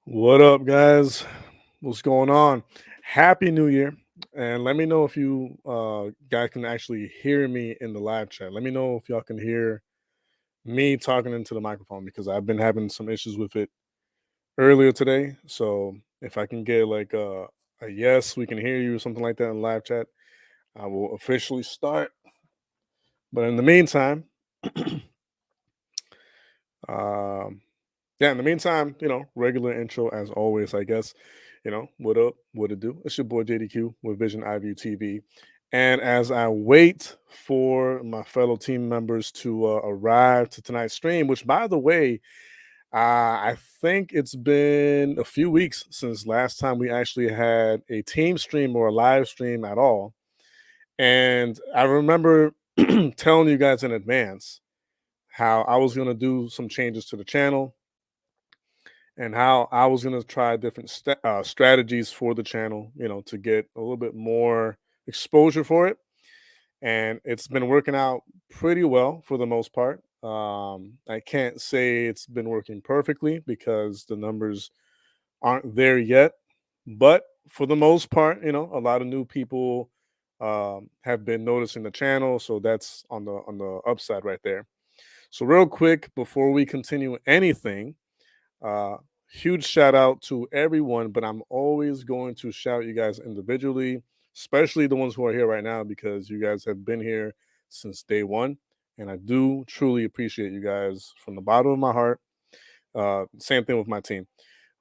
What up, guys? What's going on? Happy New Year. And let me know if you guys can actually hear me in the live chat. Let me know if y'all can hear me talking into the microphone because I've been having some issues with it earlier today. So if I can get like a yes, we can hear you or something like that in the live chat, I will officially start. But in the meantime, um, yeah, in the meantime, regular intro as always, I guess. What up? What to do? It's your boy JDQ with Visineyeviewtv. And as I wait for my fellow team members to arrive to tonight's stream, which by the way, I think it's been a few weeks since last time we actually had a team stream or a live stream at all. And I remember telling you guys in advance how I was going to do some changes to the channel and how I was going to try different strategies for the channel, to get a little bit more exposure for it. And it's been working out pretty well for the most part. I can't say it's been working perfectly because the numbers aren't there yet, but for the most part, a lot of new people have been noticing the channel, so that's on the upside right there. So real quick before we continue anything, uh, huge shout out to everyone, but I'm always going to shout you guys individually, especially the ones who are here right now, because you guys have been here since day one. And I do truly appreciate you guys from the bottom of my heart. Same thing with my team.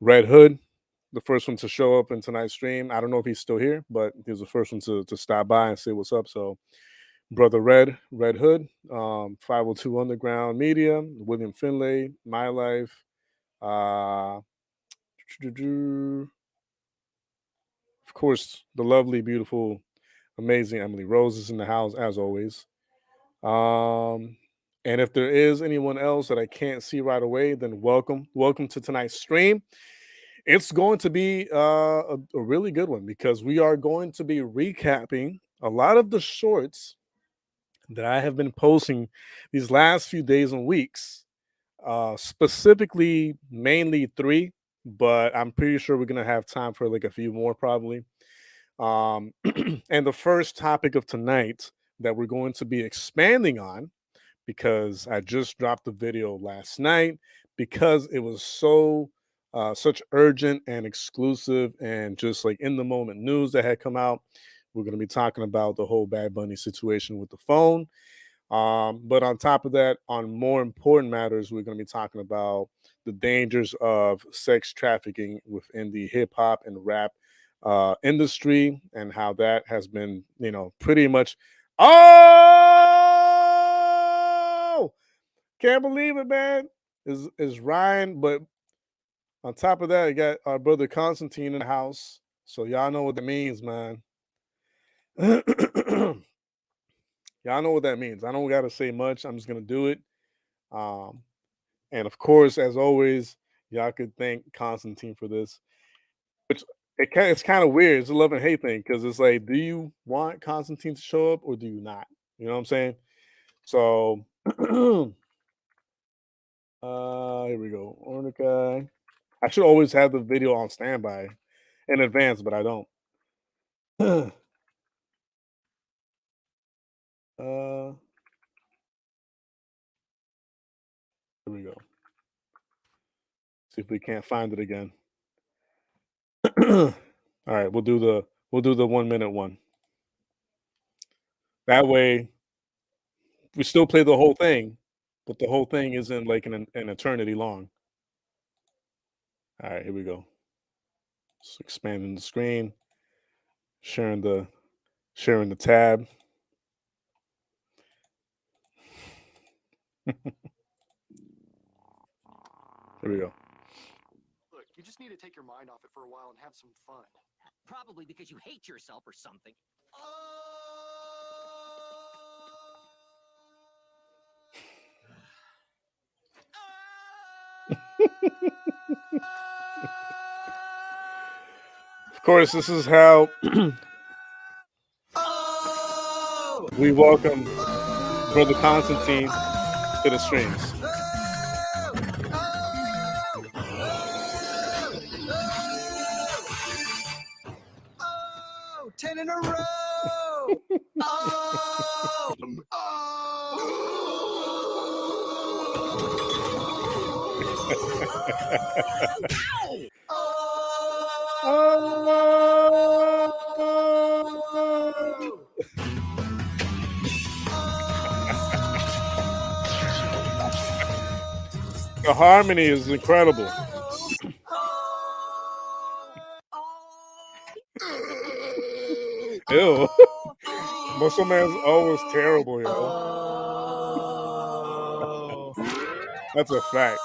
Red Hood, the first one to show up in tonight's stream. I don't know if he's still here, but he was the first one to stop by and say what's up. So, Brother Red Hood, 502 Underground Media, William Finlay, My Life, of course, the lovely, beautiful, amazing Emily Rose is in the house as always. And if there is anyone else that I can't see right away, then welcome to tonight's stream. It's going to be a really good one because we are going to be recapping a lot of the shorts that I have been posting these last few days and weeks. Specifically, mainly three, but I'm pretty sure we're gonna have time for like a few more probably. Um, and the first topic of tonight that we're going to be expanding on, because I just dropped the video last night because it was such urgent and exclusive and just like in the moment news that had come out. We're going to be talking about the whole Bad Bunny situation with the phone. But on top of that, on more important matters, we're going to be talking about the dangers of sex trafficking within the hip hop and rap industry and how that has been, pretty much. Oh, can't believe it, man. Is Ryan, but on top of that, you got our brother Constantine in the house. So y'all know what that means, man. Y'all know what that means. I don't got to say much. I'm just gonna do it. Um, and of course, as always, y'all could thank Constantine for this. Which it's kind of weird. It's a love and hate thing because it's like, do you want Constantine to show up or do you not? You know what I'm saying? So, here we go. Ornica. I should always have the video on standby in advance, but I don't. Here we go. See if we can't find it again. All right, we'll do the 1 minute one. That way, we still play the whole thing, but the whole thing isn't like an eternity long. All right, here we go. Just expanding the screen, sharing the tab. Here we go. Look, you just need to take your mind off it for a while and have some fun. Probably because you hate yourself or something. Of course, this is how we welcome Brother Constantine to the streams. The harmony is incredible. Ew. Muscle Man's always terrible, yo. That's a fact.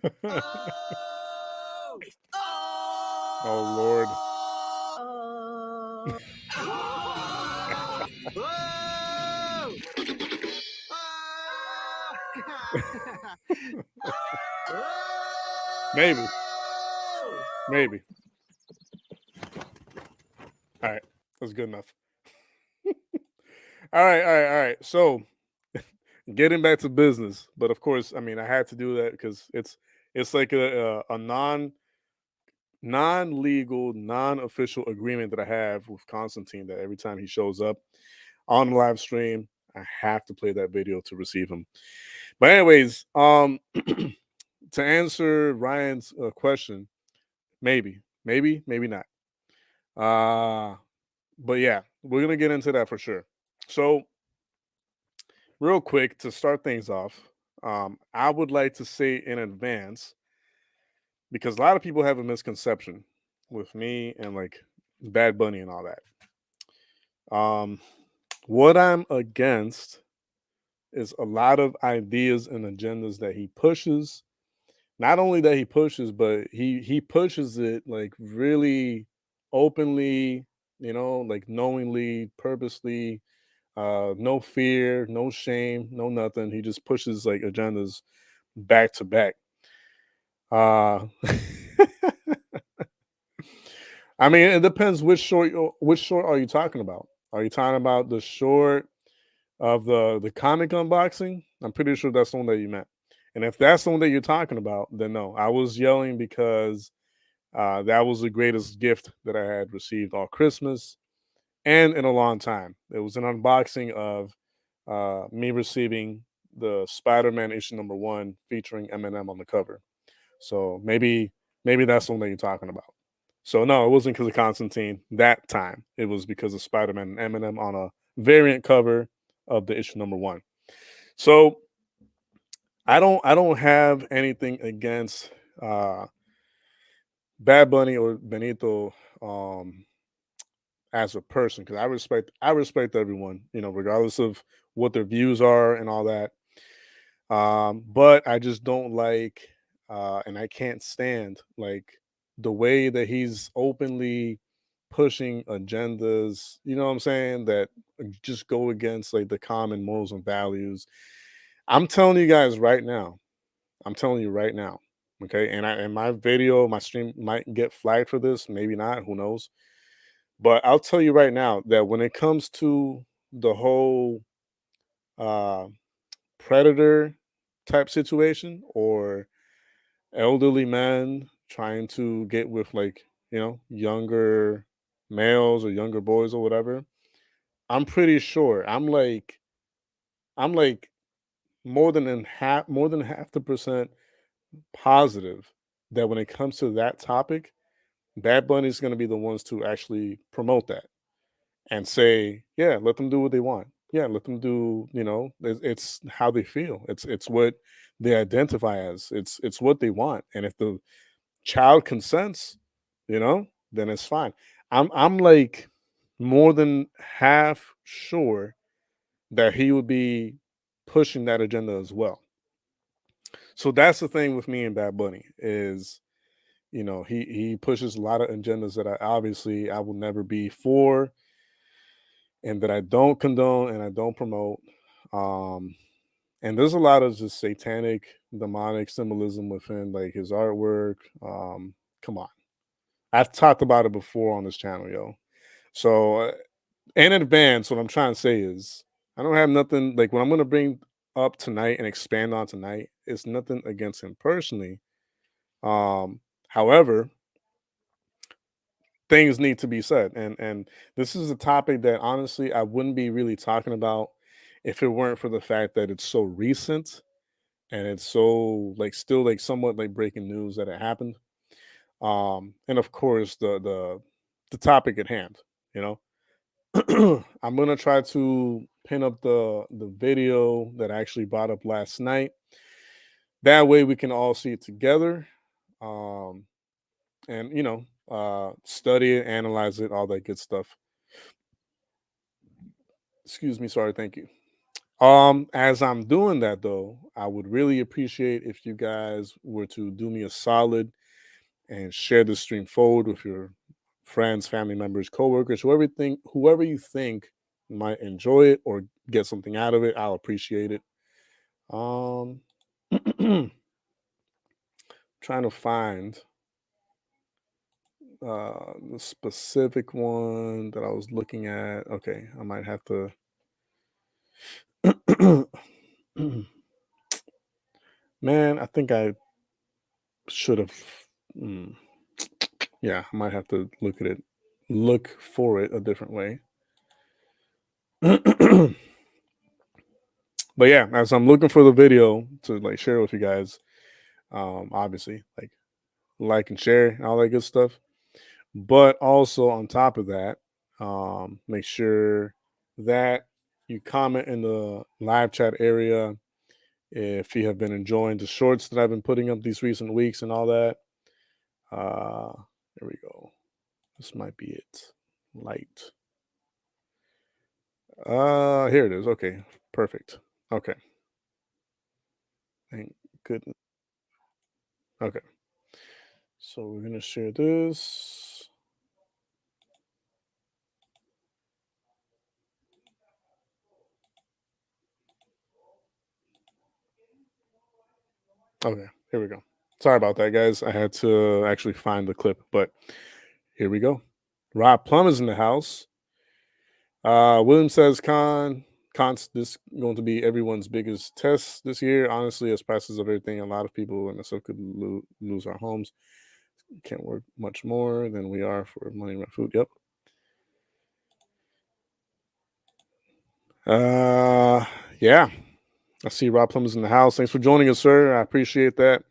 Bam! Oh Lord. Whoa! Maybe. Maybe. All right. That's good enough. All right, all right, all right. So getting back to business, but of course, I mean, I had to do that because it's like a non-legal, non-official agreement that I have with Constantine that every time he shows up on the live stream, I have to play that video to receive him. But anyways, to answer Ryan's question, maybe, maybe not. But yeah, we're gonna get into that for sure. So, real quick to start things off, I would like to say in advance because a lot of people have a misconception with me and like Bad Bunny and all that. What I'm against is a lot of ideas and agendas that he pushes. Not only that he pushes, but he pushes it like really openly, like knowingly, purposely, no fear, no shame, no nothing. He just pushes like agendas back to back. Uh I mean, it depends which short are you talking about? Are you talking about the short of the comic unboxing? I'm pretty sure that's the one that you meant. And if that's the one that you're talking about, then no. I was yelling because that was the greatest gift that I had received all Christmas and in a long time. It was an unboxing of me receiving the Spider-Man issue #1 featuring Eminem on the cover. So maybe that's the one that you're talking about. So no, it wasn't because of Constantine that time. It was because of Spider-Man and Eminem on a variant cover of the issue #1. So I don't have anything against Bad Bunny or Benito as a person because I respect everyone, regardless of what their views are and all that. But I just don't like and I can't stand like the way that he's openly pushing agendas, you know what I'm saying, that just go against like the common morals and values. I'm telling you guys right now, I'm telling you right now, okay? And my video, my stream might get flagged for this, maybe not, who knows? But I'll tell you right now that when it comes to the whole uh predator type situation or elderly men trying to get with like, younger males or younger boys or whatever, I'm pretty sure I'm like more than half the percent positive that when it comes to that topic, Bad Bunny is going to be the ones to actually promote that and say, yeah, let them do what they want. Yeah, let them do, it's how they feel. It's what they identify as. It's what they want. And if the child consents, then it's fine. I'm like more than half sure that he would be pushing that agenda as well. So that's the thing with me and Bad Bunny is, he pushes a lot of agendas that I will never be for and that I don't condone and I don't promote. Um, and there's a lot of just satanic, demonic symbolism within like his artwork. Come on, I've talked about it before on this channel, yo. So in advance, what I'm trying to say is I don't have nothing like what I'm gonna bring up tonight and expand on tonight. It's nothing against him personally. However, things need to be said, and this is a topic that honestly I wouldn't be really talking about if it weren't for the fact that it's so recent and it's so like still like somewhat like breaking news that it happened. And of course the topic at hand, you know. I'm gonna try to pin up the video that I actually brought up last night. That way we can all see it together. Um, and study it, analyze it, all that good stuff. Excuse me, sorry, thank you. As I'm doing that though, I would really appreciate if you guys were to do me a solid and share the stream forward with your friends, family members, coworkers, whoever you think might enjoy it or get something out of it. I'll appreciate it. Um, trying to find the specific one that I was looking at. Okay, I might have to. Man, I think I should have. mm, yeah, I might have to look for it a different way. But yeah, as I'm looking for the video to like share with you guys, obviously like and share and all that good stuff. But also on top of that, make sure that you comment in the live chat area if you have been enjoying the shorts that I've been putting up these recent weeks and all that. Uh, there we go. This might be it. Light. Here it is. Okay, perfect. Okay, thank goodness. Okay, so we're gonna share this. Okay, here we go. Sorry about that, guys. I had to actually find the clip, but here we go. Rob Plum is in the house. William says Con's this going to be everyone's biggest test this year. Honestly, as prices of everything, a lot of people and myself could lose our homes. Can't work much more than we are for money, rent, food. Yep. Yeah. I see Rob Plum is in the house. Thanks for joining us, sir. I appreciate that.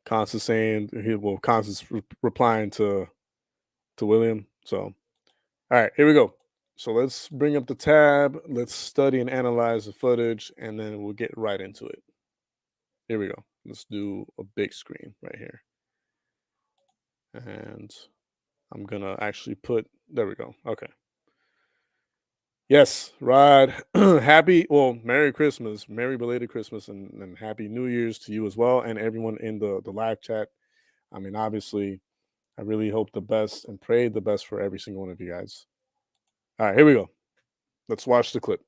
Constance saying Constance replying to William. So, all right, here we go. So let's bring up the tab. Let's study and analyze the footage, and then we'll get right into it. Here we go. Let's do a big screen right here, and I'm gonna actually put. There we go. Okay. Yes, Rod. Merry Christmas, Merry belated Christmas, and Happy New Year's to you as well, and everyone in the live chat. I mean, obviously, I really hope the best and pray the best for every single one of you guys. All right, here we go. Let's watch the clip.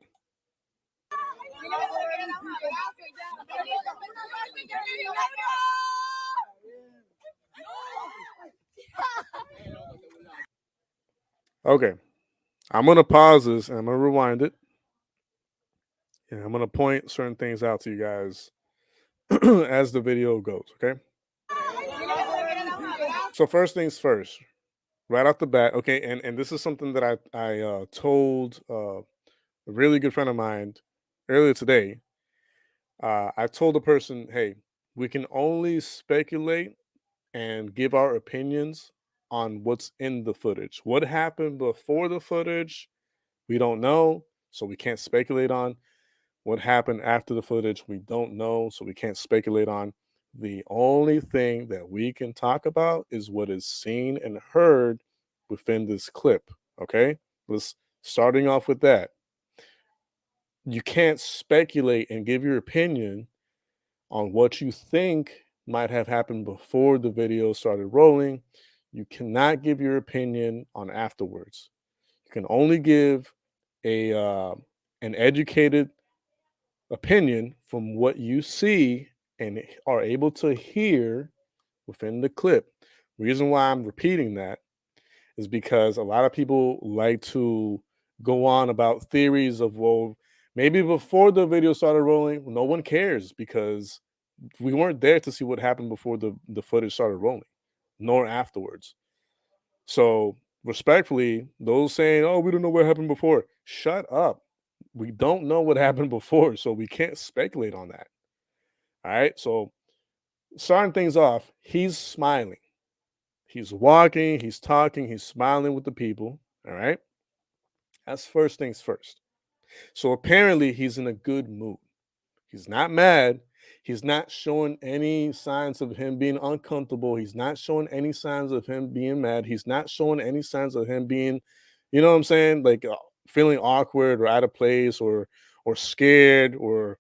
Okay, I'm gonna pause this and I'm gonna rewind it, and I'm gonna point certain things out to you guys as the video goes. Okay. So first things first, right off the bat. Okay, and this is something that I told a really good friend of mine earlier today. I told the person, hey, we can only speculate and give our opinions on what's in the footage. What happened before the footage, we don't know, so we can't speculate on. What happened after the footage, we don't know, so we can't speculate on. The only thing that we can talk about is what is seen and heard within this clip. Okay, let's starting off with that. You can't speculate and give your opinion on what you think might have happened before the video started rolling. You cannot give your opinion on afterwards. You can only give a an educated opinion from what you see and are able to hear within the clip. Reason why I'm repeating that is because a lot of people like to go on about theories of, well, maybe before the video started rolling, no one cares because we weren't there to see what happened before the footage started rolling, nor afterwards. So respectfully, those saying, "Oh, we don't know what happened before," shut up. We don't know what happened before, so we can't speculate on that. All right. So starting things off, he's smiling. He's walking, he's talking, he's smiling with the people. All right. That's first things first. So apparently he's in a good mood. He's not mad. He's not showing any signs of him being uncomfortable. He's not showing any signs of him being mad. He's not showing any signs of him being, you know what I'm saying, like feeling awkward or out of place or scared or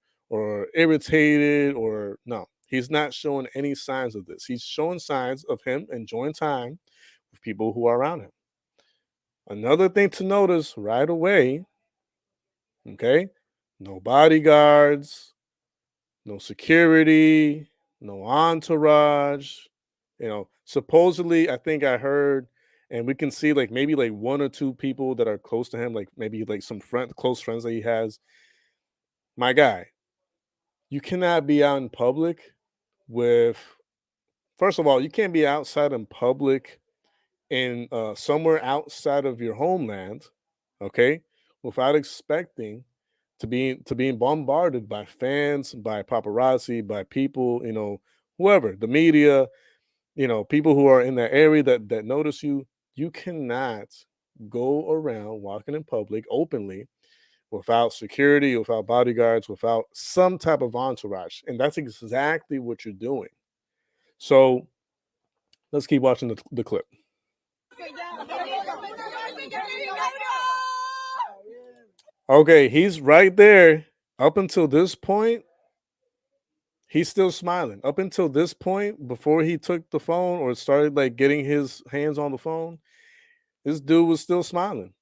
irritated or no. He's not showing any signs of this. He's showing signs of him enjoying time with people who are around him. Another thing to notice right away, okay? No bodyguards, no security, no entourage. Supposedly, I think I heard, and we can see like maybe like one or two people that are close to him, like maybe like some close friends that he has. My guy, you cannot be out in public with. First of all, you can't be outside in public in somewhere outside of your homeland, okay, without expecting to being bombarded by fans, by paparazzi, by people, whoever, the media, people who are in that area that notice you. You cannot go around walking in public openly without security, without bodyguards, without some type of entourage, and that's exactly what you're doing. So let's keep watching the clip. Okay, he's right there. Up until this point, he's still smiling. Up until this point, before he took the phone or started like getting his hands on the phone, this dude was still smiling.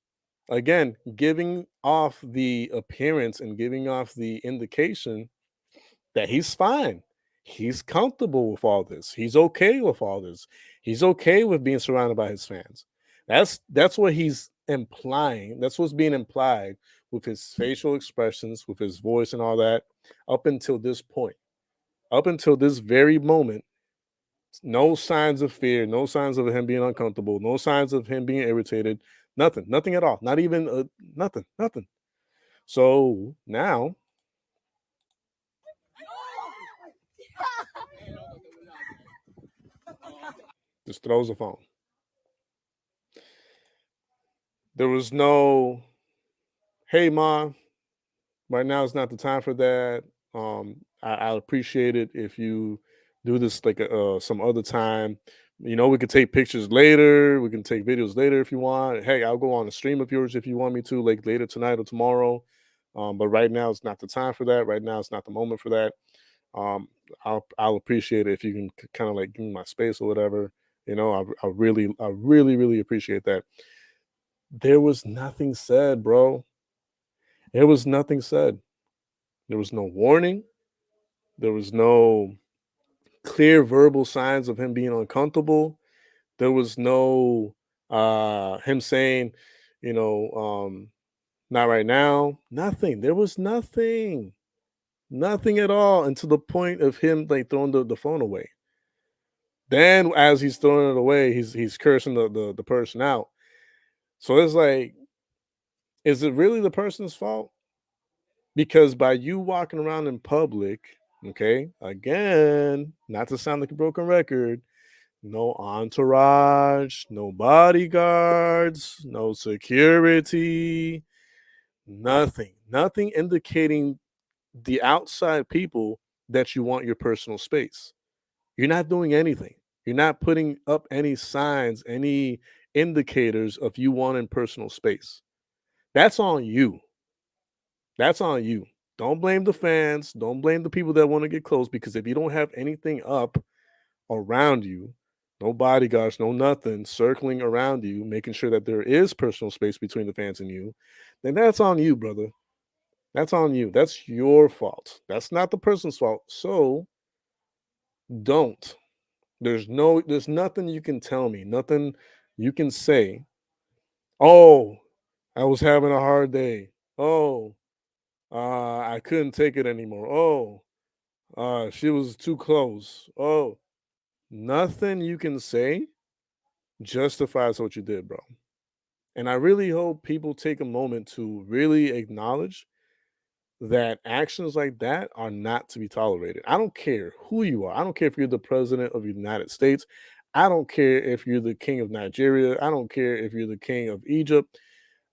Again, giving off the appearance and giving off the indication that he's fine. He's comfortable with all this. He's okay with all this. He's okay with being surrounded by his fans. That's what he's implying. That's what's being implied with his facial expressions, with his voice and all that up until this point. Up until this very moment, no signs of fear, no signs of him being uncomfortable, no signs of him being irritated, nothing, nothing at all. Not even nothing, nothing. So now just throws the phone. There was no, hey, mom, right now is not the time for that. I'll appreciate it if you do this like some other time. We could take pictures later. We can take videos later if you want. Hey, I'll go on a stream of yours if you want me to, like later tonight or tomorrow. But right now it's not the time for that. Right now it's not the moment for that. I'll appreciate it if you can kind of like give me my space or whatever. I really appreciate that. There was nothing said, bro. There was nothing said. There was no warning. There was no clear verbal signs of him being uncomfortable. There was no him saying, you know, um, not right now. Nothing. There was nothing. Nothing at all until the point of him like throwing the phone away. Then as he's throwing it away, he's cursing the person out. So it's like, is it really the person's fault? Because by you walking around in public, okay, again, not to sound like a broken record, no entourage, no bodyguards, no security, nothing indicating the outside people that you want your personal space. You're not doing anything. You're not putting up any signs, any indicators of you wanting personal space. That's on you. That's on you. Don't blame the fans. Don't blame the people that want to get close because if you don't have anything up around you, no bodyguards, no nothing circling around you, making sure that there is personal space between the fans and you, then that's on you, brother. That's on you. That's your fault. That's not the person's fault. So don't. There's nothing you can tell me, nothing you can say. Oh, I was having a hard day. Oh, I couldn't take it anymore. Oh, she was too close. Oh, nothing you can say justifies what you did, bro. And I really hope people take a moment to really acknowledge that actions like that are not to be tolerated. I don't care who you are. I don't care if you're the president of the United States. I don't care if you're the king of Nigeria. I don't care if you're the king of Egypt.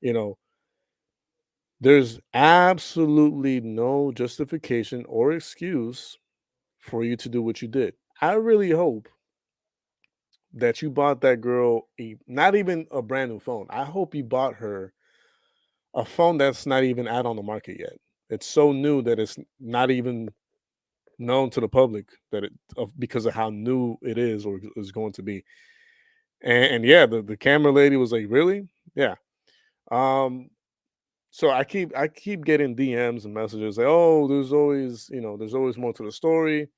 You know, there's absolutely no justification or excuse for you to do what you did. I really hope that you bought that girl not even a brand new phone. I hope you bought her a phone that's not even out on the market yet. It's so new that it's not even known to the public that because of how new it is or is going to be. And yeah, the camera lady was like, "Really?" Yeah. Um so I keep getting DMs and messages like, "Oh, there's always more to the story."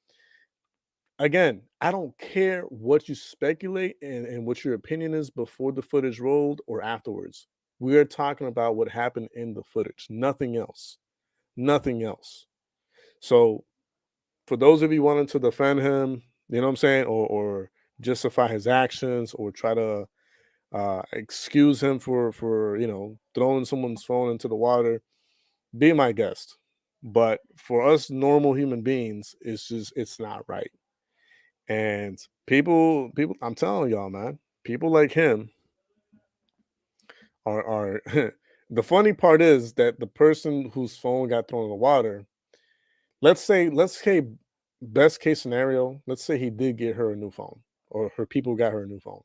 Again, I don't care what you speculate and what your opinion is before the footage rolled or afterwards. We are talking about what happened in the footage, nothing else. Nothing else. So, for those of you wanting to defend him, you know what I'm saying, or justify his actions, or try to excuse him for throwing someone's phone into the water, be my guest. But for us normal human beings, it's not right. And people, I'm telling y'all, man, people like him are the funny part is that the person whose phone got thrown in the water, let's say best case scenario, let's say he did get her a new phone or her people got her a new phone.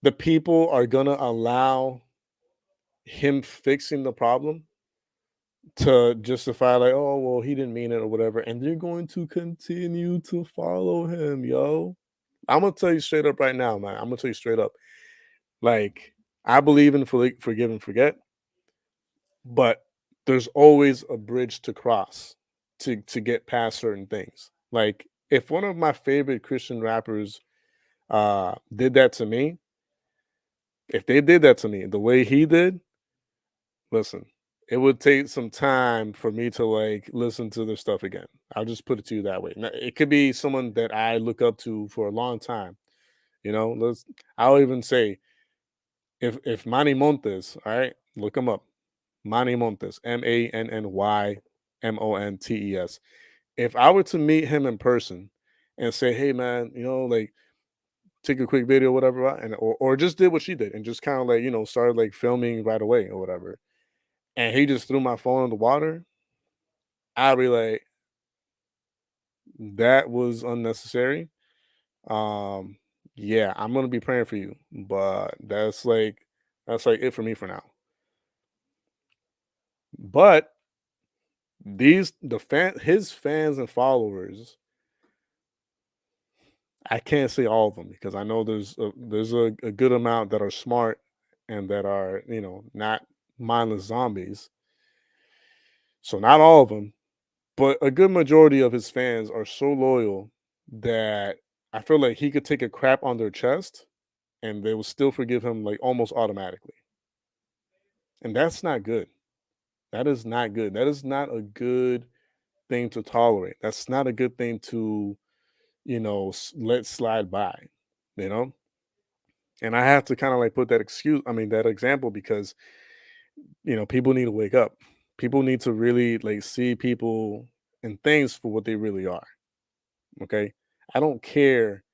The people are gonna allow him fixing the problem to justify like, oh well, he didn't mean it or whatever, and they're going to continue to follow him, yo. I'm gonna tell you straight up right now, man. I'm gonna tell you straight up. Like, I believe in forgive and forget, but there's always a bridge to cross to get past certain things. Like, if one of my favorite Christian rappers did that to me, if they did that to me the way he did, listen, it would take some time for me to like listen to their stuff again. I'll just put it to you that way. Now, it could be someone that I look up to for a long time. I'll even say if Manny Montes, all right, look him up. Manny Montes, Mannymontes. If I were to meet him in person and say, "Hey, man, like take a quick video, whatever," or just did what she did and just kind of like started like filming right away or whatever, and he just threw my phone in the water, I'd be like, "That was unnecessary." Um, yeah, I'm gonna be praying for you, but that's like it for me for now. But his fans and followers, I can't say all of them because I know there's a good amount that are smart and that are not mindless zombies. So not all of them, but a good majority of his fans are so loyal that I feel like he could take a crap on their chest and they will still forgive him like almost automatically. And that's not good. That is not good. That is not a good thing to tolerate. That's not a good thing to let slide by, you know? And I have to kind of like put that example because, people need to wake up. People need to really like see people and things for what they really are. Okay. I don't care,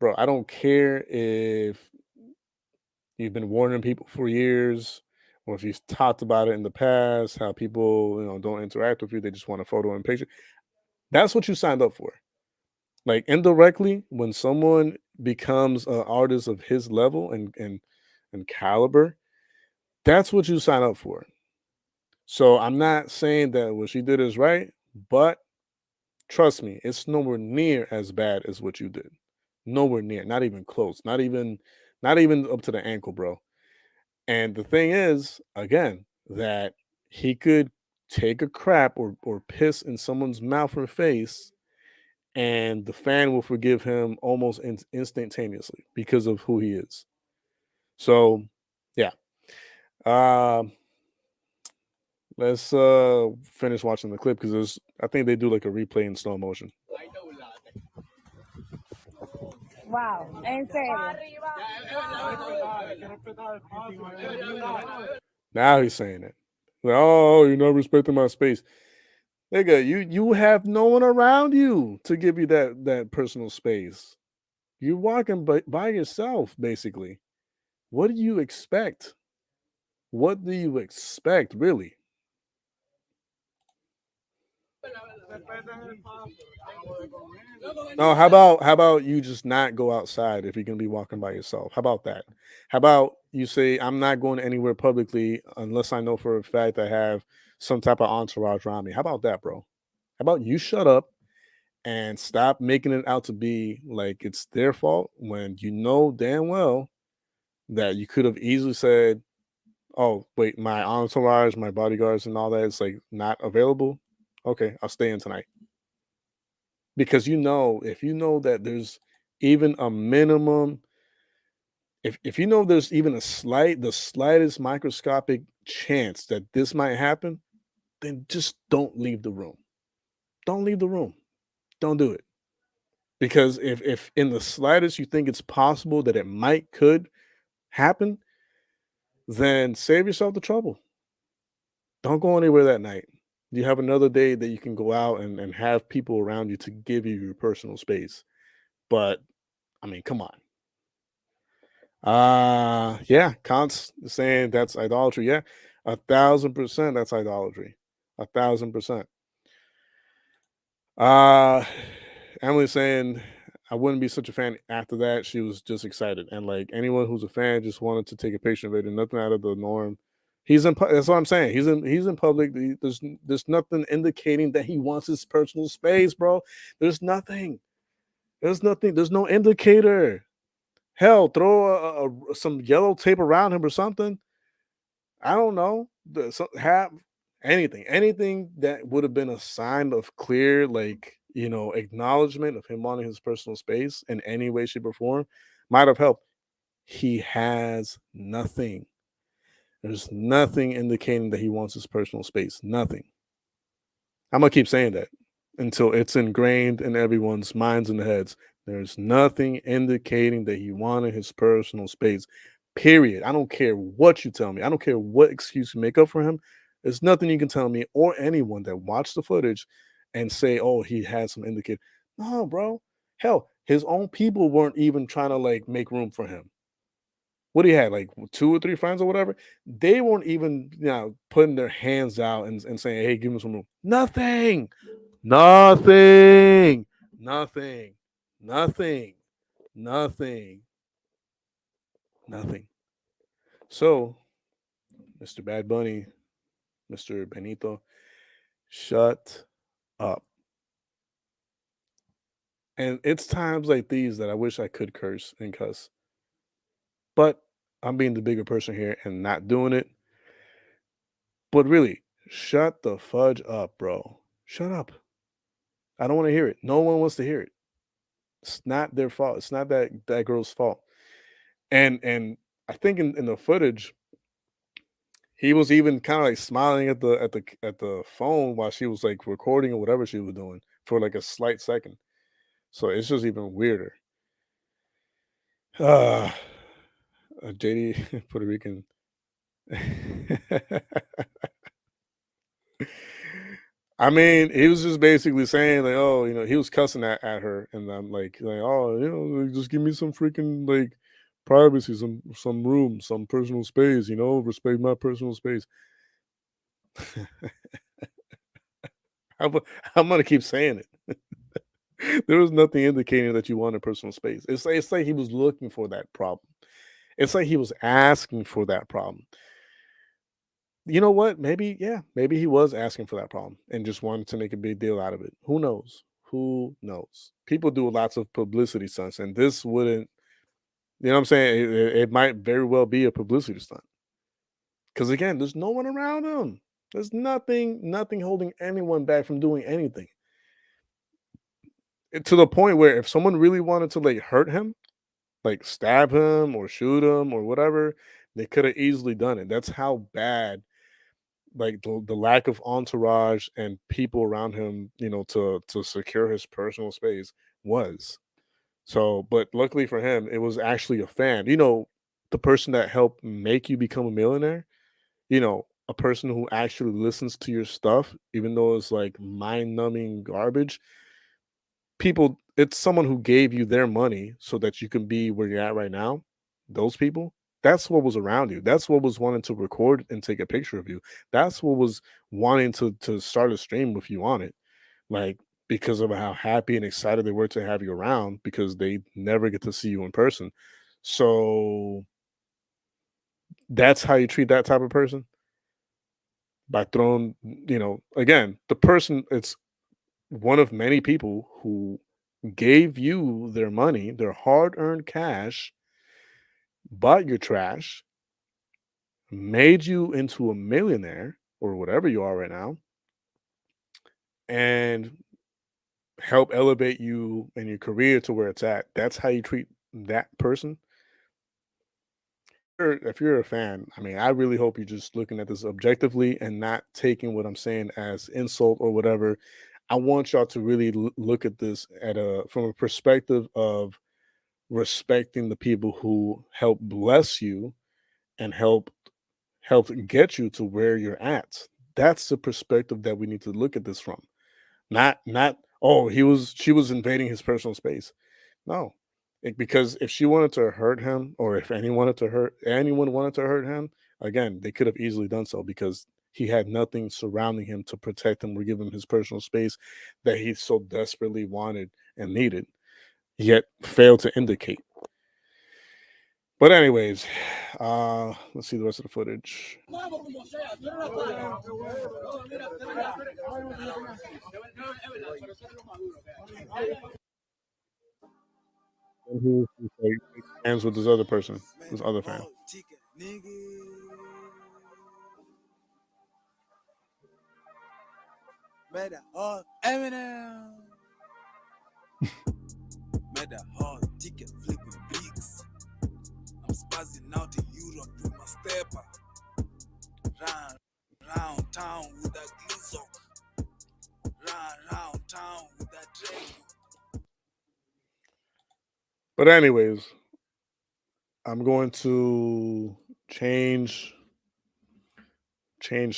bro. I don't care if you've been warning people for years or if you've talked about it in the past, how people, don't interact with you. They just want a photo and picture. That's what you signed up for. Like indirectly, when someone becomes an artist of his level and caliber, that's what you sign up for. So I'm not saying that what she did is right, but trust me, it's nowhere near as bad as what you did. Nowhere near, not even close, not even up to the ankle, bro. And the thing is, again, that he could take a crap or piss in someone's mouth or face and the fan will forgive him almost instantaneously because of who he is. So, yeah. Um, let's finish watching the clip because I think they do like a replay in slow motion. Wow, en serio. Now he's saying it. Like, oh, you're not respecting my space. Nigga, you have no one around you to give you that personal space. You're walking by yourself, basically. What do you expect? What do you expect, really? No, how about you just not go outside if you're gonna be walking by yourself? How about that? How about you say I'm not going anywhere publicly unless I know for a fact I have some type of entourage around me? How about that, bro? How about you shut up and stop making it out to be like it's their fault when you know damn well that you could have easily said, "Oh, wait, my entourage, my bodyguards, and all that is like not available. Okay, I'll stay in tonight." Because you know, if you know that there's even a minimum, if you know there's even the slightest microscopic chance that this might happen, then just don't leave the room. Don't leave the room. Don't do it. Because if in the slightest you think it's possible that it might could happen, then save yourself the trouble. Don't go anywhere that night. You have another day that you can go out and have people around you to give you your personal space. But I mean, come on. Yeah, Kant's saying that's idolatry. Yeah, 1,000% that's idolatry. 1,000%. Uh Emily's saying I wouldn't be such a fan after that. She was just excited. And like anyone who's a fan just wanted to take a picture of it and nothing out of the norm. That's what I'm saying. He's in public. There's nothing indicating that he wants his personal space, bro. There's nothing. There's nothing. There's no indicator. Hell, throw some yellow tape around him or something. I don't know. Have anything that would have been a sign of clear, like acknowledgement of him wanting his personal space in any way, shape, or form might have helped. He has nothing. There's nothing indicating that he wants his personal space. Nothing. I'm gonna keep saying that until it's ingrained in everyone's minds and heads. There's nothing indicating that he wanted his personal space. Period. I don't care what you tell me. I don't care what excuse you make up for him. There's nothing you can tell me or anyone that watched the footage and say, "Oh, he had some indicator." No, bro. Hell, his own people weren't even trying to like make room for him. What he had, like 2 or 3 friends or whatever, they weren't even putting their hands out and saying, "Hey, give him some room." Nothing, nothing, nothing, nothing, nothing, nothing. So, Mr. Bad Bunny, Mr. Benito, shut up. And it's times like these that I wish I could curse and cuss, but I'm being the bigger person here and not doing it. But really, shut the fudge up, bro. Shut up. I don't want to hear it. No one wants to hear it. It's not their fault. It's not that girl's fault. And I think in the footage, he was even kind of like smiling at the phone while she was like recording or whatever she was doing for like a slight second. So it's just even weirder. Uh, JD Puerto Rican. I mean, he was just basically saying like, oh, he was cussing at her, and I'm like, oh, like, just give me some freaking like privacy, some room, some personal space, respect my personal space. I'm, I'm gonna keep saying it. There was nothing indicating that you wanted personal space. It's like he was looking for that problem. It's like he was asking for that problem. You know what? Maybe, yeah, maybe he was asking for that problem and just wanted to make a big deal out of it. Who knows? Who knows? People do lots of publicity stunts, and this wouldn't, what I'm saying? It might very well be a publicity stunt. Because again, there's no one around him. There's nothing holding anyone back from doing anything. To the point where if someone really wanted to like hurt him, like stab him or shoot him or whatever, they could have easily done it. That's how bad like the lack of entourage and people around him, to secure his personal space was. So, but luckily for him, it was actually a fan. The person that helped make you become a millionaire, a person who actually listens to your stuff, even though it's like mind numbing garbage, people, it's someone who gave you their money so that you can be where you're at right now. Those people, that's what was around you. That's what was wanting to record and take a picture of you. That's what was wanting to start a stream with you on it. Like, because of how happy and excited they were to have you around, because they never get to see you in person. So that's how you treat that type of person, by throwing, again, the person, it's one of many people who gave you their money, their hard-earned cash, bought your trash, made you into a millionaire or whatever you are right now, and help elevate you and your career to where it's at. That's how you treat that person. If you're a fan, I mean, I really hope you're just looking at this objectively and not taking what I'm saying as insult or whatever. I want y'all to really look at this at a from a perspective of respecting the people who help bless you and help get you to where you're at. That's the perspective that we need to look at this from. Not, oh, she was invading his personal space. No. Because if she wanted to hurt him, or if anyone wanted to hurt him, again, they could have easily done so, because he had nothing surrounding him to protect him or give him his personal space that he so desperately wanted and needed, yet failed to indicate. But anyways, let's see the rest of the footage. And he's like hands with this other person, this other fan. Eminem. Made a hard ticket flipping bricks. I'm spazzing out in Europe with my stepper. Round town with a glizzock. Round town with a Draco. But anyways, I'm going to change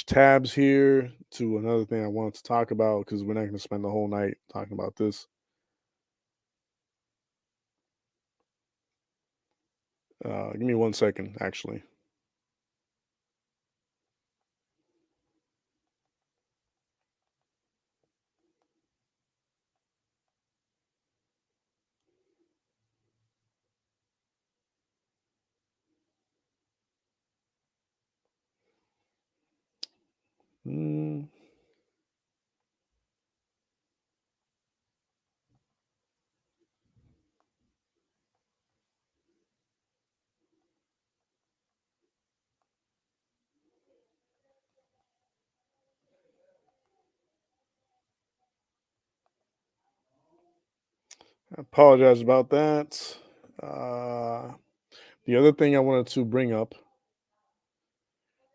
tabs here to another thing I wanted to talk about, because we're not going to spend the whole night talking about this. Give me 1 second, actually. Mm. I apologize about that. The other thing I wanted to bring up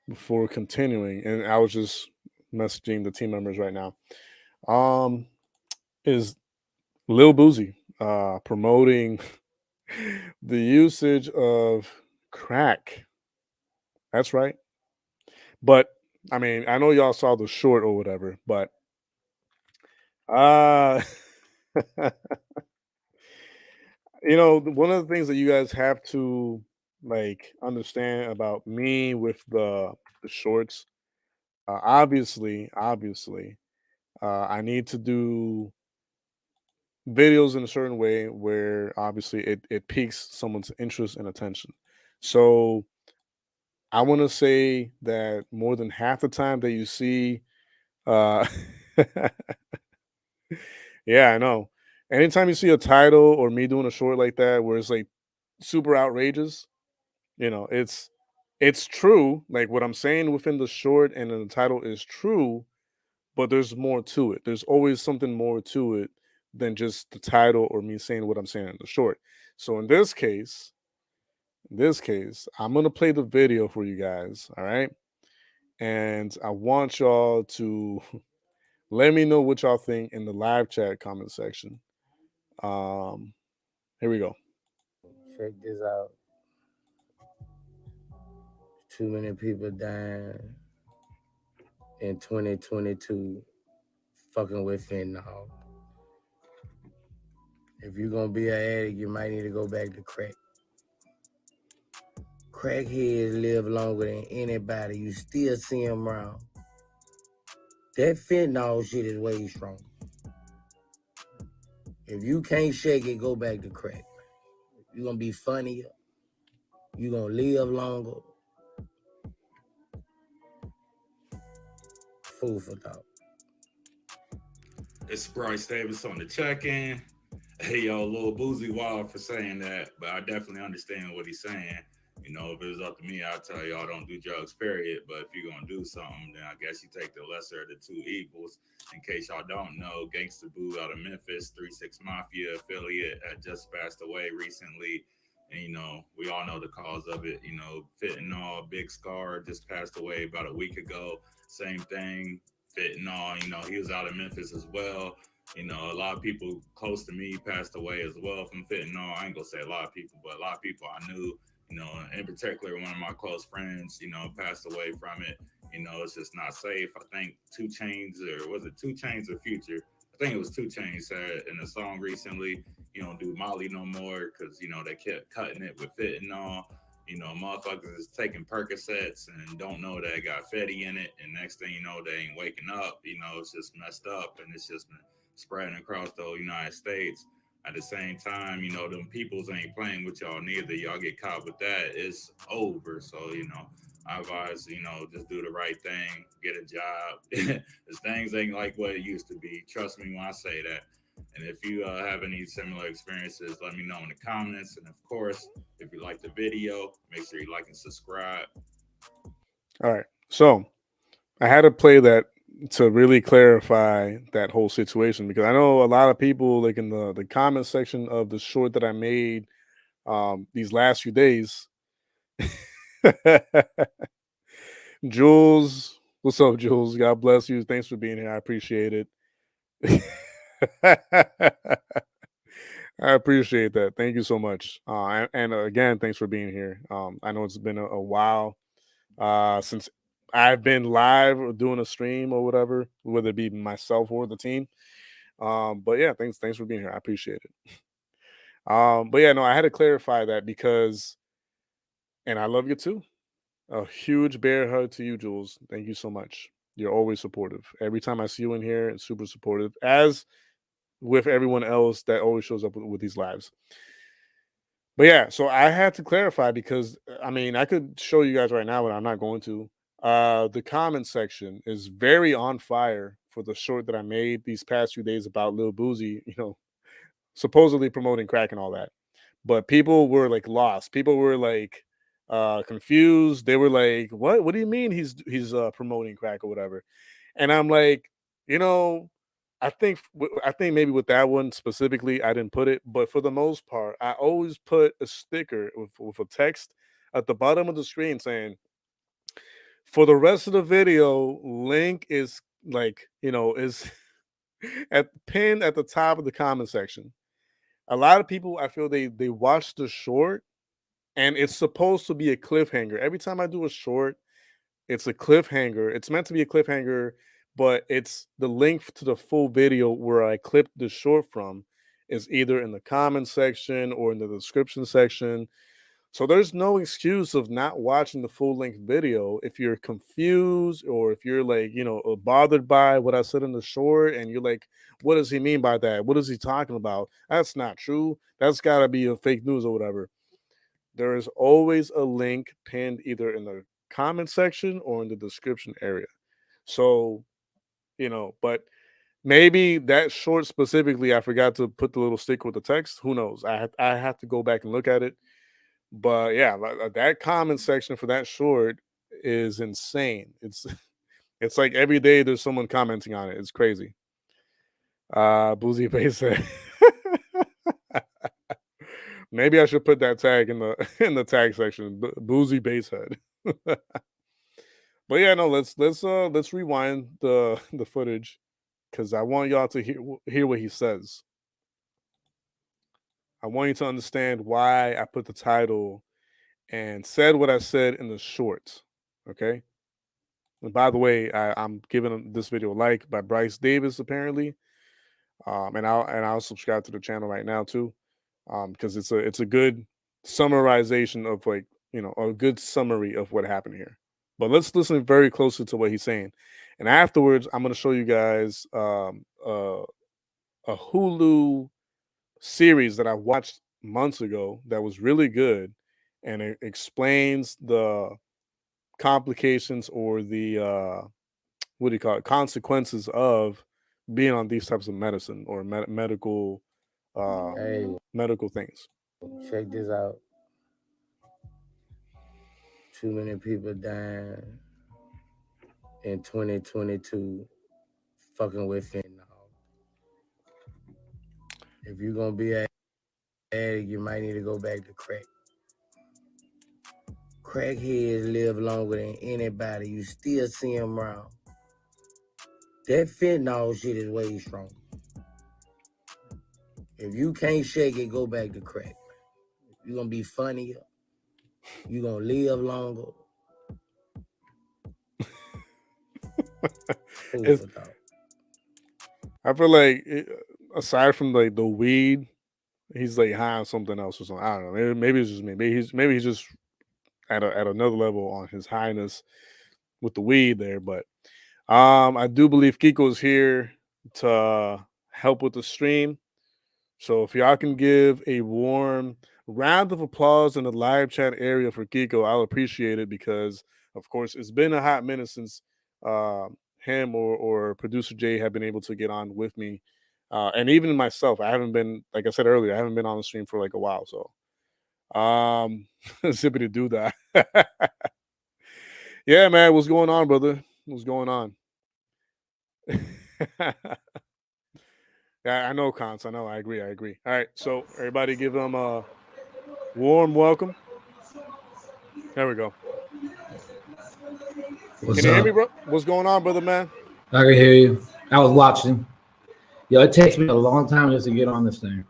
before continuing, and I was just messaging the team members right now, um, is Lil Boozy promoting the usage of crack. That's right. But I mean, I know y'all saw the short or whatever, but uh one of the things that you guys have to like understand about me with the shorts, obviously, I need to do videos in a certain way where obviously it piques someone's interest and attention. So I want to say that more than half the time that you see, uh, yeah, I know. Anytime you see a title or me doing a short like that where it's like super outrageous, it's true. Like what I'm saying within the short and in the title is true, but there's more to it. There's always something more to it than just the title or me saying what I'm saying in the short. So in this case, I'm gonna play the video for you guys. All right. And I want y'all to let me know what y'all think in the live chat comment section. Um, Here we go. Check this out. Too many people dying. in 2022 fucking with fentanyl. If you're gonna be an addict, you might need to go back to crack. Crackheads live longer than anybody. You still see them around. That fentanyl shit is way strong. If you can't shake it, go back to crack. You're gonna be funnier. You're gonna live longer. Food for thought. It's Bryce Davis on the check-in. Hey, yo, Lil Boozy wild for saying that, but I definitely understand what he's saying. You know, if it was up to me, I'd tell y'all don't do drugs, period. But if you're going to do something, then I guess you take the lesser of the two evils. In case y'all don't know, Gangsta Boo out of Memphis, 3-6 Mafia affiliate, had just passed away recently. And, you know, we all know the cause of it. You know, fentanyl, Big Scar just passed away about a week ago. Same thing, fentanyl. You know, he was out of Memphis as well. You know, a lot of people close to me passed away as well from fentanyl. I ain't gonna say a lot of people, but a lot of people I knew, you know, in particular, one of my close friends, you know, passed away from it. You know, it's just not safe. I think 2 Chainz, or was it 2 Chainz or Future? I think it was 2 Chainz said in a song recently, you don't do Molly no more because, you know, they kept cutting it with fentanyl. You know, motherfuckers is taking Percocets and don't know that it got Fetty in it. And next thing you know, they ain't waking up. You know, it's just messed up and it's just been spreading across the United States. At the same time, you know, them peoples ain't playing with y'all neither. Y'all get caught with that, it's over. So, you know, I advise, you know, just do the right thing, get a job. Because things ain't like what it used to be. Trust me when I say that. And if you have any similar experiences, let me know in the comments. And of course, if you like the video, make sure you like and subscribe. All right. So I had to play that to really clarify that whole situation, because I know a lot of people, like in the comment section of the short that I made these last few days. Jules, what's up, Jules? God bless you. Thanks for being here. I appreciate it. I appreciate that. Thank you so much. And again, thanks for being here. I know it's been a while since I've been live or doing a stream or whatever, whether it be myself or the team. But yeah, thanks for being here. I appreciate it. But yeah, no, I had to clarify that because, and I love you too. A huge bear hug to you, Jules. Thank you so much. You're always supportive. Every time I see you in here, it's super supportive, as with everyone else that always shows up with these lives. But yeah, so I had to clarify because I mean, I could show you guys right now, but I'm not going to. The comment section is very on fire for the short that I made these past few days about Lil Boozy, you know, supposedly promoting crack and all that. But people were like lost. People were like confused. They were like, What do you mean he's promoting crack or whatever?" And I'm like, you know, I think maybe with that one specifically, I didn't put it, but for the most part, I always put a sticker with a text at the bottom of the screen saying, "For the rest of the video, link is like, you know, is at pinned at the top of the comment section." A lot of people, I feel they watch the short, and it's supposed to be a cliffhanger. Every time I do a short, it's a cliffhanger. It's meant to be a cliffhanger, but it's the link to the full video where I clipped the short from is either in the comment section or in the description section. So there's no excuse of not watching the full length video if you're confused or if you're like, you know, bothered by what I said in the short and you're like, what does he mean by that? What is he talking about? That's not true. That's got to be a fake news or whatever. There is always a link pinned either in the comment section or in the description area. So, you know, but maybe that short specifically, I forgot to put the little sticker with the text. Who knows? I have to go back and look at it. But yeah, that comment section for that short is insane. It's like every day there's someone commenting on it. It's crazy. Boozy Bay said. Maybe I should put that tag in the in the tag section. Boozy Basehead. But yeah, no, let's rewind the footage because I want y'all to hear what he says. I want you to understand why I put the title and said what I said in the short. Okay. And by the way, I'm giving this video a like by Bryce Davis apparently, and I'll subscribe to the channel right now too, because it's a good summarization of like a good summary of what happened here. But let's listen very closely to what he's saying, and afterwards I'm going to show you guys a Hulu series that I watched months ago that was really good, and it explains the complications or the what do you call it, consequences of being on these types of medicine or medical Hey, medical things. check this out. Too many people dying in 2022 fucking with fentanyl. If you're gonna be an addict, you might need to go back to crack. Crackheads live longer than anybody. You still see them around. That fentanyl shit is way strong. If you can't shake it, go back to crack. You're gonna be funnier. You're gonna live longer. Food for thought. I feel like aside from like the weed, he's like high on something else or something. I don't know. Maybe it's just me. Maybe he's just at another level on his highness with the weed there. But I do believe Kiko's here to help with the stream. So if y'all can give a warm round of applause in the live chat area for Kiko, I'll appreciate it, because of course it's been a hot minute since him or producer Jay have been able to get on with me. And even myself, I haven't been, like I said earlier, I haven't been on the stream for like a while. So zippy to do that. Yeah, man, what's going on, brother? What's going on? Yeah, I know, Cons. I know. I agree. All right, so everybody give them a warm welcome. There we go. What's Can you hear up? me, bro? What's going on, brother, man? I can hear you. I was watching. Yo, it takes me a long time just to get on this thing.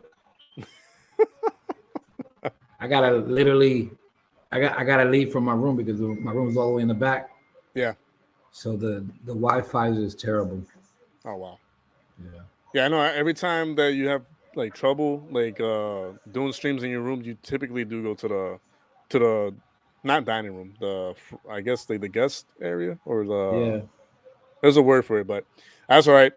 I gotta literally, I gotta leave from my room because my room's all the way in the back. Yeah. So the Wi-Fi is terrible. Oh wow. Yeah. Yeah, I know. Every time that you have like trouble like doing streams in your room, you typically do go to the not dining room, I guess the guest area or Yeah. there's a word for it, but that's all right.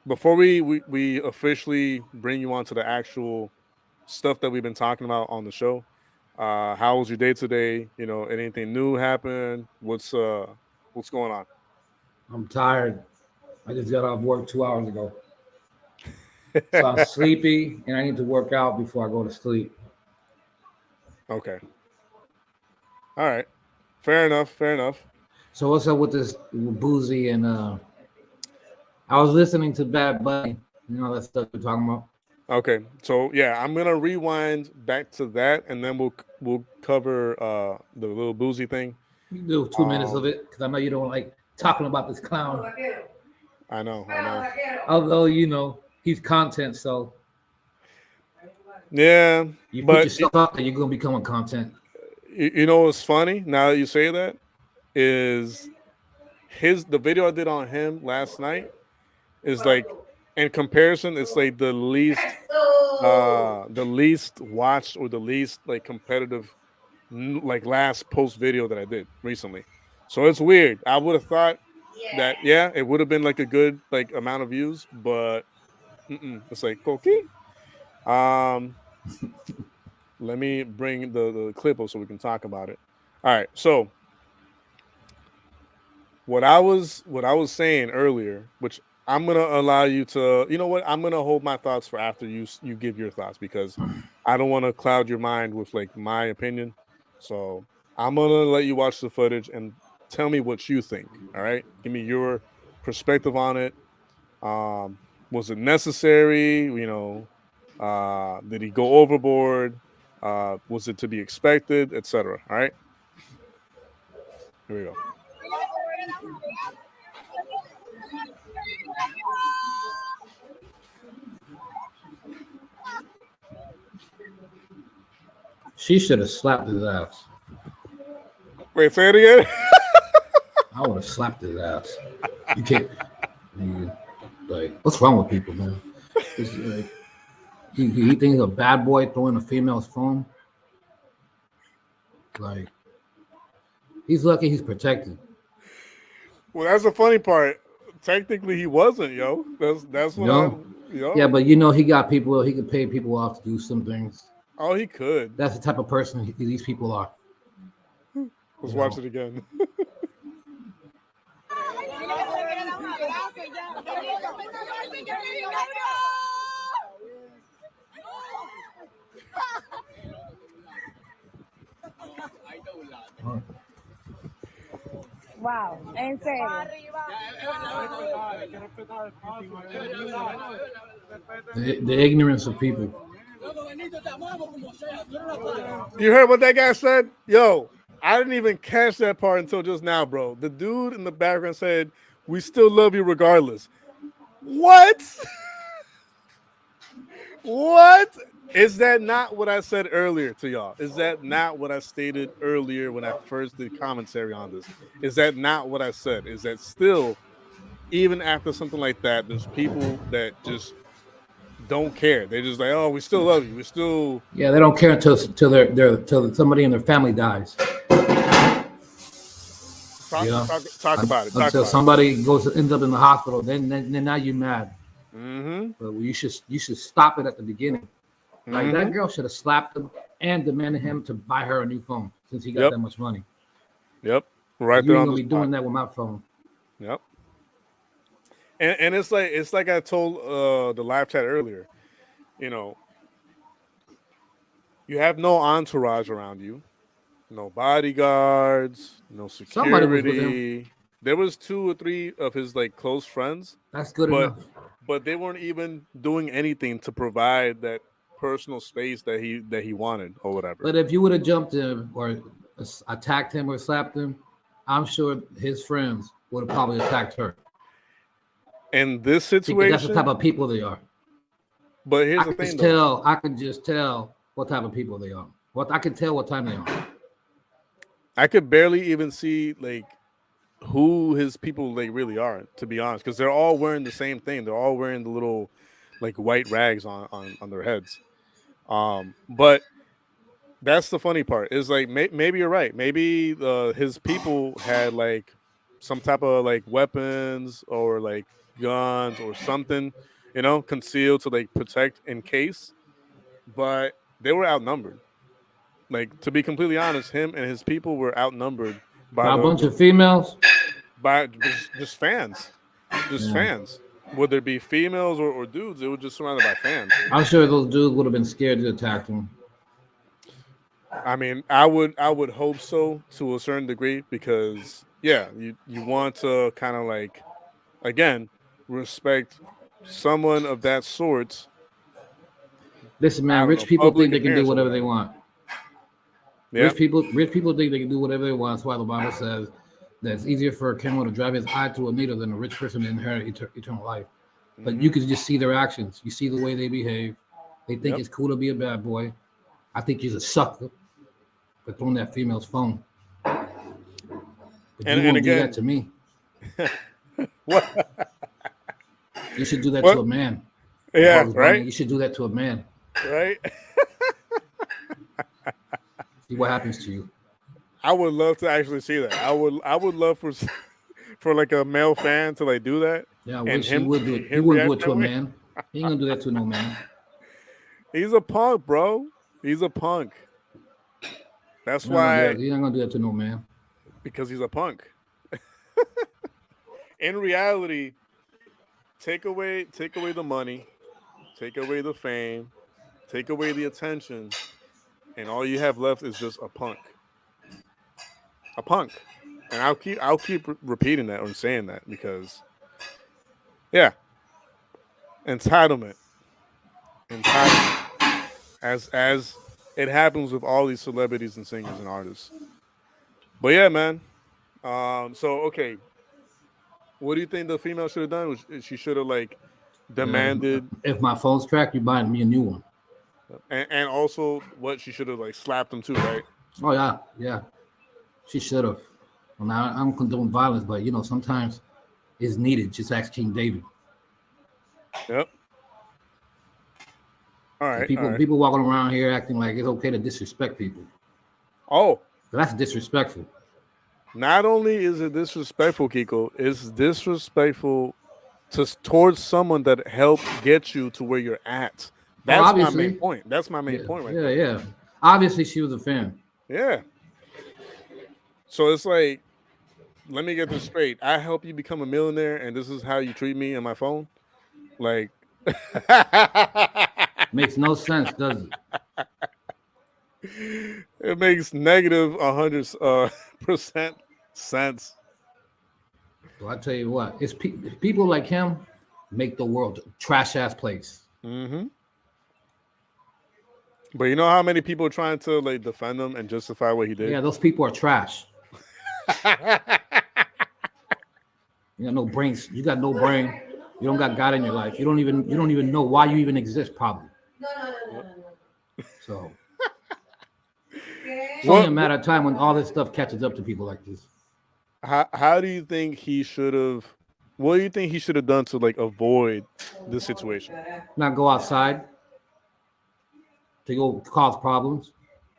Before we officially bring you on to the actual stuff that we've been talking about on the show, how was your day today? You know, anything new happened? What's going on? I'm tired. I just got off work 2 hours ago. So I'm sleepy and I need to work out before I go to sleep. Okay. All right. Fair enough. So what's up with this Boozy and I was listening to Bad Bunny, you know that stuff we're talking about. Okay. So yeah, I'm gonna rewind back to that, and then we'll cover the little Boozy thing. You can do 2 minutes of it because I know you don't like talking about this clown. I know. Although you know he's content, so Yeah, you put but yourself out there, you're gonna become a content. you know what's funny? Now that you say that, is the video I did on him last night is like, in comparison, it's like the least watched or the least like competitive like last post video that I did recently. So it's weird. I would have thought that it would have been like a good like amount of views, but it's like okay. Let me bring the clip up so we can talk about it. All right, so what I was saying earlier, which I'm gonna allow you to, you know what? I'm gonna hold my thoughts for after you give your thoughts, because I don't want to cloud your mind with like my opinion. So I'm gonna let you watch the footage and tell me what you think. All right, give me your perspective on it. Was it necessary? You know, did he go overboard? Was it to be expected, etc.? All right, here we go. She should have slapped his ass. Wait, say it again. I would have slapped his ass. You can't. Like, what's wrong with people, man? It's like, he thinks a bad boy throwing a female's phone. Like, he's lucky he's protected. Well, that's the funny part. Technically, he wasn't, yo. That's what yo. Yeah, but you know, he got people. He could pay people off to do some things. Oh, he could. That's the type of person these people are. Let's watch it again. Wow, en serio. The ignorance of people. You heard what that guy said? Yo, I didn't even catch that part until just now, bro. The dude in the background said, "We still love you regardless." What? What? Is that not what I said earlier to y'all? Is that not what I stated earlier when I first did commentary on this? Is that not what I said? Is that still, even after something like that, there's people that just don't care. They're just like, oh, we still love you. We still. Yeah, they don't care until somebody in their family dies. Talk about it. Until somebody ends up in the hospital, then now you're mad. Mm-hmm. But you should stop it at the beginning. Like that girl should have slapped him and demanded him to buy her a new phone since he got that much money. Yep, right you there. You're gonna be doing that with my phone. Yep. And it's like I told the live chat earlier. You know, you have no entourage around you, no bodyguards, no security. There was 2 or 3 of his like close friends. That's good enough. But they weren't even doing anything to provide that personal space that he wanted or whatever. But if you would have jumped him or attacked him or slapped him, I'm sure his friends would have probably attacked her. In this situation, that's the type of people they are. But here's the thing, I can just tell what type of people they are. I can tell what time they are. I could barely even see like who his people like really are, to be honest, because they're all wearing the same thing. They're all wearing the little like white rags on their heads. But that's the funny part is like maybe you're right. Maybe his people had like some type of like weapons or like guns or something, you know, concealed to like protect in case. But they were outnumbered. Like, to be completely honest, him and his people were outnumbered by a bunch of females, by just fans, fans. Whether it be females or dudes, it was just surrounded by fans. I'm sure those dudes would have been scared to attack him. I mean, I would hope so to a certain degree because you want to kind of like, again, respect someone of that sort. Listen, man, rich people think they can do whatever they want. Yeah. Rich people think they can do whatever they want. That's why the Bible says that it's easier for a camel to drive his eye to a needle than a rich person to inherit eternal life. But you can just see their actions. You see the way they behave. They think it's cool to be a bad boy. I think he's a sucker for throwing that female's phone. But you won't do that to me. What? You should do that to a man. Yeah, right? You should do that to a man. Right? See what happens to you. I would love to actually see that. I would love for like a male fan to like do that. Yeah, I wish he would do it. He wouldn't do it to a man. He ain't gonna do that to no man. He's a punk, bro. He's a punk. That's why he's not gonna do that to no man. Because he's a punk. In reality, take away the money, take away the fame, take away the attention, and all you have left is just a punk. A punk. And I'll keep repeating that or saying that because entitlement. As it happens with all these celebrities and singers and artists. But yeah, man. So okay. What do you think the female should have done? She should have like demanded. If my phone's cracked, you're buying me a new one. And also, what she should have like slapped him too, right? Oh yeah. She should have. Well, now I don't condone violence, but you know sometimes it's needed. Just ask King David. Yep. All right. People walking around here acting like it's okay to disrespect people. Oh, that's disrespectful. Not only is it disrespectful, Kiko, it's disrespectful towards someone that helped get you to where you're at. That's my main point. That's my main point right there. Yeah. Obviously, she was a fan. Yeah. So it's like, let me get this straight. I help you become a millionaire, and this is how you treat me on my phone? Like, makes no sense, does it? It makes negative 100% sense. So I tell you what, it's people like him make the world a trash ass place. Mm-hmm. But you know how many people are trying to like defend him and justify what he did? Yeah, those people are trash. You got no brains. You got no brain. You don't got God in your life. You don't even know why you even exist, probably. No. So it's only a matter of time when all this stuff catches up to people like this. How do you think he should have? What do you think he should have done to like avoid this situation? Not go outside to go cause problems,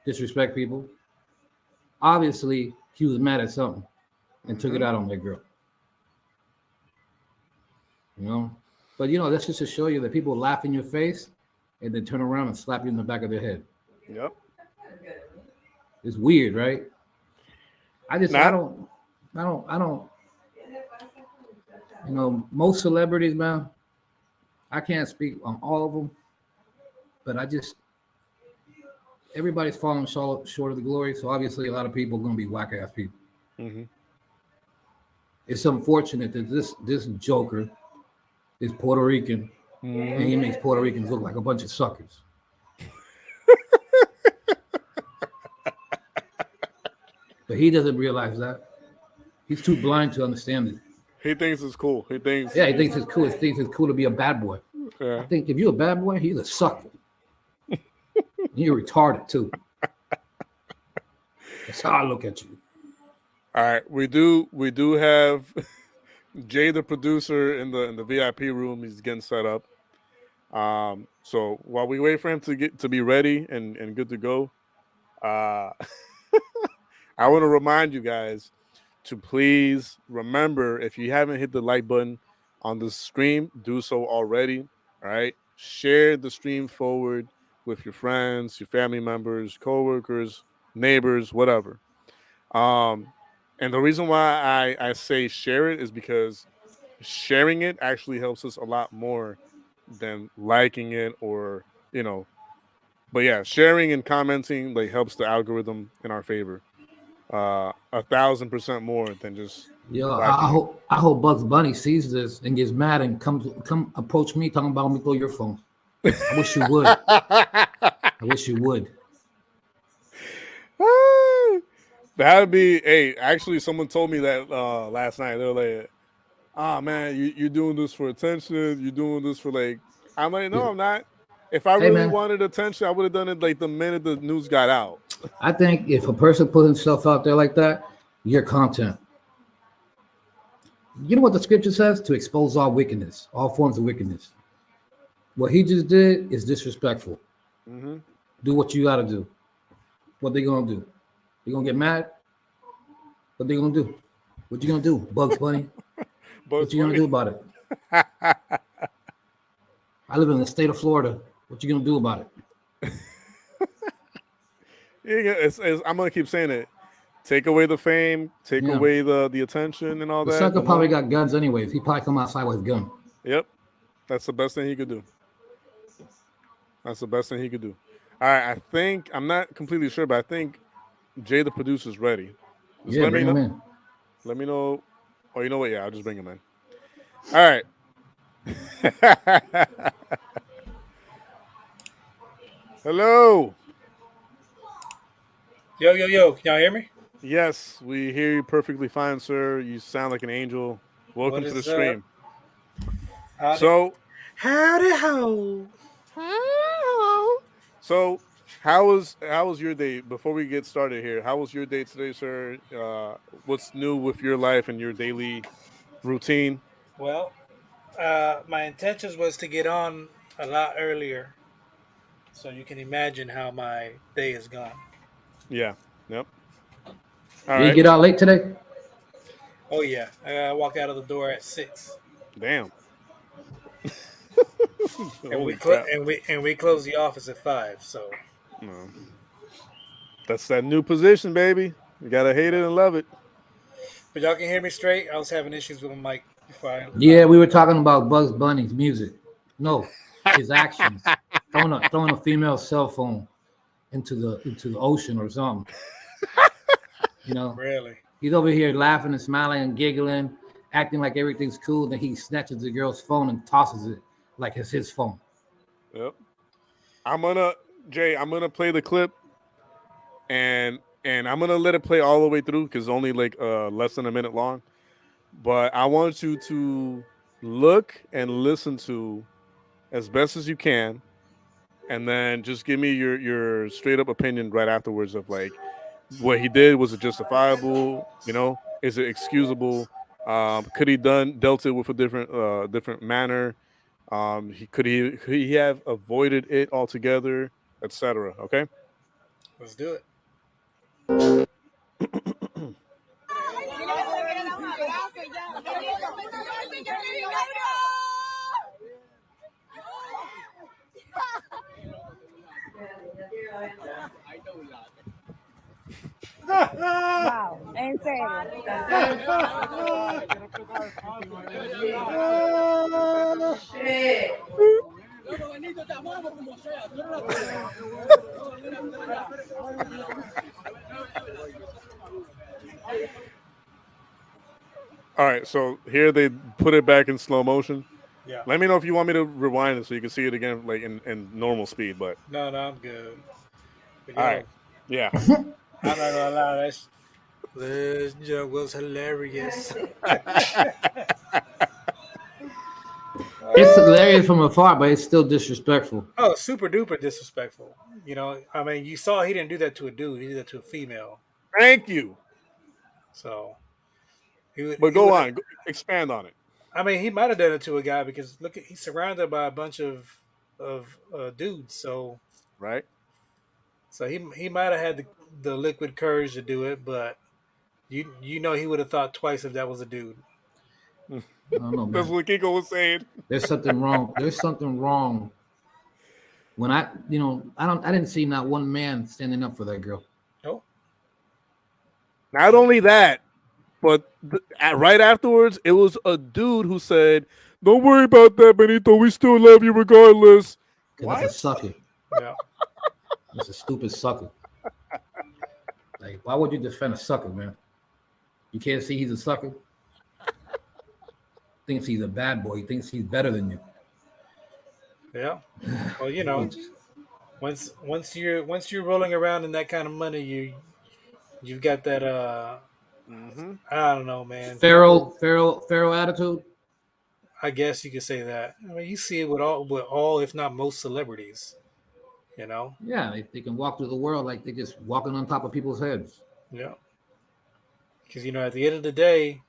disrespect people. Obviously, he was mad at something and took it out on that girl. You know, but you know that's just to show you that people laugh in your face and then turn around and slap you in the back of their head. Yep. It's weird, right? I don't. You know, most celebrities, man. I can't speak on all of them, but everybody's falling short of the glory. So obviously, a lot of people are going to be whack ass people. Mm-hmm. It's unfortunate that this Joker is Puerto Rican, and he makes Puerto Ricans look like a bunch of suckers. But he doesn't realize that. He's too blind to understand it. He thinks it's cool. He thinks it's cool. He thinks it's cool to be a bad boy. Yeah. I think if you're a bad boy, he's a sucker. You're retarded too. That's how I look at you. All right, we do have Jay, the producer, in the VIP room. He's getting set up. So while we wait for him to be ready and good to go, I want to remind you guys to please remember, if you haven't hit the like button on the stream, do so already. All right, share the stream forward with your friends, your family members, coworkers, neighbors, whatever. And the reason why I say share it is because sharing it actually helps us a lot more than liking it, or but yeah, sharing and commenting like helps the algorithm in our favor 1,000% more than just I hope Bugs Bunny sees this and gets mad and come approach me talking about me through your phone. I wish you would. I wish you would. That would be. Hey, actually, someone told me that last night. They're like, "Ah, man, you're doing this for attention. You're doing this for like." I'm like, no, I'm not. If I really wanted attention, I would have done it like the minute the news got out. I think if a person puts himself out there like that, you're content. You know what the scripture says? To expose all wickedness, all forms of wickedness. What he just did is disrespectful. Mm-hmm. Do what you got to do. What they gonna do? They gonna get mad? What they gonna do? What you gonna do, Bugs Bunny? What you gonna do about it? I live in the state of Florida. What you gonna do about it? I'm gonna keep saying it. Take away the fame, take away the attention and all that. The sucker probably got guns anyways. He probably come outside with a gun. Yep. That's the best thing he could do. That's the best thing he could do. All right, I'm not completely sure, but I think Jay, the producer's ready. Just bring him in. Let me know. Oh, you know what? Yeah, I'll just bring him in. All right. Hello. Yo. Can y'all hear me? Yes, we hear you perfectly fine, sir. You sound like an angel. Welcome to the stream. Howdy ho. So How was your day before we get started here? How was your day today, sir? What's new with your life and your daily routine? Well, my intentions was to get on a lot earlier, so you can imagine how my day has gone. Yeah. Yep. All Did you right. get out late today? Oh yeah, I walk out of the door at 6, Damn. and Holy crap. we close the office at 5. So, No. That's that new position, baby. You gotta hate it and love it. but y'all can hear me straight. I was having issues with my mic before I. Yeah, we were talking about Bugs Bunny's music. No, his actions. Throwing a female cell phone into the ocean or something. You know, Really? he's over here laughing and smiling and giggling, acting like everything's cool. Then he snatches the girl's phone and tosses it like it's his phone. Yep. I'm gonna play the clip and I'm gonna let it play all the way through because it's only like less than a minute long. But I want you to look and listen to as best as you can, and then just give me your straight up opinion right afterwards of like what he did. Was it justifiable? You know, is it excusable? Could he dealt it with a different manner? Could he have avoided it altogether, etc. Okay. Let's do it. Wow, en serio. All right, so here they put it back in slow motion. Yeah. Let me know if you want me to rewind it so you can see it again, like in normal speed. But No, I'm good. But, all right, yeah. I'm not gonna lie, this joke was hilarious. It's hilarious from afar, but it's still disrespectful. Oh, super duper disrespectful. You know, I mean, you saw he didn't do that to a dude; he did that to a female. Thank you. So, but go on, expand on it. I mean, he might have done it to a guy because look, he's surrounded by a bunch of dudes. So, right. So he might have had the liquid courage to do it, but you know he would have thought twice if that was a dude. I don't know, man. That's what Kiko was saying. There's something wrong. There's something wrong. When I didn't see not one man standing up for that girl. No. Not only that, but right afterwards, it was a dude who said, "Don't worry about that, Benito. We still love you regardless." That's a sucker. Yeah. That's a stupid sucker. Like, why would you defend a sucker, man? You can't see he's a sucker. Thinks he's a bad boy. He thinks he's better than you. Yeah. Well, you know, once you're rolling around in that kind of money, you've got that I don't know, man. Feral attitude. I guess you could say that. I mean, you see it with all, if not most celebrities. You know. Yeah, they can walk through the world like they're just walking on top of people's heads. Yeah. Because at the end of the day,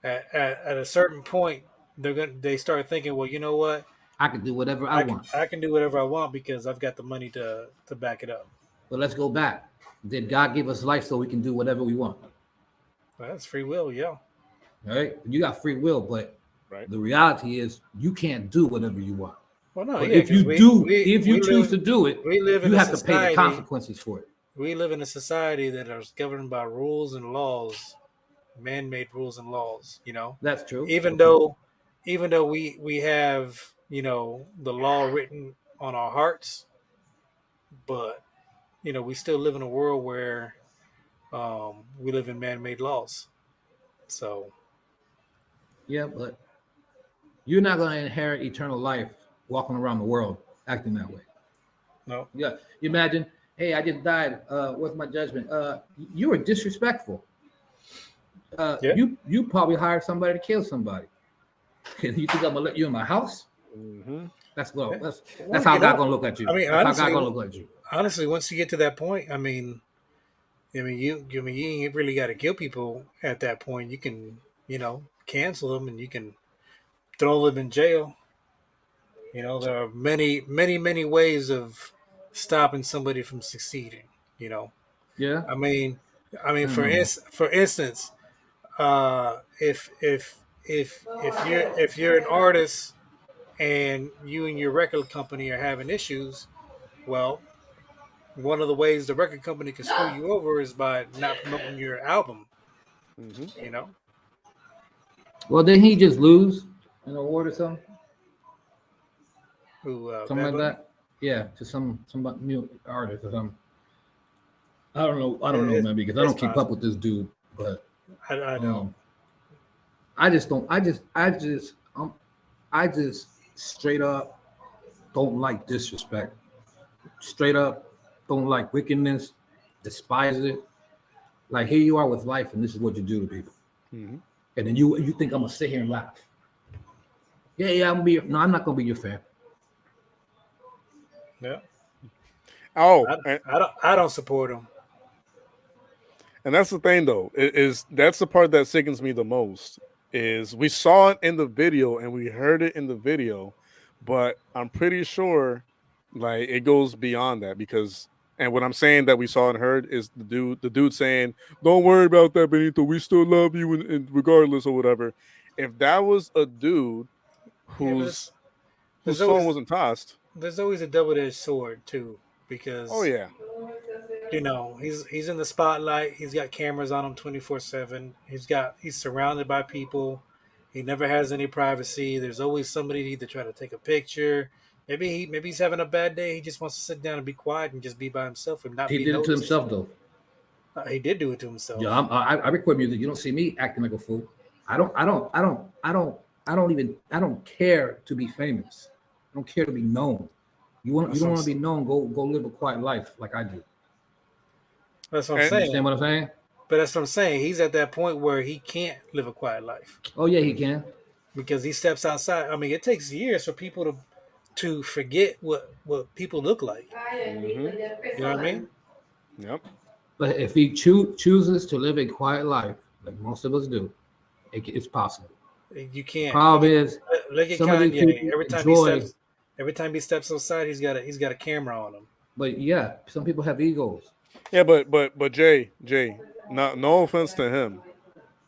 at a certain point, they start thinking, well, you know what? I can do whatever I want. I can do whatever I want because I've got the money to back it up. But let's go back. Did God give us life so we can do whatever we want? Well, that's free will, yeah. All right, you got free will, but right. The reality is you can't do whatever you want. Well, no, but if you choose to do it, you have to pay the consequences for it. We live in a society that is governed by rules and laws, man-made rules and laws. You know, that's true. Even though we have the law written on our hearts, but we still live in a world where we live in man-made laws. So, yeah, but you're not going to inherit eternal life walking around the world acting that way. No. Yeah. You imagine, hey, I just died. What's my judgment? You were disrespectful. You probably hired somebody to kill somebody. You think I'm gonna let you in my house? Mm-hmm. That's well. Yeah. That's how you God know, gonna look at you. I mean, That's how God gonna look at you. honestly, once you get to that point, you ain't really got to kill people at that point. You can, cancel them and you can throw them in jail. There are many, many, many ways of stopping somebody from succeeding. You know, Yeah. I mean, I know. for instance, if you're an artist and you and your record company are having issues, well, one of the ways the record company can screw you over is by not promoting your album. Mm-hmm. You know, Well, didn't he just lose an award or something? who Something Bad like Bunny? that? Yeah, to some new artist or something. I don't know. I don't know, It, man, because I it's don't keep up possible. with this dude. But I don't. I just don't. I just straight up don't like disrespect. Straight up don't like wickedness. Despise it. Like here you are with life, and this is what you do to people. Mm-hmm. And then you think I'm gonna sit here and laugh? Yeah, I'm gonna be. No, I'm not gonna be your fan. Yeah, Oh, I don't support him. and that's the thing, though, is that's the part that sickens me the most. Is we saw it in the video and we heard it in the video, but I'm pretty sure, like, it goes beyond that because. And what I'm saying that we saw and heard is the dude saying, "Don't worry about that, Benito. We still love you, and regardless or whatever." If that was a dude Yeah, but whose there's phone always wasn't tossed, there's always a double-edged sword too, oh because yeah, he's in the spotlight. He's got cameras on him 24/7. He's surrounded by people. He never has any privacy. There's always somebody to try to take a picture. Maybe he's having a bad day. He just wants to sit down and be quiet and just be by himself and not He be did it to noticed. himself though. He did do it to Yeah, himself. I record music. You don't see me acting like a fool. I don't care to be famous. I don't care to be known. You That's don't what want to be known. Go live a quiet life like I do. that's what I'm and You understand saying. what I'm saying? But that's what I'm saying. He's at that point where he can't live a quiet life Oh yeah, he can. because he steps outside. I mean, it takes years for people to forget what people look like. mm-hmm, You know what I mean? yep. But if he chooses to live a quiet life, like most of us do, it's possible. You can't Problem is, look at some of these Kanye. people enjoy. Every time he steps outside, he's got a camera on him. But yeah, some people have egos. Yeah, but Jay, no offense to him,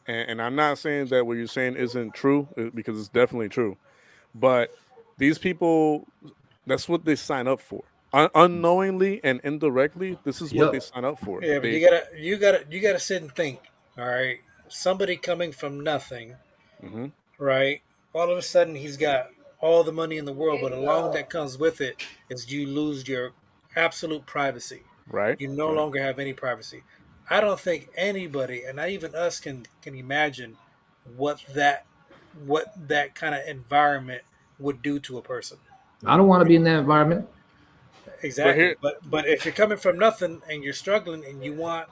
and I'm not saying that what you're saying isn't true because it's definitely true. But these people, that's what they sign up for, unknowingly and indirectly. This is what they Yep. sign up for. Yeah, but They, you gotta sit and think. All right, somebody coming from nothing, hmm right? All of a sudden, he's got all the money in the world, but along that comes with it is you lose your absolute privacy. right, You no right. longer have any privacy. I don't think anybody, and not even us, can imagine what that what that kind of environment would do to a person. I don't want to be in that environment. But Exactly. here, But if you're coming from nothing and you're struggling and you want,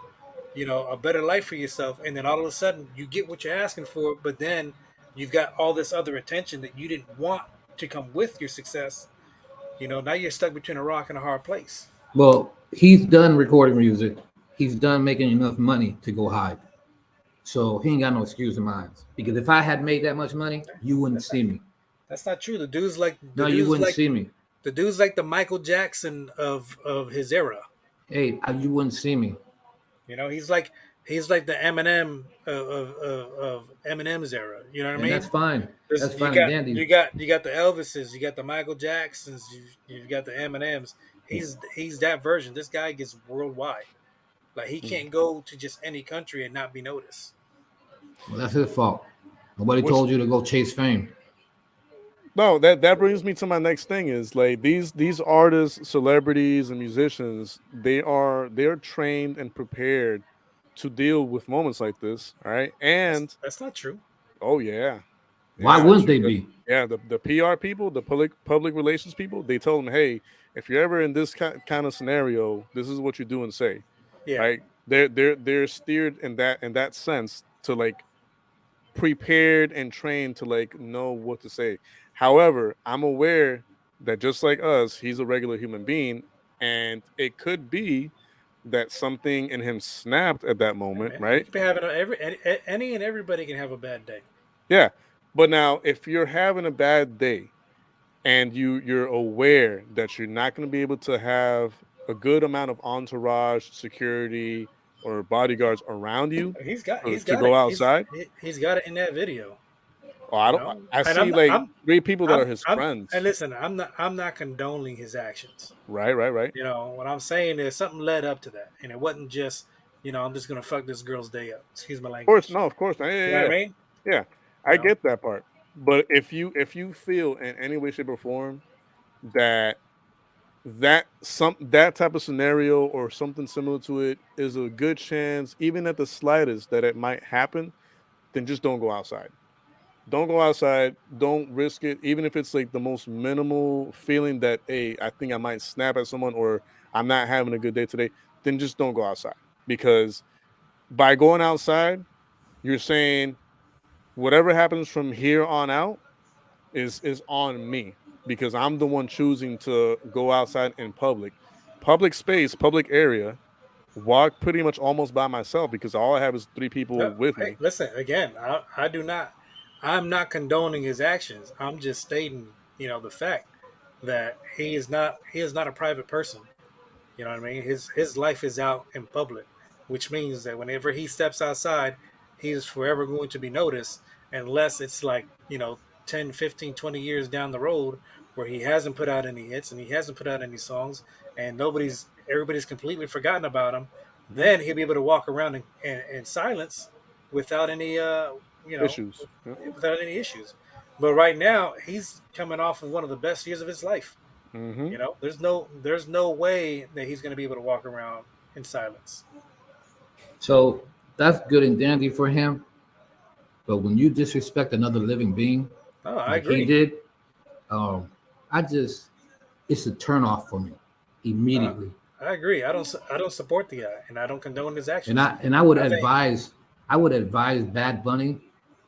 a better life for yourself, and then all of a sudden you get what you're asking for, but then you've got all this other attention that you didn't want to come with your success. Now you're stuck between a rock and a hard place. Well, he's done recording music. He's done making enough money to go hide. So he ain't got no excuse of mine. Because if I had made that much money, you wouldn't see me. That's not true. No, you wouldn't see me. The dude's like the Michael Jackson of his era. Hey, you wouldn't see me. He's like the Eminem of Eminem's era. You know what I And mean? that's fine. That's You fine and got dandy. the Elvises, you got the Michael Jacksons, you've got the Eminems. He's that version. This guy gets worldwide. Like he mm, can't go to just any country and not be noticed. Well, that's his fault. Nobody which told you to go chase fame. no, that brings me to my next thing is like these artists, celebrities, and musicians. They're trained and prepared to deal with moments like this. All right, and That's not true. oh yeah, Why That's not wouldn't true. they be? yeah, the PR people, the public relations people, they tell them, hey, if you're ever in this kind of scenario, this is what you do and say. Yeah. Right? They're steered in that sense to like prepared and trained to like know what to say. However, I'm aware that just like us, he's a regular human being, and it could be that something in him snapped at that Hey, moment, man, you right? can be having any and everybody can have a bad day. Yeah. But now if you're having a bad day and you're aware that you're not going to be able to have a good amount of entourage, security, or bodyguards around you He's to got go it. outside. He's got it in that video. Oh, I You don't. know, I and see like three people that are his I'm and friends. listen, I'm not condoning his actions. Right, right, right. You know, what I'm saying is something led up to that, and it wasn't just, I'm just gonna fuck this girl's day up. Excuse my Of course, language. no, of course not. Yeah, You know yeah, what yeah. I mean? Yeah, You I know, get that part. But if you feel in any way, shape, or form that that type of scenario or something similar to it is a good chance, even at the slightest, that it might happen, then just don't go outside. Don't go outside. Don't risk it, even if it's like the most minimal feeling that, hey, I think I might snap at someone or I'm not having a good day today. Then just don't go outside because by going outside, you're saying whatever happens from here on out is on me because I'm the one choosing to go outside in public space, public area, walk pretty much almost by myself because all I have is three people no, with hey, me. listen again. I do not. I'm not condoning his actions. I'm just stating, the fact that he is not a private person. You know what I mean? His life is out in public, which means that whenever he steps outside, he is forever going to be noticed unless it's like, 10, 15, 20 years down the road where he hasn't put out any hits and he hasn't put out any songs and everybody's completely forgotten about him. Mhm. Then he'll be able to walk around in silence without any you know Issues. Yeah. without any issues. But right now he's coming off of one of the best years of his life. Hmm. There's no way that he's going to be able to walk around in silence. So that's good and dandy for him. But when you disrespect another living being, Oh, I like he agree. did, um, it's a turn off for me Uh, immediately. I agree. I don't support the guy, and I don't condone his And actions. I would I think advise Bad Bunny.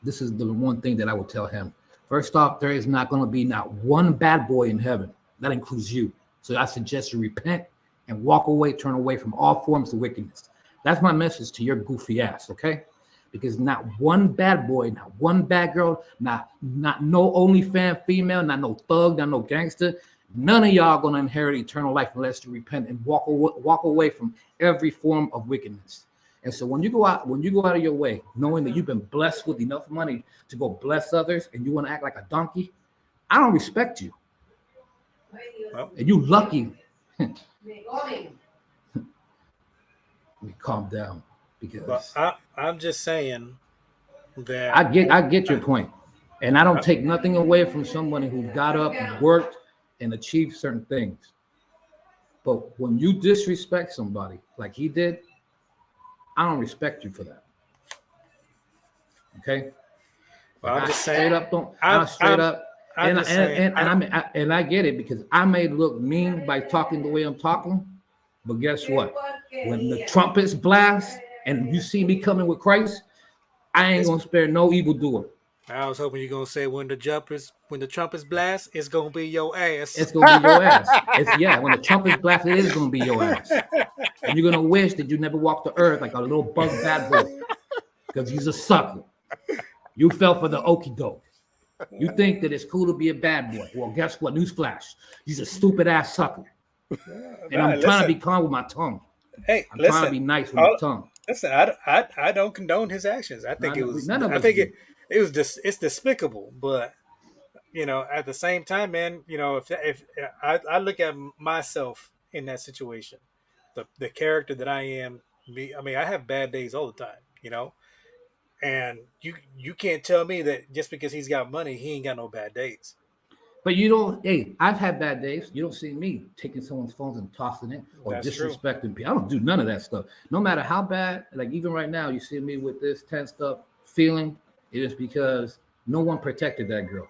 This is the one thing that I would tell him. First off, there is not going to be not one bad boy in heaven. That includes you. So I suggest you repent and walk away, turn away from all forms of wickedness. That's my message to your goofy ass, okay? Because not one bad boy, not one bad girl, not no OnlyFans female, not no thug, not no gangster. None of y'all gonna inherit eternal life unless you repent and walk away from every form of wickedness. And so when you go out of your way, knowing that you've been blessed with enough money to go bless others, and you want to act like a donkey, I don't respect you. well, And you lucky. Let me calm down but because I'm just saying that I get your point, and I don't take nothing away from someone who got up, worked, and achieved certain things. But when you disrespect somebody like he did, I don't respect you for that. Okay? well, Like I'm I just straight saying up don't. I I'm straight up, I'm just saying and I get it because I may look mean by talking the way I'm talking, but guess what? When the trumpets blast and you see me coming with Christ, I ain't gonna spare no evildoer. I was hoping you're gonna say when the trumpets blast, it's gonna be your ass. It's gonna be your ass. When the trumpets blast, it is gonna be your ass. And you're gonna wish that you never walked the earth like a little bug bad boy. Because you's a sucker. You fell for the okie doke. You think that it's cool to be a bad boy. Well, guess what? Newsflash. You's a stupid ass sucker. And I'm trying to be calm with my tongue. Hey, I'm trying to listen. be nice with my tongue. Listen, I don't condone his actions. I think None of I us think do. it was just it's despicable. But at the same time, man, if I look at myself in that situation, the character that I am, I mean, I have bad days all the time, and you can't tell me that just because he's got money, he ain't got no bad days. But you don't, hey, I've had bad days. You don't see me taking someone's phones and tossing it or That's true. disrespecting people. I don't do none of that stuff. No matter how bad, like even right now, you see me with this tensed up feeling, it is because no one protected that girl.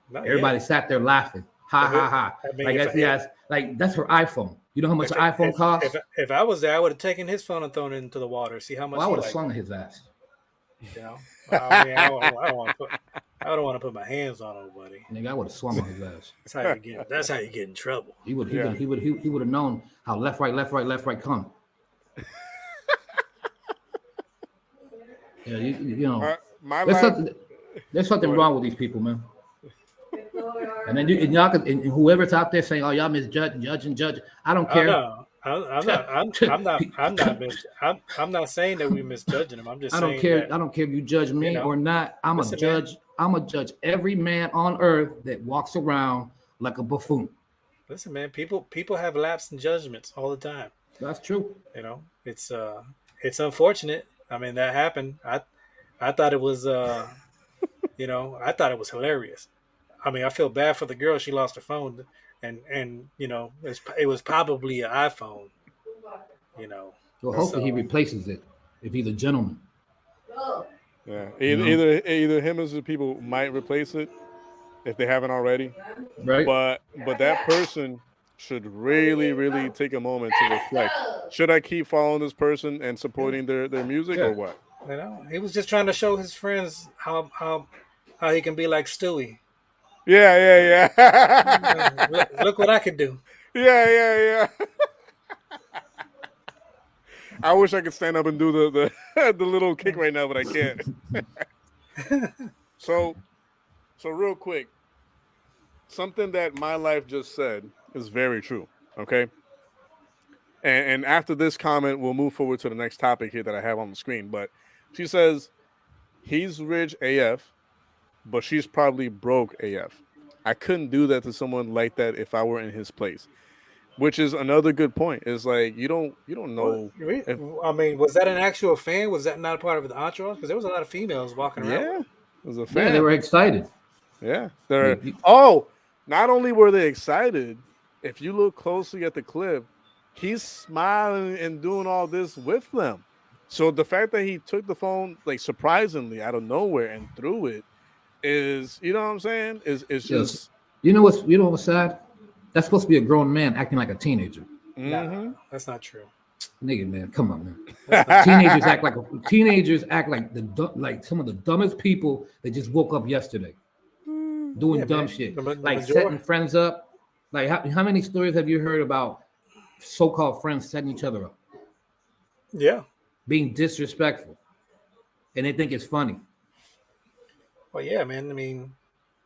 Not Everybody yet. sat there laughing. Ha If ha it- ha. I mean, Like if- that's yes, like that's her iPhone. You know how much If, an iPhone costs? if I was there, I would have taken his phone and thrown it into the water. See how much Well, I he would have liked. slung his ass. You know, I mean, I don't want to put my hands on nobody. Nigga, I would have swung on his ass. That's how you get in trouble. He would have known how left, right come. Yeah, you know, my there's life. something wrong with these people, man. And then y'all can, and whoever's out there saying, "Oh, y'all misjudge, judge," I don't care. No, I'm not saying that we misjudging them. I'm just saying I don't care. that, I don't care if you judge me or not. I'm a judge. Man. I'm a judge every man on earth that walks around like a buffoon. Listen, man. People have lapsed in judgments all the time. That's true. You know, it's unfortunate. I mean, that happened. I thought it was you know, I thought it was hilarious. I mean, I feel bad for the girl. She lost her phone, and you know, it was probably an iPhone. You know. Well, hopefully he replaces it if he's a gentleman. Yeah, either him or the people might replace it if they haven't already. Right. But that person should really take a moment to reflect. Should I keep following this person and supporting their music or what? You know, he was just trying to show his friends how he can be like Stewie. Yeah. Look what I could do. Yeah. I wish I could stand up and do the the little kick right now, but I can't. So real quick, something that my life just said is very true. Okay. And after this comment, we'll move forward to the next topic here that I have on the screen. But she says, he's rich AF, but she's probably broke AF. I couldn't do that to someone like that if I were in his place. Which is another good point. It's like you don't know. I mean, was that an actual fan? Was that not part of the entourage? Because there was a lot of females walking around. Yeah, it was a fan. Yeah, they were excited. Yeah, not only were they excited, if you look closely at the clip, he's smiling and doing all this with them. So the fact that he took the phone like surprisingly out of nowhere and threw it is, you know what I'm saying? Is just you know what's sad? That's supposed to be a grown man acting like a teenager. Nah, that's not true. Nigga, man, come on, man. Teenagers act like some of the dumbest people that just woke up yesterday, doing dumb shit, like setting friends up. Like how many stories have you heard about so-called friends setting each other up? Yeah, being disrespectful, and they think it's funny. Well, yeah, man. I mean,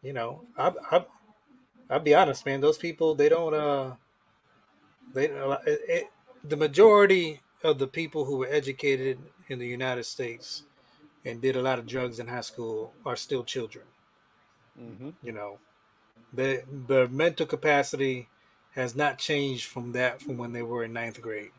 you know, I'll be honest, man. Those people, they don't. The majority of the people who were educated in the United States and did a lot of drugs in high school are still children. Mm-hmm. You know, the mental capacity has not changed from when they were in 9th grade.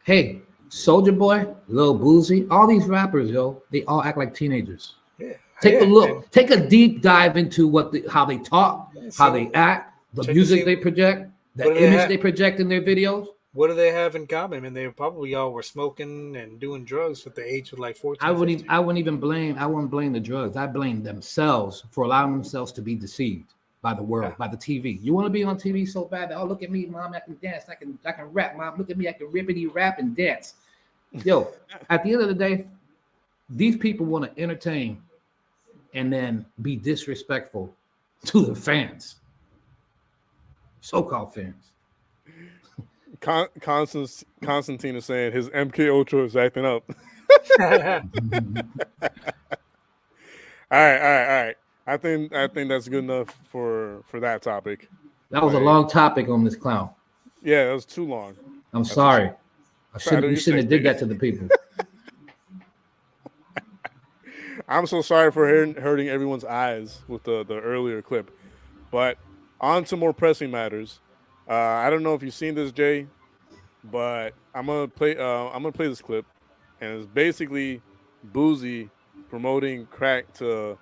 Hey, Soulja Boy, Lil Boozy, all these rappers, yo, they all act like teenagers. Yeah. Take a look. Take a deep dive into how they talk, how they act, the music they project, the image they project in their videos. What do they have in common? I mean, they probably all were smoking and doing drugs at the age of like 14. I wouldn't blame the drugs. I blame themselves for allowing themselves to be deceived by the world, by the TV. You want to be on TV so bad? Oh, look at me, mom! I can dance. I can rap, mom. Look at me! I can rippity rap and dance. Yo, at the end of the day, these people want to entertain and then be disrespectful to the fans, so-called fans. Constantine is saying his MK Ultra is acting up. All right. I think that's good enough for that topic. That was a long topic on this clown. Yeah, it was too long. I'm sorry. We shouldn't have did that to the people. I'm so sorry for hurting everyone's eyes with the earlier clip. But on to more pressing matters. I don't know if you've seen this, Jay, but I'm gonna play this clip, and it's basically Boozy promoting crack to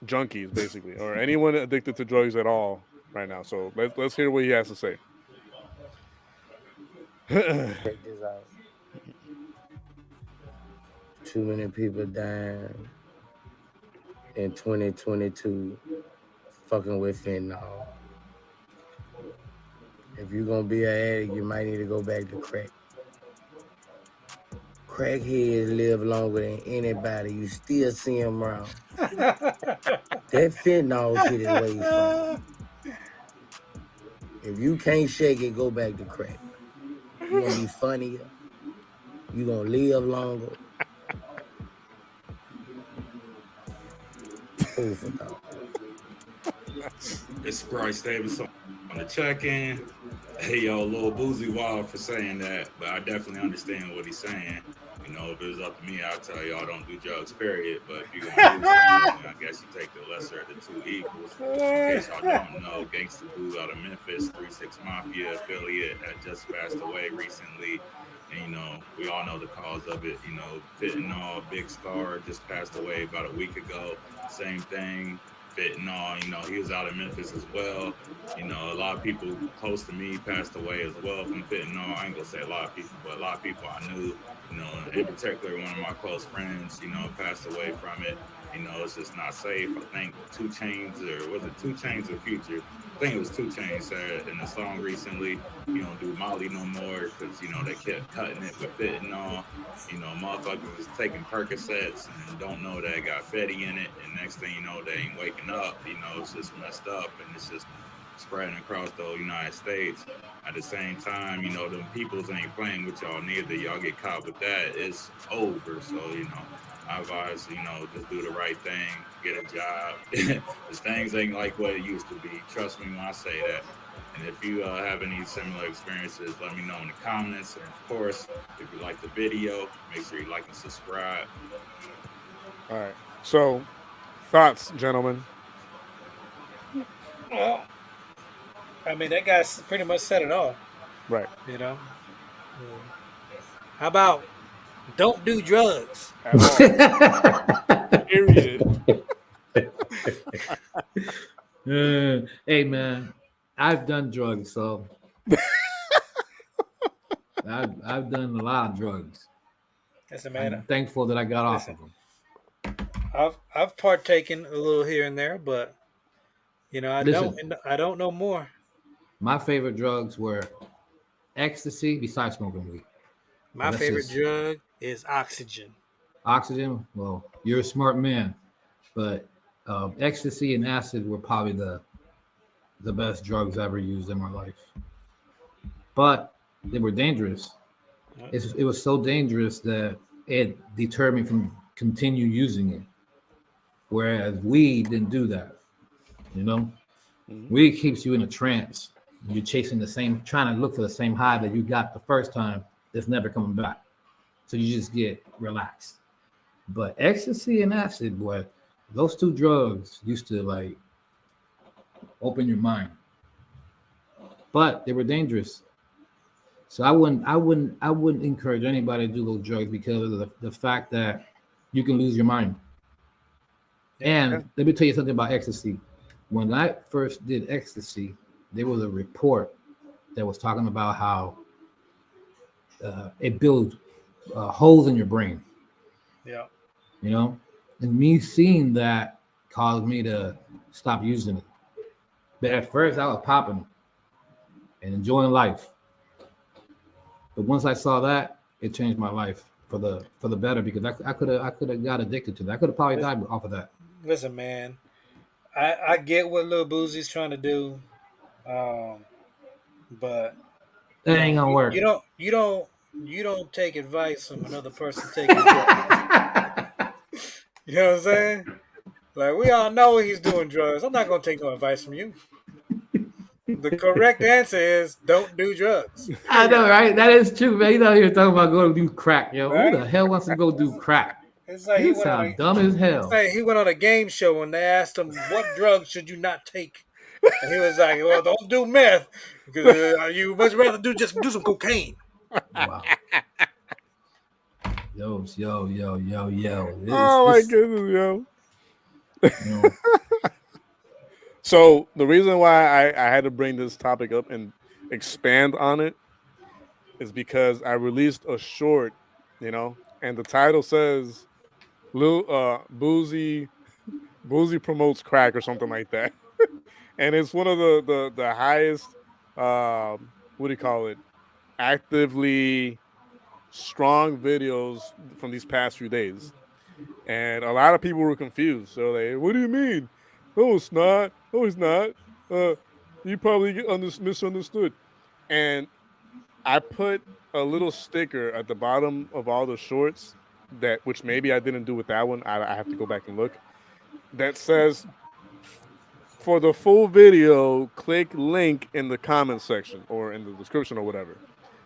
junkies, basically, or anyone addicted to drugs at all right now. So let's hear what he has to say. Check this out. Too many people dying in 2022 fucking with fentanyl. If you're gonna be an addict, you might need to go back to crack. crackheads live longer than anybody. You still see them around. That fentanyl shit is where you from. If you can't shake it, go back to crack. You gonna be funnier. You gonna live longer. Food for thought. It's Bryce Davis on the check-in. Hey, yo, Lil Boozy wild for saying that, but I definitely understand what he's saying. You know, if it was up to me, I'd tell y'all don't do drugs, period. But if you're gonna do something, I guess you take the lesser of the two evils. In case y'all don't know, Gangsta Boo out of Memphis, 3-6 Mafia affiliate, had just passed away recently. And, you know, we all know the cause of it. You know, fentanyl, Big Scar just passed away about a week ago. Same thing. Fentanyl, you know, he was out of Memphis as well. You know, a lot of people close to me passed away as well from fentanyl. I ain't gonna say a lot of people, but a lot of people I knew, you know, in particular, one of my close friends, you know, passed away from it. You know, it's just not safe. I think 2 Chainz, or was it 2 Chainz or Future? I think it was 2 Chainz said in a song recently, you don't do Molly no more because, you know, they kept cutting it with fentanyl. You know, motherfuckers is taking Percocets and don't know that it got Fetty in it. And next thing you know, they ain't waking up. You know, it's just messed up and it's just spreading across the United States. At the same time, you know, them peoples ain't playing with y'all neither. Y'all get caught with that, it's over. So, you know, I advise, you know, just do the right thing, get a job. Because things ain't like what it used to be. Trust me when I say that. And if you have any similar experiences, let me know in the comments. And of course, if you like the video, make sure you like and subscribe. All right. So, thoughts, gentlemen? Well, I mean, that guy pretty much said it all. Right. You know. How about don't do drugs at all? Period. Hey man, I've done drugs, so I've done a lot of drugs. Listen, man, I'm thankful that I got off of them. I've partaken a little here and there, but you know, I don't know more. My favorite drugs were ecstasy, besides smoking weed. My favorite drug is oxygen. Oxygen? Well, you're a smart man. But ecstasy and acid were probably the best drugs I ever used in my life. But they were dangerous. It was so dangerous that it deterred me from continue using it. Whereas weed didn't do that. You know? Mm-hmm. Weed keeps you in a trance. You're chasing trying to look for the same high that you got the first time that's never coming back. So you just get relaxed. But ecstasy and acid, boy, those two drugs used to like open your mind. But they were dangerous. So I wouldn't encourage anybody to do those drugs because of the fact that you can lose your mind. And let me tell you something about ecstasy. When I first did ecstasy, there was a report that was talking about how it builds holes in your brain. Yeah. You know, and me seeing that caused me to stop using it. But at first, I was popping and enjoying life. But once I saw that, it changed my life for the better because I could have got addicted to that. I could have probably died off of that. Listen, man, I get what Lil Boozy's trying to do, but that ain't gonna work. You don't take advice from another person taking drugs. You know what I'm saying? Like we all know he's doing drugs. I'm not gonna take no advice from you. The correct answer is don't do drugs. I know, right? That is true, man. You know, you're talking about going to do crack, yo. Right? Who the hell wants to go do crack? It's like you sound dumb as hell. It's like he went on a game show and they asked him, "What drugs should you not take?" And he was like, "Well, don't do meth because you much rather do some cocaine." Wow. Yo. Oh my goodness, yo. So the reason why I had to bring this topic up and expand on it is because I released a short, you know, and the title says Boozy promotes crack or something like that. And it's one of the highest what do you call it? Actively strong videos from these past few days, and a lot of people were confused. So like, what do you mean? No, it's not. No, it's not. You probably misunderstood. And I put a little sticker at the bottom of all the shorts which maybe I didn't do with that one. I have to go back and look. That says, for the full video, click link in the comment section or in the description or whatever.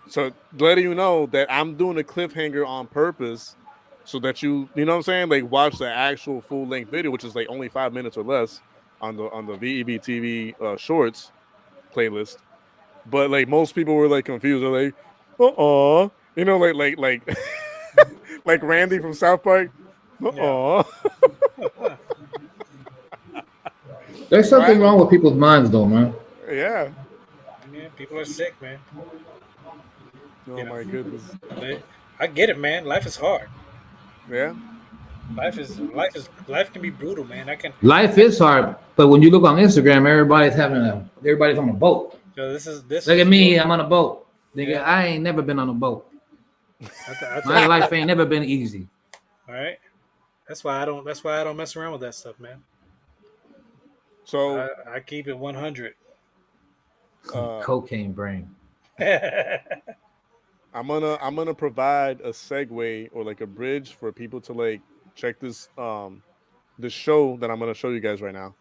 So letting you know that I'm doing a cliffhanger on purpose so that you know what I'm saying? Like watch the actual full length video, which is like only 5 minutes or less on the VEB TV shorts playlist. But like most people were like confused. They're like, you know, like like Randy from South Park. Yeah. There's something wrong with people's minds, though, man. Yeah. Yeah, people are sick, man. Oh my goodness. I get it, man. Life is hard. Yeah. Life can be brutal, man. Life is hard, but when you look on Instagram, everybody's on a boat. So this Look at me, I'm on a boat. Nigga, yeah. I ain't never been on a boat. My life ain't never been easy. All right. That's why I don't mess around with that stuff, man. So I keep it 100. Cocaine brain. I'm gonna provide a segue or like a bridge for people to like check this this show that I'm gonna show you guys right now.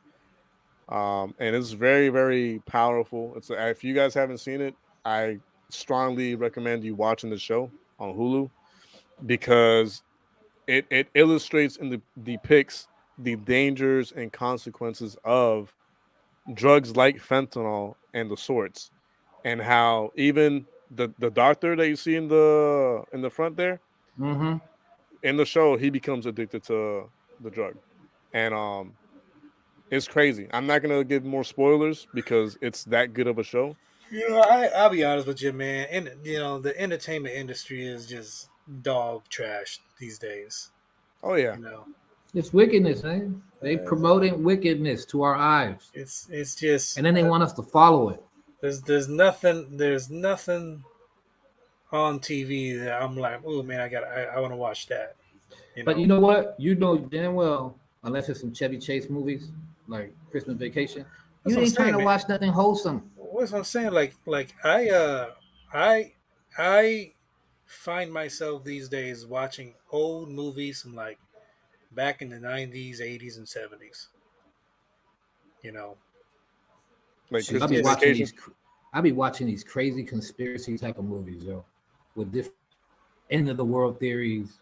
And it's very, very powerful. It's if you guys haven't seen it, I strongly recommend you watching the show on Hulu because it illustrates and depicts the dangers and consequences of drugs like fentanyl and the sorts, and how even the doctor that you see in the front there, in the show, he becomes addicted to the drug, and it's crazy. I'm not gonna give more spoilers because it's that good of a show. You know, I'll be honest with you, man. And you know, the entertainment industry is just dog trash these days. Oh yeah, you know, it's wickedness, man. They promoting wickedness to our eyes. It's just, and then they want us to follow it. There's nothing on TV that I'm like, oh man, I want to watch that. But you know what? You know damn well, unless it's some Chevy Chase movies like Christmas Vacation, you ain't trying to watch nothing wholesome. What's what I'm saying? Like I find myself these days watching old movies from like back in the 90s, 80s, and 70s. You know, like I be watching these crazy conspiracy type of movies, yo, with different end of the world theories,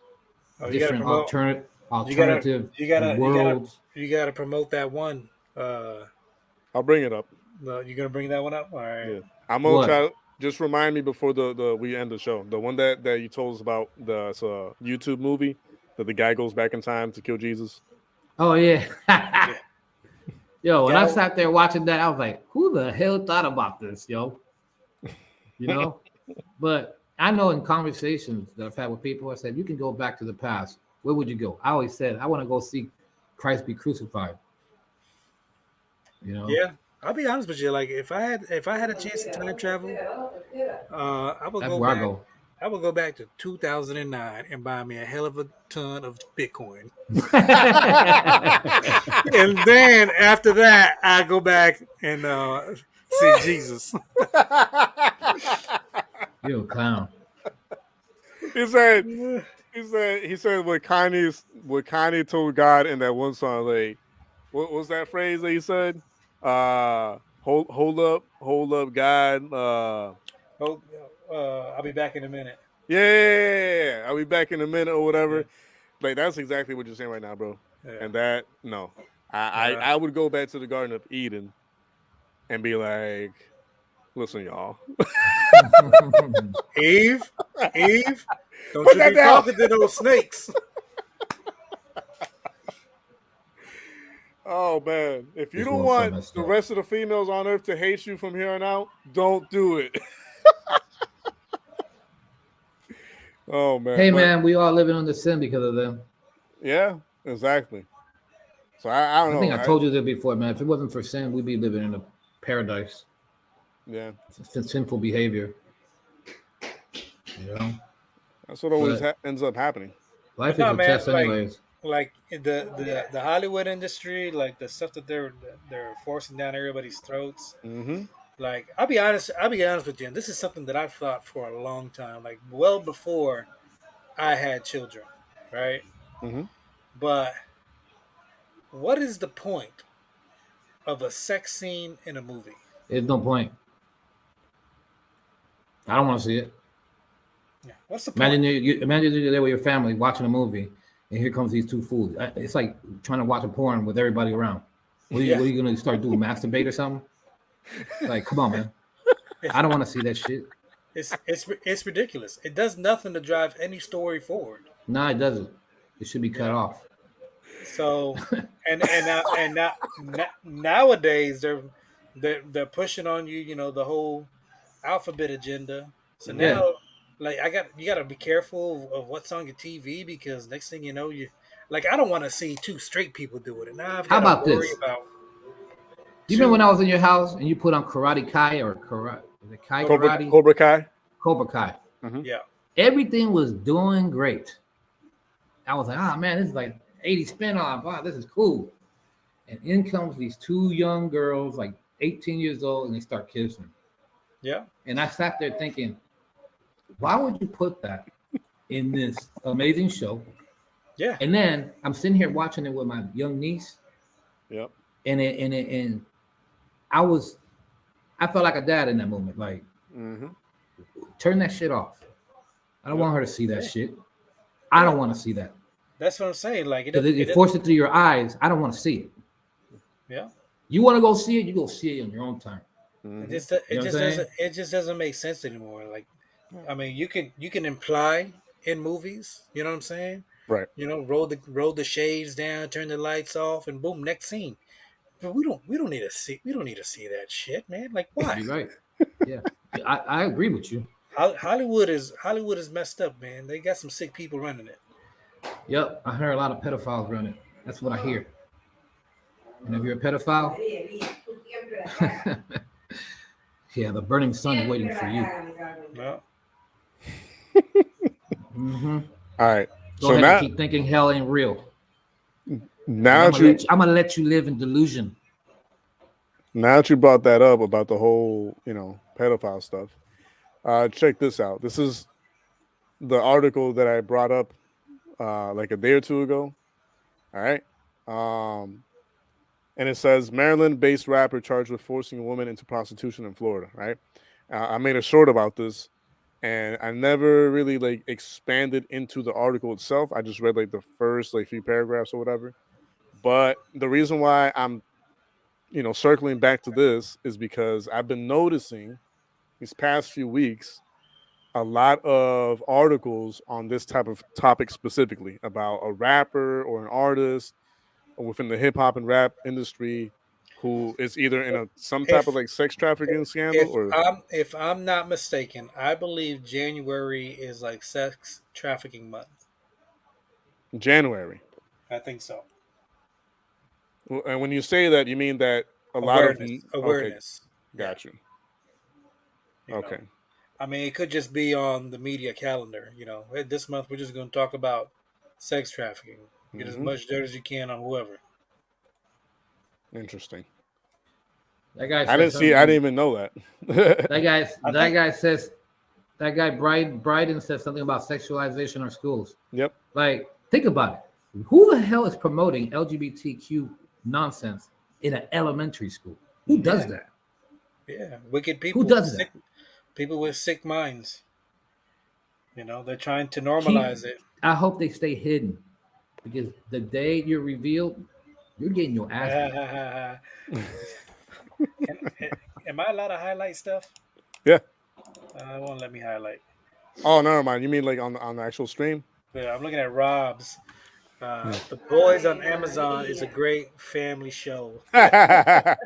different alternative worlds. You gotta promote that one. I'll bring it up. You're gonna bring that one up? All right. Yeah. I'm gonna try. Just remind me before we end the show. The one that you told us about, the YouTube movie that the guy goes back in time to kill Jesus. Oh yeah. Yo, when I sat there watching that, I was like, who the hell thought about this, yo? You know? But I know in conversations that I've had with people, I said, you can go back to the past. Where would you go? I always said, I want to go see Christ be crucified. You know? Yeah. I'll be honest with you. Like if I had a chance to time travel, I would go back to 2009 and buy me a hell of a ton of Bitcoin. And then after that, I go back and see Jesus. You're a clown. He said what Kanye told God in that one song. Like, what was that phrase that he said? Hold up, God. I'll be back in a minute. Yeah, I'll be back in a minute or whatever. Yeah. Like that's exactly what you're saying right now, bro. Yeah. And that I would go back to the Garden of Eden and be like, listen, y'all. Eve, don't you be talking to those snakes. Oh man, if you don't want the rest of the females on Earth to hate you from here on out, don't do it. Oh man. Hey man, we all living under sin because of them. Yeah, exactly. So I don't know. I think I told you that before, man. If it wasn't for sin, we'd be living in a paradise. Yeah. It's sinful behavior. You know? That's what always But ends up happening. life No, is a man, test, anyways. like the Hollywood industry, like the stuff that they're forcing down everybody's throats. Mm-hmm. Like I'll be honest with you, and this is something that I've thought for a long time, like well before I had children, right? Mm-hmm. But what is the point of a sex scene in a movie? There's no point. I don't want to see it. Yeah. What's the point? Imagine you're there with your family watching a movie, and here comes these two fools. It's like trying to watch a porn with everybody around. What are you going to start doing? Masturbate or something? Like, come on, man. I don't want to see that shit. It's ridiculous. It does nothing to drive any story forward. No, it doesn't. It should be cut off. So, nowadays they're pushing on you, the whole alphabet agenda. So now, like you got to be careful of what's on your TV, because next thing you know, I don't want to see two straight people do it. And now I've got How about to worry this? about. Do you remember when I was in your house and you put on Karate Kai or Karate? Cobra Kai. Cobra Kai. Mm-hmm. Yeah. Everything was doing great. I was like, oh man, this is like 80 spin off. Wow, this is cool. And in comes these two young girls, like 18 years old, and they start kissing. Yeah. And I sat there thinking, why would you put that in this amazing show? Yeah. And then I'm sitting here watching it with my young niece. Yep. And I felt like a dad in that moment. Like, turn that shit off. I don't want her to see that shit. I don't want to see that. That's what I'm saying. Like, it force it through your eyes. I don't want to see it. Yeah. You want to go see it? You go see it on your own time. It just doesn't make sense anymore. Like, I mean, you can imply in movies. You know what I'm saying? Right. Roll the shades down, turn the lights off, and boom, next scene. But we don't need to see that shit, man. Like, why? You're right. Yeah, I agree with you. Hollywood is messed up, man. They got some sick people running it. Yep, I heard a lot of pedophiles running. That's what I hear. And if you're a pedophile, yeah, the burning sun is waiting for you. Well. All right. Go ahead and keep thinking hell ain't real. Now I'm gonna let you live in delusion. Now that you brought that up about the whole, pedophile stuff, check this out. This is the article that I brought up like a day or two ago. All right. And it says Maryland-based rapper charged with forcing a woman into prostitution in Florida. Right. I made a short about this, and I never really expanded into the article itself. I just read the first few paragraphs or whatever. But the reason why I'm circling back to this is because I've been noticing these past few weeks a lot of articles on this type of topic specifically about a rapper or an artist within the hip hop and rap industry who is either in some type of sex trafficking scandal if I'm not mistaken, I believe January is sex trafficking month. January. I think so. And when you say that, you mean that awareness. Okay. Got you. Okay. I mean, it could just be on the media calendar. This month we're just going to talk about sex trafficking. Get as much dirt as you can on whoever. Interesting. That guy. I didn't even know that. That guy Bryden said something about sexualization in our schools. Yep. Think about it. Who the hell is promoting LGBTQ nonsense in an elementary school? Who does that? Yeah, wicked people. Who does that? People with sick minds. They're trying to normalize it. I hope they stay hidden, because the day you're revealed, you're getting your ass beat. Am I allowed to highlight stuff? Yeah. It won't let me highlight. Oh, never mind. You mean on the actual stream? Yeah, I'm looking at Rob's. The Boys on Amazon is a great family show. I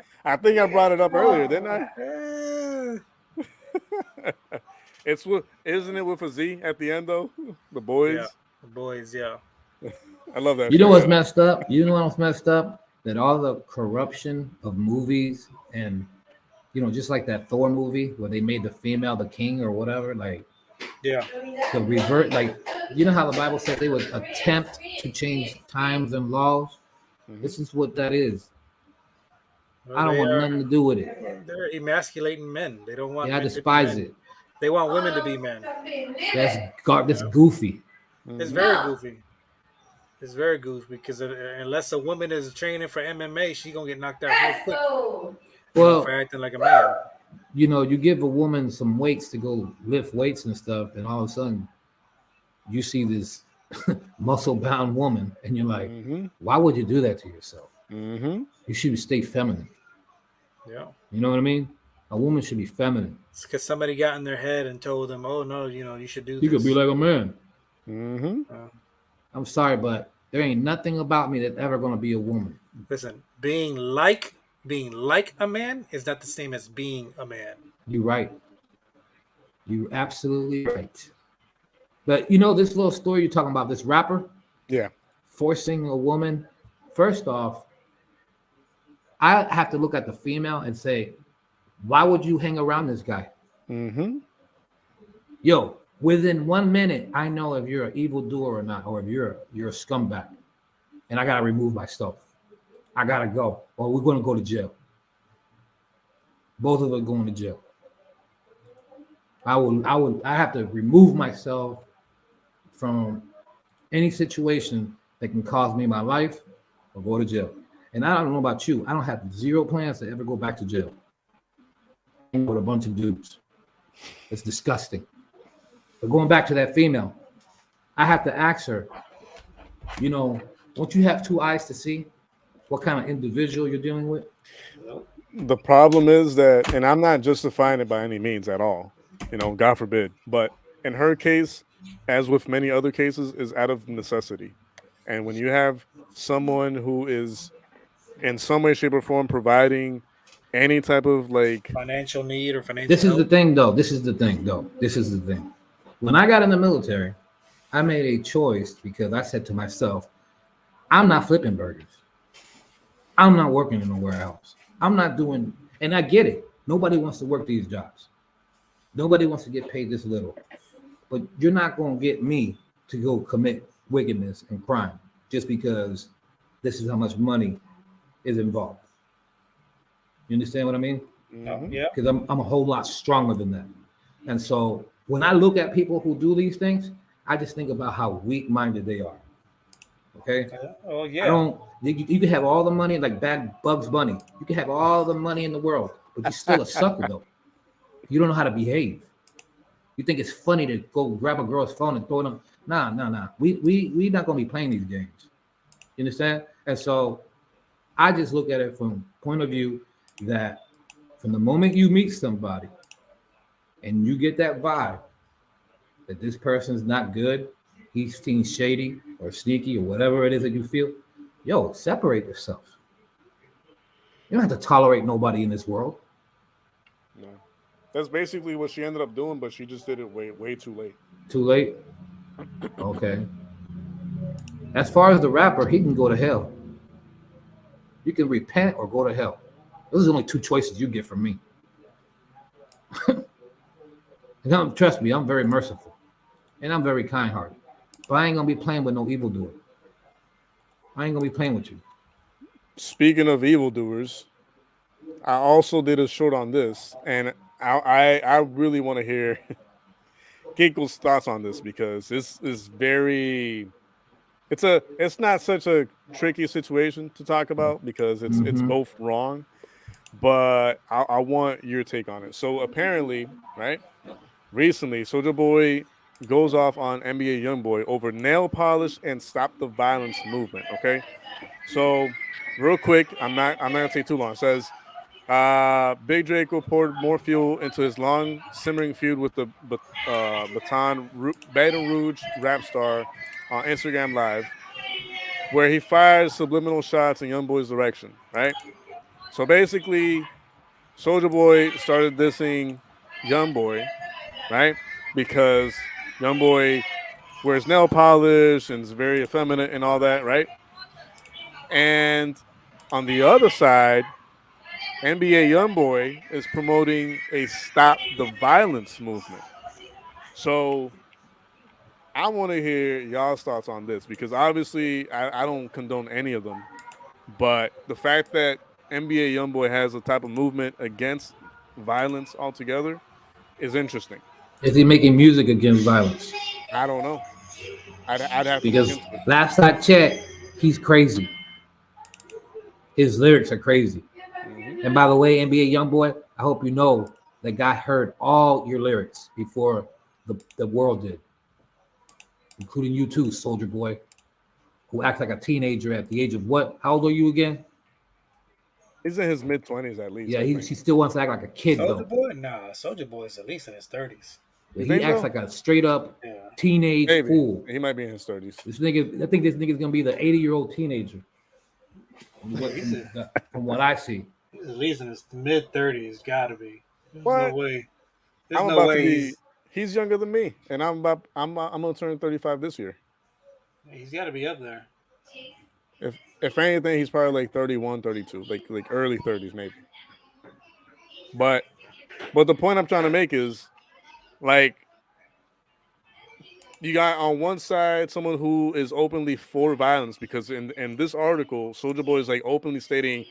think I brought it up earlier, didn't I? Isn't it with a Z at the end though? The Boys. Yeah, the Boys. Yeah. I love that. You know what's messed up? That all the corruption of movies and just like that Thor movie where they made the female the king or whatever, Yeah. The revert, like, you know how the Bible said they would attempt to change times and laws. This is what that is. Well, I don't want nothing to do with it. they're emasculating men. They don't want Yeah, I men to be despise men. it. They want women to be men. That's goofy. It's very goofy. It's very goofy because unless a woman is training for MMA, she's gonna get knocked out real quick. Well, for acting like a man. You know, you give a woman some weights to go lift weights and stuff, and all of a sudden you see this muscle-bound woman, and you're like, why would you do that to yourself? You should stay feminine. Yeah. You know what I mean? A woman should be feminine. It's because somebody got in their head and told them, "Oh no, you should do this. You could be like a man." I'm sorry, but there ain't nothing about me that's ever going to be a woman. Listen, being like a man is not the same as being a man. You're right. You're absolutely right. But you know this little story you're talking about, this rapper? Yeah. Forcing a woman. First off, I have to look at the female and say, why would you hang around this guy? Yo, within 1 minute, I know if you're an evildoer or not, or if you're a scumbag. And I gotta remove myself. I gotta go, or we're gonna go to jail. Both of us going to jail. I have to remove myself from any situation that can cause me my life or go to jail. And I don't know about you. I don't have zero plans to ever go back to jail with a bunch of dudes. It's disgusting. But going back to that female, I have to ask her, you know, don't you have two eyes to see what kind of individual you're dealing with? The problem is that, and I'm not justifying it by any means at all, you know, God forbid, but in her case, as with many other cases, is out of necessity. And when you have someone who is in some way, shape, or form providing any type of like financial need or financial This is help. the thing, though. This is the thing. When I got in the military, I made a choice because I said to myself, I'm not flipping burgers. I'm not working in a warehouse. I'm not doing, and I get it. Nobody wants to work these jobs. Nobody wants to get paid this little. But you're not going to get me to go commit wickedness and crime just because this is how much money is involved. You understand what I mean? Yeah. Because I'm a whole lot stronger than that. And so when I look at people who do these things, I just think about how weak-minded they are. Okay? Oh yeah. I don't. You can have all the money, like Bad Bugs Bunny. You can have all the money in the world, but you're still a sucker though. You don't know how to behave. You think it's funny to go grab a girl's phone and throw them? Nah. We not gonna be playing these games. You understand? And so I just look at it from point of view that from the moment you meet somebody and you get that vibe that this person's not good, he's being shady or sneaky or whatever it is that you feel, yo, separate yourself. You don't have to tolerate nobody in this world. No. That's basically what she ended up doing, but she just did it way too late. Too late? Okay. As far as the rapper, he can go to hell. You can repent or go to hell. Those are the only two choices you get from me. And trust me, I'm very merciful. And I'm very kind-hearted. But I ain't going to be playing with no evildoer. I ain't going to be playing with you. Speaking of evildoers, I also did a short on this, and I really want to hear Ginkle's thoughts on this because this is very. It's not such a tricky situation to talk about because it's both wrong, but I want your take on it. So apparently, right, recently, Soulja Boy goes off on NBA YoungBoy over nail polish and stop the violence movement. Okay, so real quick, I'm not gonna take too long. It says. Big Draco poured more fuel into his long simmering feud with the Baton Rouge rap star on Instagram Live, where he fired subliminal shots in YoungBoy's direction, right? So basically, Soulja Boy started dissing YoungBoy, right? Because YoungBoy wears nail polish and is very effeminate and all that, right? And on the other side, NBA YoungBoy is promoting a stop the violence movement. So I want to hear y'all's thoughts on this because obviously I don't condone any of them, but the fact that NBA YoungBoy has a type of movement against violence altogether is interesting. Is he making music against violence? I don't know. I'd have to look Because into it. last I checked, he's crazy. His lyrics are crazy. Mhm. And by the way, NBA YoungBoy, I hope you know that God heard all your lyrics before the world did, including you too, Soldier Boy, who acts like a teenager at the age of what? How old are you again? He's in his mid-20s at least. Yeah, I he think. still wants to act like a kid Soldier though. Boy? Nah, Soldier Boy is at least in his 30s. You He think acts so? like a straight up Yeah. teenage Maybe fool. he might be in his 30s. This nigga, I think this nigga's gonna be the 80-year-old teenager. From what I see. He's at least in his mid 30s. Gotta be. There's What? no way. There's I'm no about way to be. He's younger than me, and I'm gonna turn 35 this year. he's got to be up there. If anything, he's probably like 31, 32, like early 30s maybe. But the point I'm trying to make is like you got on one side someone who is openly for violence because in this article, Soldier Boy is like openly stating,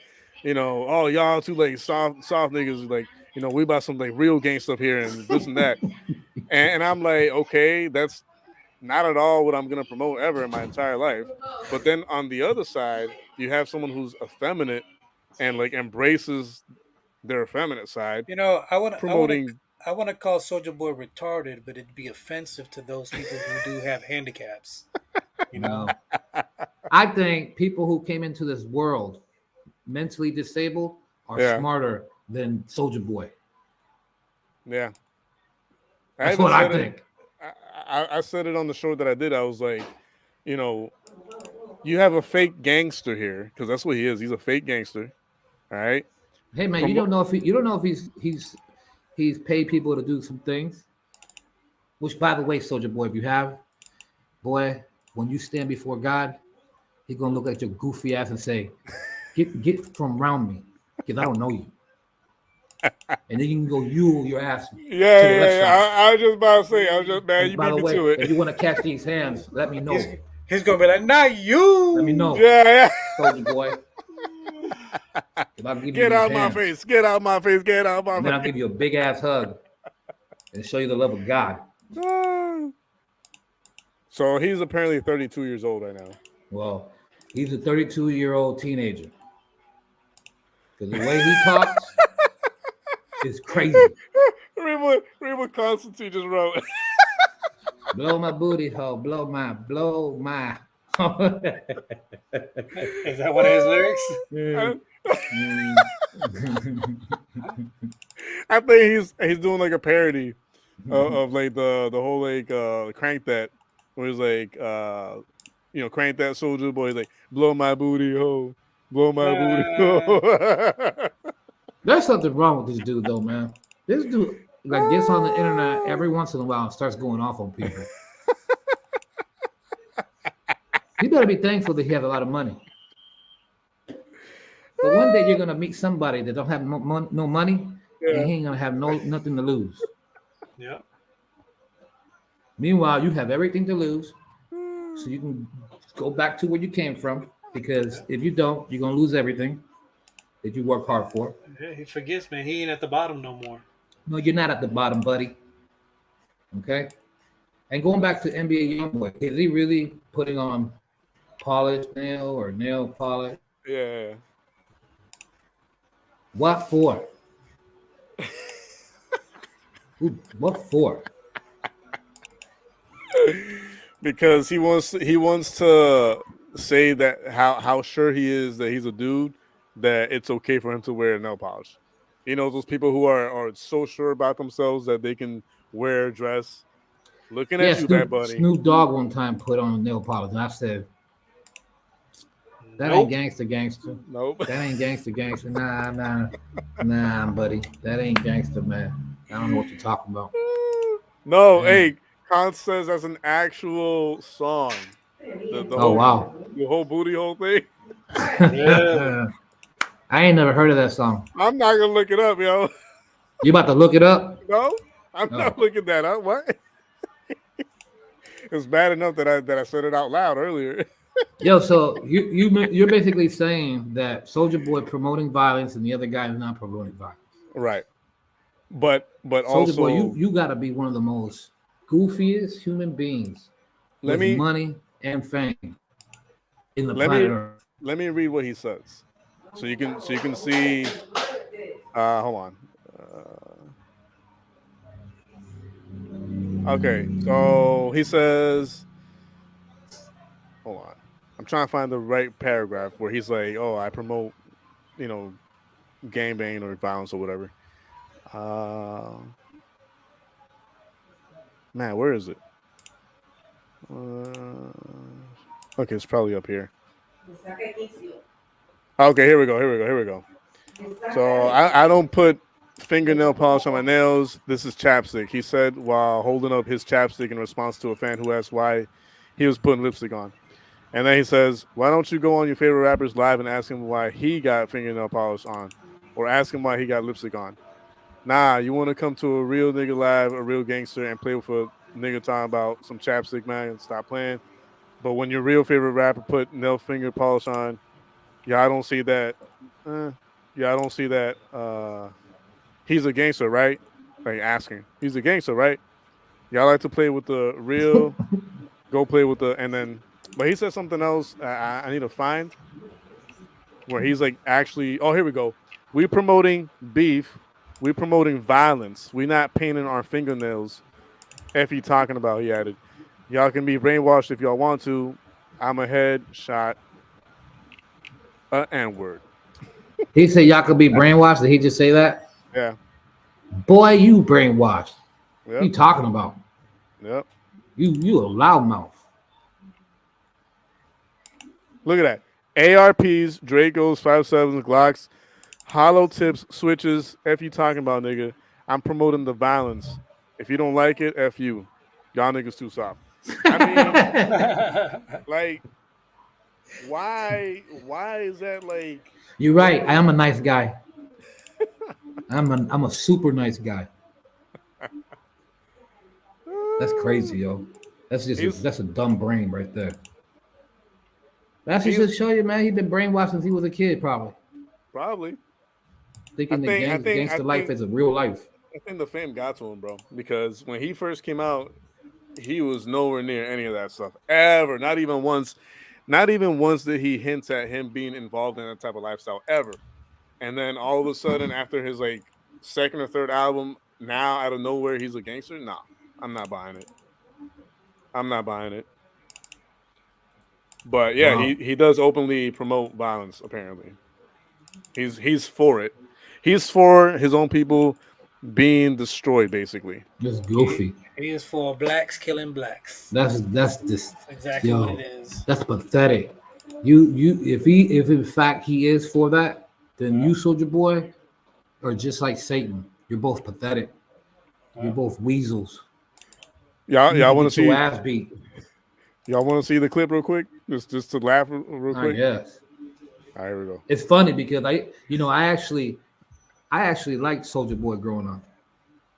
oh y'all too like soft niggas, like we about some like real gang stuff here and this and that, and I'm like, okay, that's not at all what I'm gonna promote ever in my entire life. But then on the other side, you have someone who's effeminate and like embraces their effeminate side, promoting. I want to call Soldier Boy retarded, but it'd be offensive to those people who do have handicaps. No. I think people who came into this world mentally disabled are smarter than Soldier Boy. Yeah. That's what I think. I said it on the show that I did. I was like, you have a fake gangster here because that's what he is. He's a fake gangster. All right. Hey man, you don't know if he's paid people to do some things. Which, by the way, Soldier Boy, if you have, boy, when you stand before God, He's gonna look at your goofy ass and say, "Get from around me, because I don't know you." And then you can go your ass. Yeah. I was just about to say, man, you by beat the me way, to it. if you want to catch these hands, let me know. He's gonna be like, "Not you." Let me know. Yeah. Soldier Boy. Get out my face. Get out my face. Get out my face. And then I'll give you a big ass hug and show you the love of God. So he's apparently 32 years old right now. Well, he's a 32-year-old teenager. Because the way he talks is crazy. Read what Constantine just wrote. Blow my booty hole. Blow my. Is that one of his lyrics? I think he's doing like a parody of like the whole like Crank That, where he's like Crank That Soldier Boy, like blow my booty hole, blow my booty hole. There's something wrong with this dude though, man. This dude like gets on the internet every once in a while and starts going off on people. He better be thankful that he has a lot of money. But one day you're gonna meet somebody that don't have no money, and he ain't gonna have nothing to lose. Yeah. Meanwhile, you have everything to lose, so you can go back to where you came from. Because if you don't, you're gonna lose everything that you work hard for. Yeah, he forgets, man. He ain't at the bottom no more. No, you're not at the bottom, buddy. Okay. And going back to NBA YoungBoy, is he really putting on polish nail or nail polish? Yeah. What for? What for? Because he wants to say that how sure he is that he's a dude that it's okay for him to wear nail polish. Those people who are so sure about themselves that they can wear a dress. Looking at you, bad buddy. Snoop Dogg one time put on nail polish, and I said, "That ain't gangster. Nope. That ain't gangster. Nah, buddy. That ain't gangster, man. I don't know what you're talking about." No, hey, Khan says that's an actual song. Wow. The whole booty hole thing. Yeah. I ain't never heard of that song. I'm not gonna look it up, yo. You about to look it up? No, I'm not looking that up. What? It's bad enough that I said it out loud earlier. Yo, so you're basically saying that Soldier Boy promoting violence and the other guy is not promoting violence. Right. But Soldier also, Boy, you got to be one of the most goofiest human beings with money and fame in the planet Earth. Let me read what he says, so you can see. Hold on. Okay, so he says, hold on. I'm trying to find the right paragraph where he's like, "Oh, I promote, gangbang or violence or whatever." Man, where is it? Okay, it's probably up here. Okay, here we go. So I don't put fingernail polish on my nails. This is chapstick, he said while holding up his chapstick in response to a fan who asked why he was putting lipstick on. And then he says, why don't you go on your favorite rapper's live and ask him why he got fingernail polish on, or ask him why he got lipstick on? Nah, you want to come to a real nigga live, a real gangster, and play with a nigga talking about some chapstick, man, and stop playing. But when your real favorite rapper put nail finger polish on, I don't see that. I don't see that. He's a gangster, right? Like asking. He's a gangster, right? Y'all like to play with the real, go play with the, and then, but he said something else I need to find where he's like, actually, oh, here we go. We promoting beef. We promoting violence. We not painting our fingernails. F you talking about, he added. Y'all can be brainwashed if y'all want to. I'm a headshot. N-word. He said y'all could be brainwashed. Did he just say that? Yeah. Boy, you brainwashed. Yep. What you talking about? Yep. You a loudmouth. Look at that. ARPs, Dracos, 5.7s, Glocks, hollow tips, switches. F you talking about, nigga. I'm promoting the violence. If you don't like it, F you. Y'all niggas too soft. I mean, like, why is that like? You're right. I am a nice guy. I'm a super nice guy. That's crazy, yo. That's a dumb brain right there. That's just show you, man. He's been brainwashed since he was a kid, probably. Probably. Thinking gangster life is a real life. I think the fame got to him, bro. Because when he first came out, he was nowhere near any of that stuff ever. Not even once did he hint at him being involved in that type of lifestyle ever. And then all of a sudden, after his like second or third album, now out of nowhere he's a gangster. Nah, I'm not buying it. But yeah, wow. he does openly promote violence. Apparently, he's for it. He's for his own people being destroyed, basically. Just goofy. He is for blacks killing blacks. That's exactly what it is. That's pathetic. If in fact he is for that, then you, Soldier Boy, are just like Satan. You're both pathetic. You're both weasels. Y'all want to see your ass beat? Y'all want to see the clip real quick? Just to laugh real quick. Yes. All right, here we go. It's funny because I actually liked Soldier Boy growing up.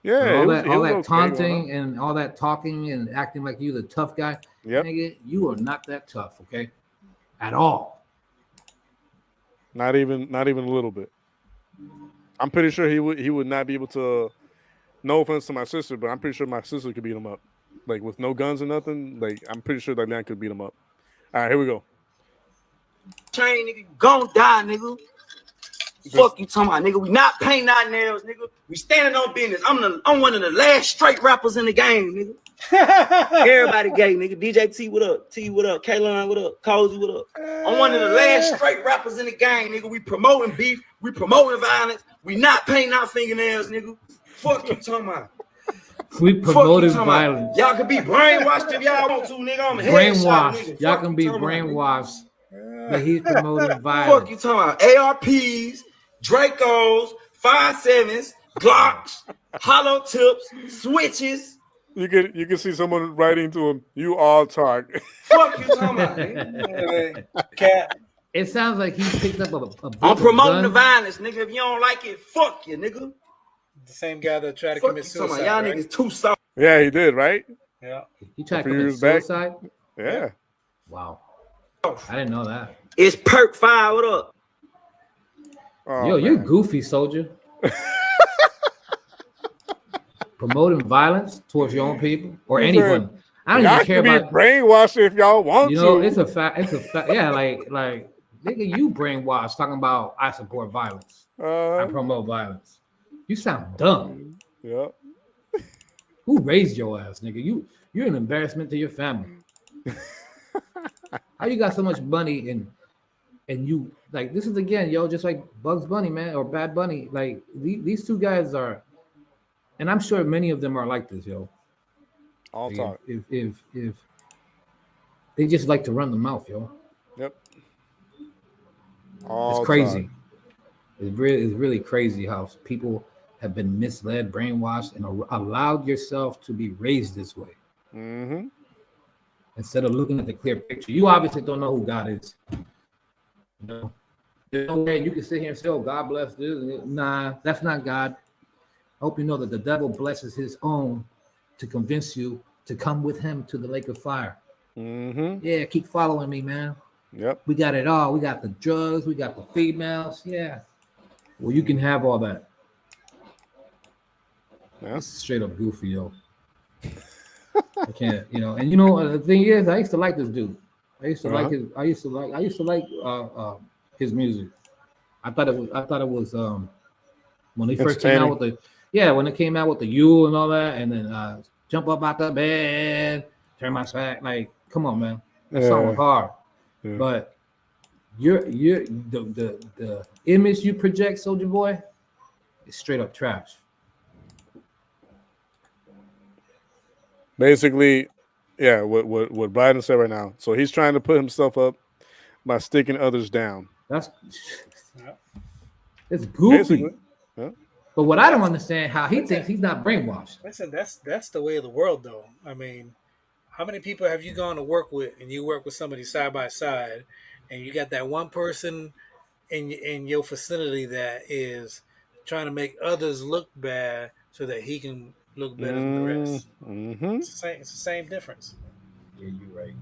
Yeah, all that taunting and all that talking and acting like you the tough guy. Yep. Nigga, you are not that tough, okay? At all. Not even a little bit. I'm pretty sure he would not be able to. No offense to my sister, but I'm pretty sure my sister could beat him up, like with no guns or nothing. Like I'm pretty sure that man could beat him up. All right, here we go. Chain, nigga, gon' die, nigga. Fuck you talking about, nigga. We not painting our nails, nigga. We standing on business. I'm one of the last straight rappers in the game, nigga. Everybody gay, nigga. DJ T, what up? T, what up? K-Line, what up? Cozy, what up? I'm one of the last straight rappers in the game, nigga. We promoting beef. We promoting violence. We not painting our fingernails, nigga. Fuck you talking about. We promoting violence. Y'all can be brainwashed if y'all want to, nigga. I'm brainwashed. Y'all can be brainwashed. But he's promoting violence. Fuck you talking about ARPs, Dracos, 5.7s, Glocks, hollow tips, switches. You can see someone writing to him. You all talk. Fuck you talking about, nigga. Cat. It sounds like he picked up a I'm promoting the violence, nigga. If you don't like it, fuck you, nigga. The same guy that tried to commit suicide. Y'all niggas too soft. Yeah, he did, right? Yeah. He tried A to few commit years back. suicide. Yeah. Wow. I didn't know that. It's Perk 5. What up? Oh, Yo, you man. goofy soldier. Promoting violence towards your own people or He anyone. said, I don't y'all even care can be about. brainwashed if y'all want You know, to. it's a fact. It's a fact. Yeah, like nigga, you brainwashed talking about I support violence. I promote violence. You sound dumb. Yeah. Who raised your ass, nigga? You're an embarrassment to your family. How you got so much money and you like this is again, yo, just like Bugs Bunny, man, or Bad Bunny. Like these two guys are, and I'm sure many of them are like this, yo. All Like, talk. if they just like to run the mouth, yo. Yep. It's crazy. It's really crazy how people have been misled, brainwashed, and allowed yourself to be raised this way. Mm-hmm. Instead of looking at the clear picture, you obviously don't know who God is. You know, there's no way you can sit here and say, "Oh, God bless this." Nah, that's not God. I hope you know that the devil blesses his own to convince you to come with him to the lake of fire. Mm-hmm. Yeah, keep following me, man. Yep. We got it all. We got the drugs. We got the females. Yeah. Well, you can have all that. Yeah. This is straight up goofy, yo. I can't, and you know the thing is, I used to like this dude. I used to like his. I used to like his music. I thought it was when he first came out with when it came out with the U and all that, and then jump up out the bed, turn my sack. Like, come on, man, that song was hard. Yeah. But the image you project, Soldier Boy, is straight up trash. Basically, yeah, what Biden said right now. So he's trying to put himself up by sticking others down. It's goofy. Yeah. But what I don't understand how he thinks he's not brainwashed. Listen, that's the way of the world, though. I mean, how many people have you gone to work with, and you work with somebody side by side, and you got that one person in your facility that is trying to make others look bad so that he can look better than the rest. Mm-hmm. It's the same difference. Yeah, you're right.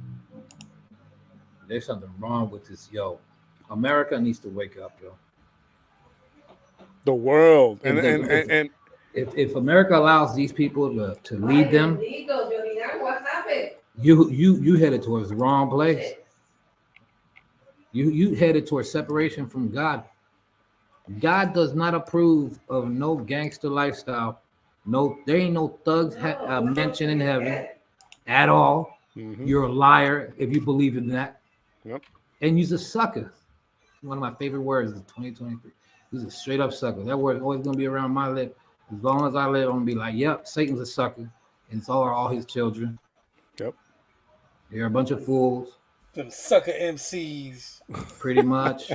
There's something wrong with this, yo. America needs to wake up, yo. The world, and if America allows these people to lead them, you headed towards the wrong place. You headed towards separation from God. God does not approve of no gangster lifestyle. No, there ain't no thugs mentioned in heaven at all. Mm-hmm. You're a liar if you believe in that. Yep. And you're a sucker. One of my favorite words is 2023. He's a straight up sucker. That word is always gonna be around my lip. As long as I live, I'm gonna be like, yep, Satan's a sucker. And so are all his children. Yep. They're a bunch of fools. Them sucker MCs. Pretty much.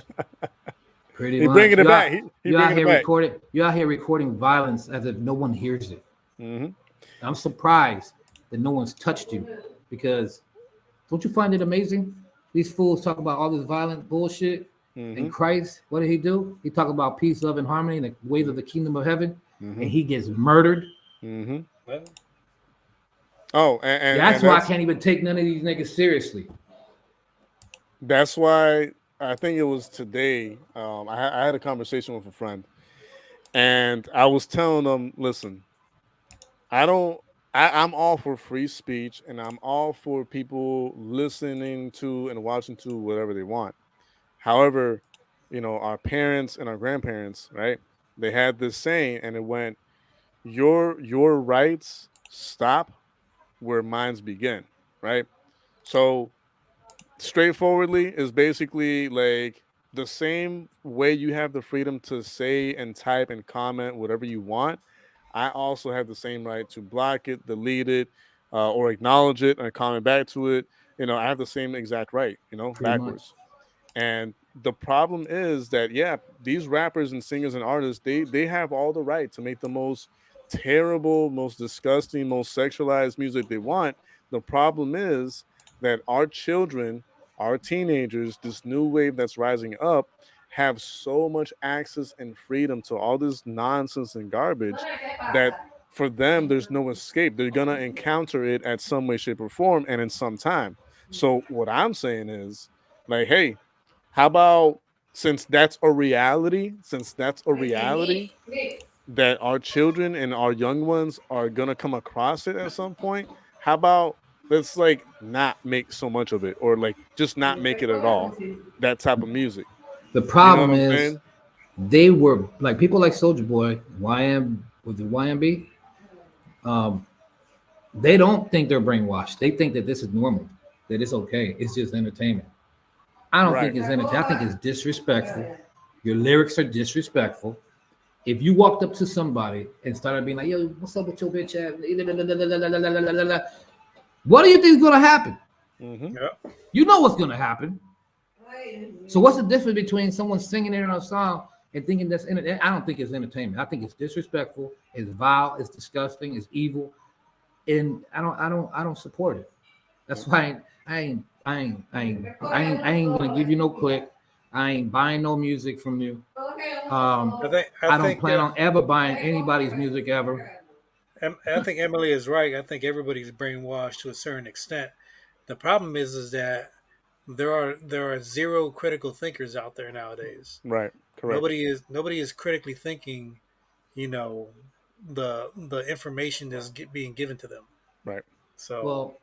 Pretty much. Bringing it back. You out here recording violence as if no one hears it. Mm-hmm. I'm surprised that no one's touched you, because don't you find it amazing? These fools talk about all this violent bullshit. Mm-hmm. And Christ, what did he do? He talked about peace, love, and harmony, and the ways of the kingdom of heaven, and he gets murdered. Mm-hmm. Oh, and that's why I can't even take none of these niggas seriously. That's why I think it was today. I had a conversation with a friend, and I was telling them, listen, I'm all for free speech, and I'm all for people listening to and watching to whatever they want. However, our parents and our grandparents, right? They had this saying, and it went, your rights stop where mine begin, right? So straightforwardly is basically like the same way you have the freedom to say and type and comment whatever you want. I also have the same right to block it, delete it, or acknowledge it and comment back to it. I have the same exact right, backwards. And the problem is that, these rappers and singers and artists, they have all the right to make the most terrible, most disgusting, most sexualized music they want. The problem is that our children, our teenagers, this new wave that's rising up, have so much access and freedom to all this nonsense and garbage that for them, there's no escape. They're gonna encounter it at some way, shape, or form, and in some time. So what I'm saying is, like, hey, how about since that's a reality that our children and our young ones are gonna come across it at some point, how about let's like not make so much of it, or like just not make it at all, that type of music. The You know what problem I'm is saying? they were like people like Soldier Boy, YM with the YMB. Um, they don't think they're brainwashed. They think that this is normal, that it's okay. It's just entertainment. I don't think Right. it's entertainment. I think it's disrespectful. Your lyrics are disrespectful. If you walked up to somebody and started being like, "Yo, what's up with your bitch ass?" What do you think is gonna happen? Mm-hmm. Yeah. You know what's gonna happen. So what's the difference between someone singing it in a song and thinking that's I don't think it's entertainment. I think it's disrespectful, it's vile, it's disgusting, it's evil, and I don't support it. That's why I ain't gonna give you no click. I ain't buying no music from you. I don't plan on ever buying anybody's music ever. I think Emily is right. I think everybody's brainwashed to a certain extent. The problem is that there are zero critical thinkers out there nowadays. Right. Correct. Nobody is critically thinking, you know, the information that's being given to them. Right. So Well,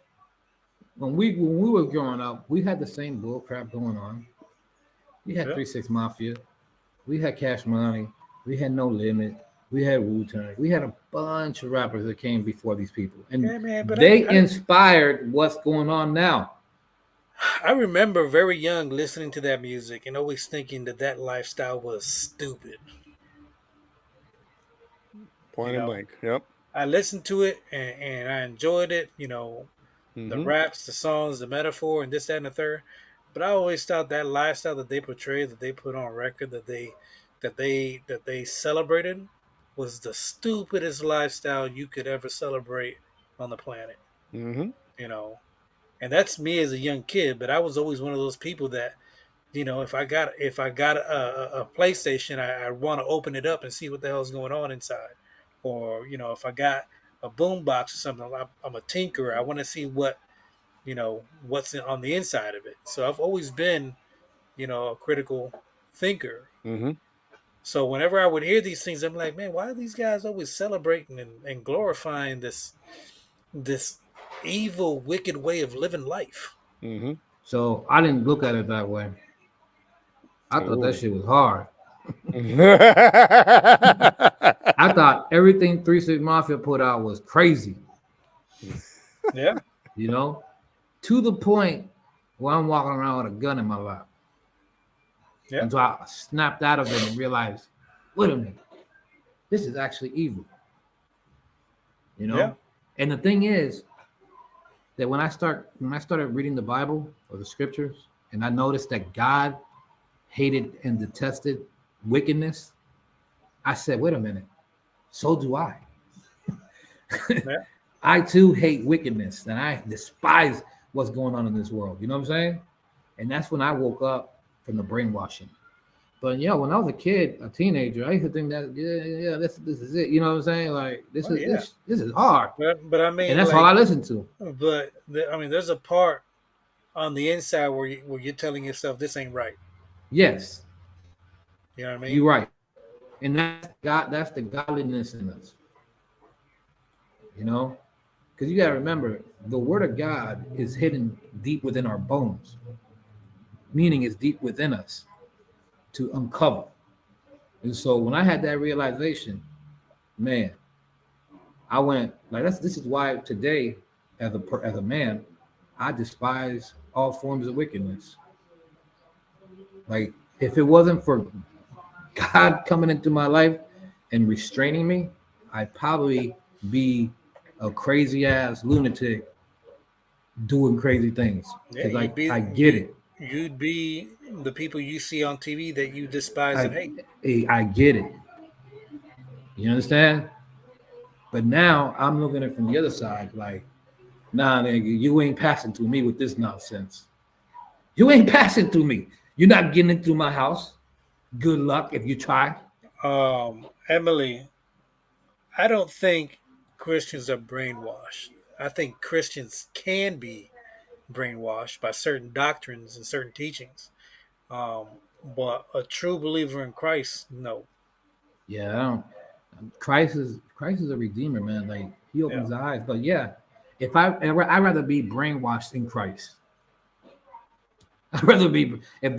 when we were growing up, we had the same bull crap going on. We had 3-6 Mafia, we had Cash Money, we had No Limit, we had Wu-Tang, we had a bunch of rappers that came before these people, and they inspired what's going on now. I remember very young listening to that music and always thinking that lifestyle was stupid. Point and blank. Yep. I listened to it and I enjoyed it. You know, the raps, the songs, the metaphor, and this, that, and the third. But I always thought that lifestyle that they portrayed, that they put on record, that they celebrated, was the stupidest lifestyle you could ever celebrate on the planet. Mm-hmm. You know, and that's me as a young kid. But I was always one of those people that, you know, if I got a PlayStation, I want to open it up and see what the hell's going on inside. Or, you know, if I got a boombox or something, I'm a tinkerer. I want to see what, you know, what's on the inside of it. So I've always been, you know, a critical thinker. Mm-hmm. So whenever I would hear these things, I'm like, man, why are these guys always celebrating and glorifying this evil, wicked way of living life? Mm-hmm. So I didn't look at it that way. I thought that shit was hard. I thought everything 3-6 Mafia put out was crazy. Yeah. You know, to the point where I'm walking around with a gun in my lap. Yeah. And so I snapped out of it and realized, wait a minute, this is actually evil. You know? Yeah. And the thing is that when I started reading the Bible or the scriptures, and I noticed that God hated and detested wickedness, I said, wait a minute, so do I. Yeah. I too hate wickedness and I despise what's going on in this world. You know what I'm saying? And that's when I woke up from the brainwashing. But yeah, when I was a kid, a teenager, I used to think that this is it. You know what I'm saying? Like this is hard. But I mean, and that's all I listen to. But I mean, there's a part on the inside where you're telling yourself this ain't right. Yes. You know what I mean? You're right. And that's the godliness in us. You know? Because you gotta remember, the word of God is hidden deep within our bones. Meaning it's deep within us to uncover. And so when I had that realization, man, I went like this is why today, as a man, I despise all forms of wickedness. Like if it wasn't for God coming into my life and restraining me, I'd probably be a crazy ass lunatic doing crazy things. Because I get it. You'd be the people you see on TV that you despise and hate. I get it. You understand? But now I'm looking at it from the other side, like, nah, nigga, you ain't passing through me with this nonsense. You ain't passing through me. You're not getting it through my house. Good luck if you try. Emily, I don't think Christians are brainwashed. I think Christians can be brainwashed by certain doctrines and certain teachings. But a true believer in Christ, no. Yeah, I don't. Christ is a redeemer, man. Like he Yeah. opens the eyes. But yeah, if I'd rather be brainwashed in Christ. I'd rather be if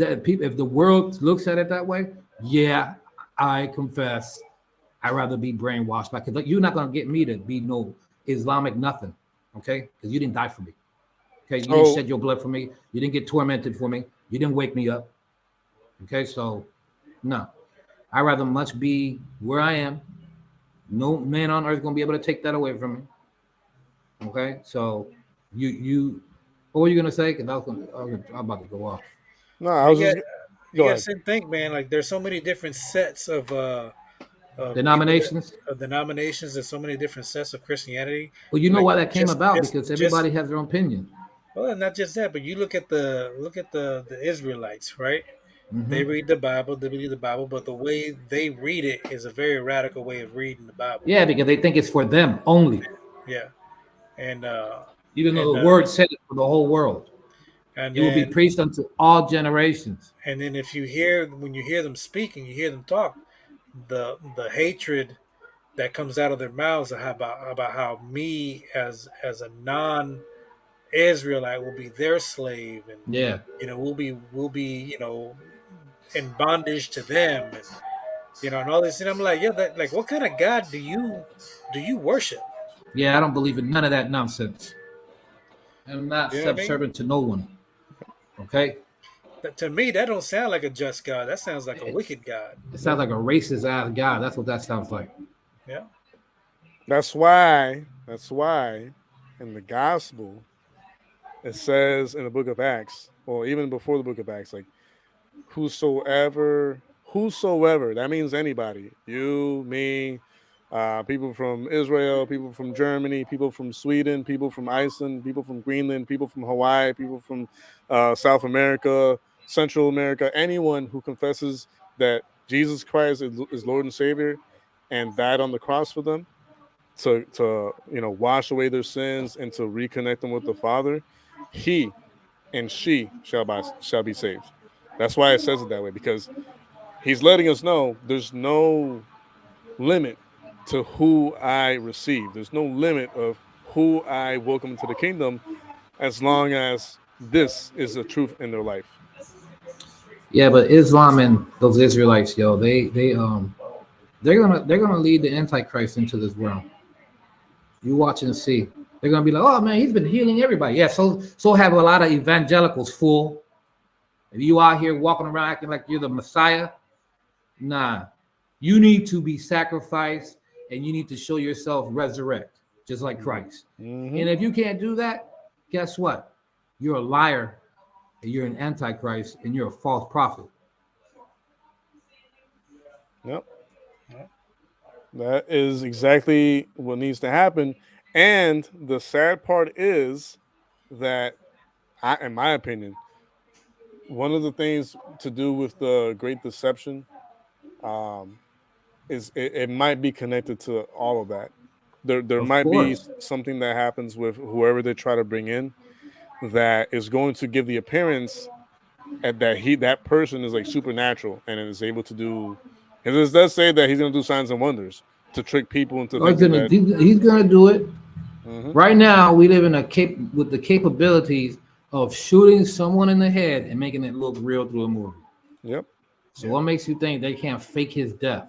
the world looks at it that way. Yeah, I confess. I'd rather be brainwashed by because you're not gonna get me to be no Islamic nothing, okay? Because you didn't die for me. Okay, you didn't So shed your blood for me. You didn't get tormented for me. You didn't wake me up. Okay, so no, I'd rather much be where I am. No man on earth is gonna be able to take that away from me. Okay, so you what were you gonna say? Because I'm about to go off. no, I You was got just you go got ahead. to think, man. Like there's so many different sets of people Denominations. of denominations. There's so many different sets of Christianity. Well, you know Like why that came about because everybody has their own opinion. well, not just that, but you look at the Israelites, right? They Hmm. read the Bible, they believe the Bible, but the way they read it is a very radical way of reading the Bible. Yeah, because they think it's for them only, Yeah, and even and though the word said it for the whole world. and It will be then preached unto all generations. and then if you hear when you hear them speak and you hear them talk, the hatred that comes out of their mouths about how me as a non Israelite will be their slave, and Yeah, we'll be in bondage to them, and and all this. And I'm like, yeah, like what kind of God do you worship? yeah. I don't believe in none of that nonsense. I'm not You know what I mean? subservient to no one. Okay, To me, that don't sound like a just God. That sounds like a it, wicked God. it sounds like a racist ass God. That's what that sounds like. Yeah. That's why. That's why, in the gospel, it says in the book of Acts, or even before the book of Acts, like whosoever, that means anybody, you, me, people from Israel, people from Germany, people from Sweden, people from Iceland, people from Greenland, people from Hawaii, people from South America, Central America, anyone who confesses that Jesus Christ is Lord and Savior and died on the cross for them to wash away their sins and to reconnect them with the Father, he and she shall be saved. That's why it says it that way, because he's letting us know there's no limit to who I receive. There's no limit of who I welcome into the kingdom as long as this is the truth in their life. Yeah, but Islam and those Israelites, yo, they're gonna lead the Antichrist into this world. You watch and see. They're gonna be like, oh man, he's been healing everybody. Yeah, so have a lot of evangelicals fool. If you out here walking around acting like you're the Messiah, nah. You need to be sacrificed and you need to show yourself resurrect, just like Christ. Mm-hmm. And if you can't do that, guess what? You're a liar, and you're an antichrist, and you're a false prophet. Yep. That is exactly what needs to happen. And the sad part is that, in my opinion, one of the things to do with the Great Deception is it might be connected to all of that. There Of might be course. something that happens with whoever they try to bring in that is going to give the appearance that person is like supernatural and is able to do. And it does say that he's going to do signs and wonders to trick people into thinking that He's gonna do it. Mhm. Right now, we live in with the capabilities of shooting someone in the head and making it look real through a movie. Yep. So what makes you think they can't fake his death?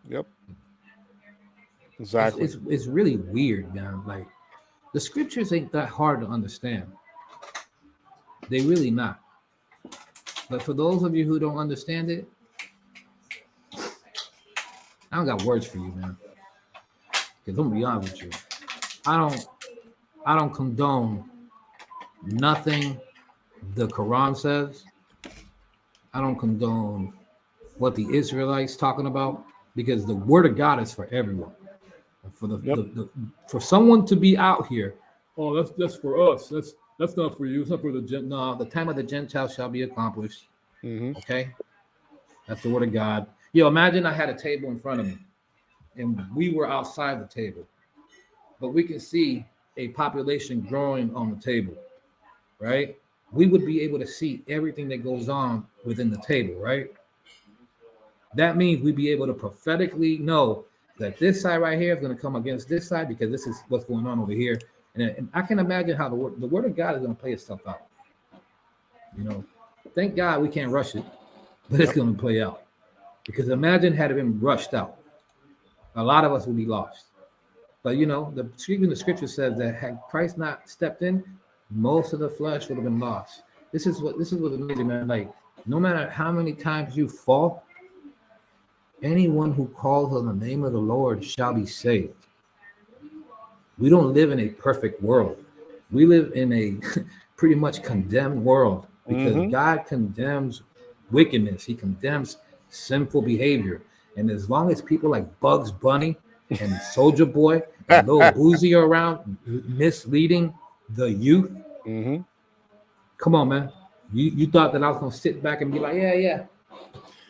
Yep. Exactly. It's really weird, man. Like the scriptures ain't that hard to understand. They really not. But for those of you who don't understand it, I don't got words for you, man. Because I'm gonna be honest with you. I don't condone nothing the Quran says. I don't condone what the Israelites talking about because the word of God is for everyone. For for someone to be out here, oh, that's for us. That's not for you. It's not for the no. The time of the Gentiles shall be accomplished. Mm-hmm. Okay, that's the word of God. Yo, imagine I had a table in front of me, and we were outside the table, but we can see a population growing on the table, right? We would be able to see everything that goes on within the table, right? That means we'd be able to prophetically know that this side right here is going to come against this side because this is what's going on over here. And I can imagine how the word of God is going to play itself out. You know, thank God we can't rush it, but it's going to play out. Because imagine had it been rushed out, a lot of us would be lost. But you know, even the scripture says that had Christ not stepped in, most of the flesh would have been lost. This is what's amazing, man. Like, no matter how many times you fall, anyone who calls on the name of the Lord shall be saved. We don't live in a perfect world. We live in a pretty much condemned world because God condemns wickedness. He condemns sinful behavior. And as long as people like Bugs Bunny and Soldier Boy and Lil Boozy are around misleading the youth, come on, man. You thought that I was going to sit back and be like, yeah.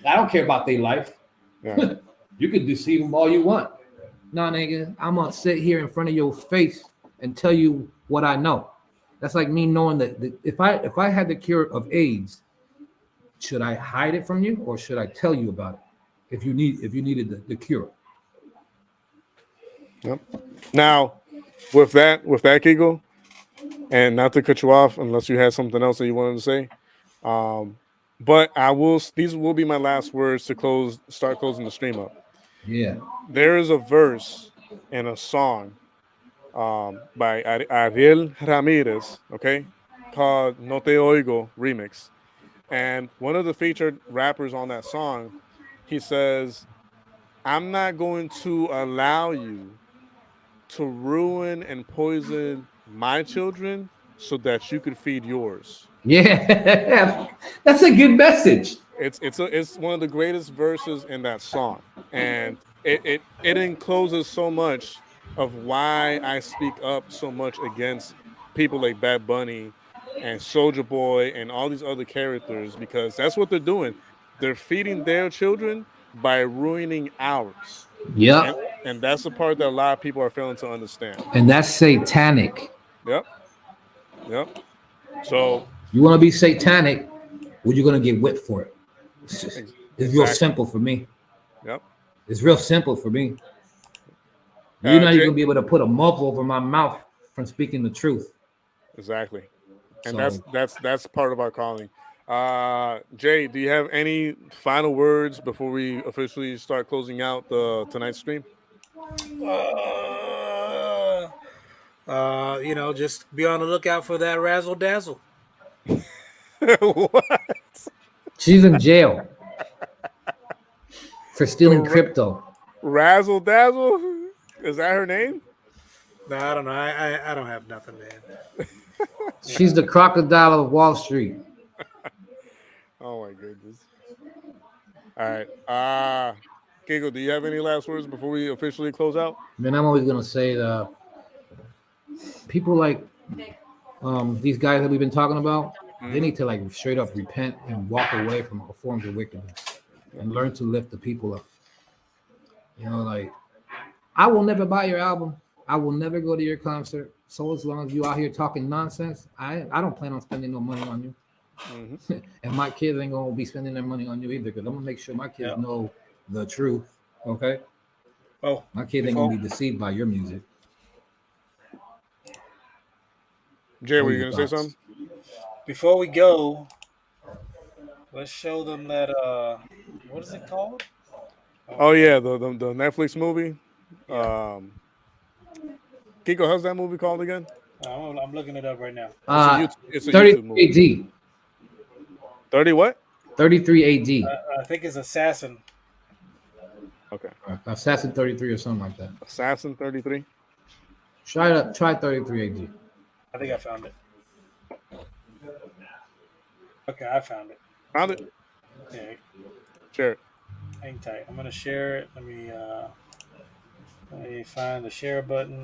I don't care about their life. Yeah. You can deceive them all you want. No, nigga, I'm gonna sit here in front of your face and tell you what I know. That's like me knowing that if I had the cure of AIDS, should I hide it from you or should I tell you about it? If you needed the cure. Yep. Now, with that, Kegel, and not to cut you off unless you had something else that you wanted to say. But these will be my last words to start closing the stream up. Yeah. There is a verse in a song by Ariel Ramirez, okay, called No Te Oigo Remix. And one of the featured rappers on that song, he says, I'm not going to allow you to ruin and poison my children so that you could feed yours. Yeah, that's a good message. It's one of the greatest verses in that song, and it encloses so much of why I speak up so much against people like Bad Bunny and Soulja Boy and all these other characters, because that's what they're doing. They're feeding their children by ruining ours. Yep. And that's the part that a lot of people are failing to understand. And that's satanic. Yep. So you want to be satanic, well, you're going to get whipped for it. It's real simple for me. Yep. It's real simple for me. You're not even going to be able to put a muzzle over my mouth from speaking the truth. Exactly. And that's part of our calling. Jay, do you have any final words before we officially start closing out tonight's stream? Just be on the lookout for that razzle dazzle. What? She's in jail for stealing crypto. Razzle Dazzle? Is that her name? No, I don't know. I don't have nothing, man. She's the crocodile of Wall Street. Oh my goodness. All right. Kiko, do you have any last words before we officially close out? Man, I'm always gonna say that people like these guys that we've been talking about, they need to like straight up repent and walk away from all forms of wickedness and learn to lift the people up. You know, like, I will never buy your album. I will never go to your concert. So as long as you out here talking nonsense, I don't plan on spending no money on you. And my kids ain't gonna be spending their money on you either, because I'm gonna make sure my kids know the truth. Okay. Oh, my kids ain't gonna be deceived by your music. Jay, were you gonna say something? Before we go, let's show them that what is it called? Oh yeah, the Netflix movie. Yeah. Kiko, how's that movie called again? I'm looking it up right now. It's a YouTube movie. 30 what? 33 AD. I think it's Assassin. Okay. Assassin 33 or something like that. Assassin 33. Try 33 AD. I think I found it. Okay, I found it. Found it? Okay. Share it. Hang tight. I'm gonna share it. Let me find the share button.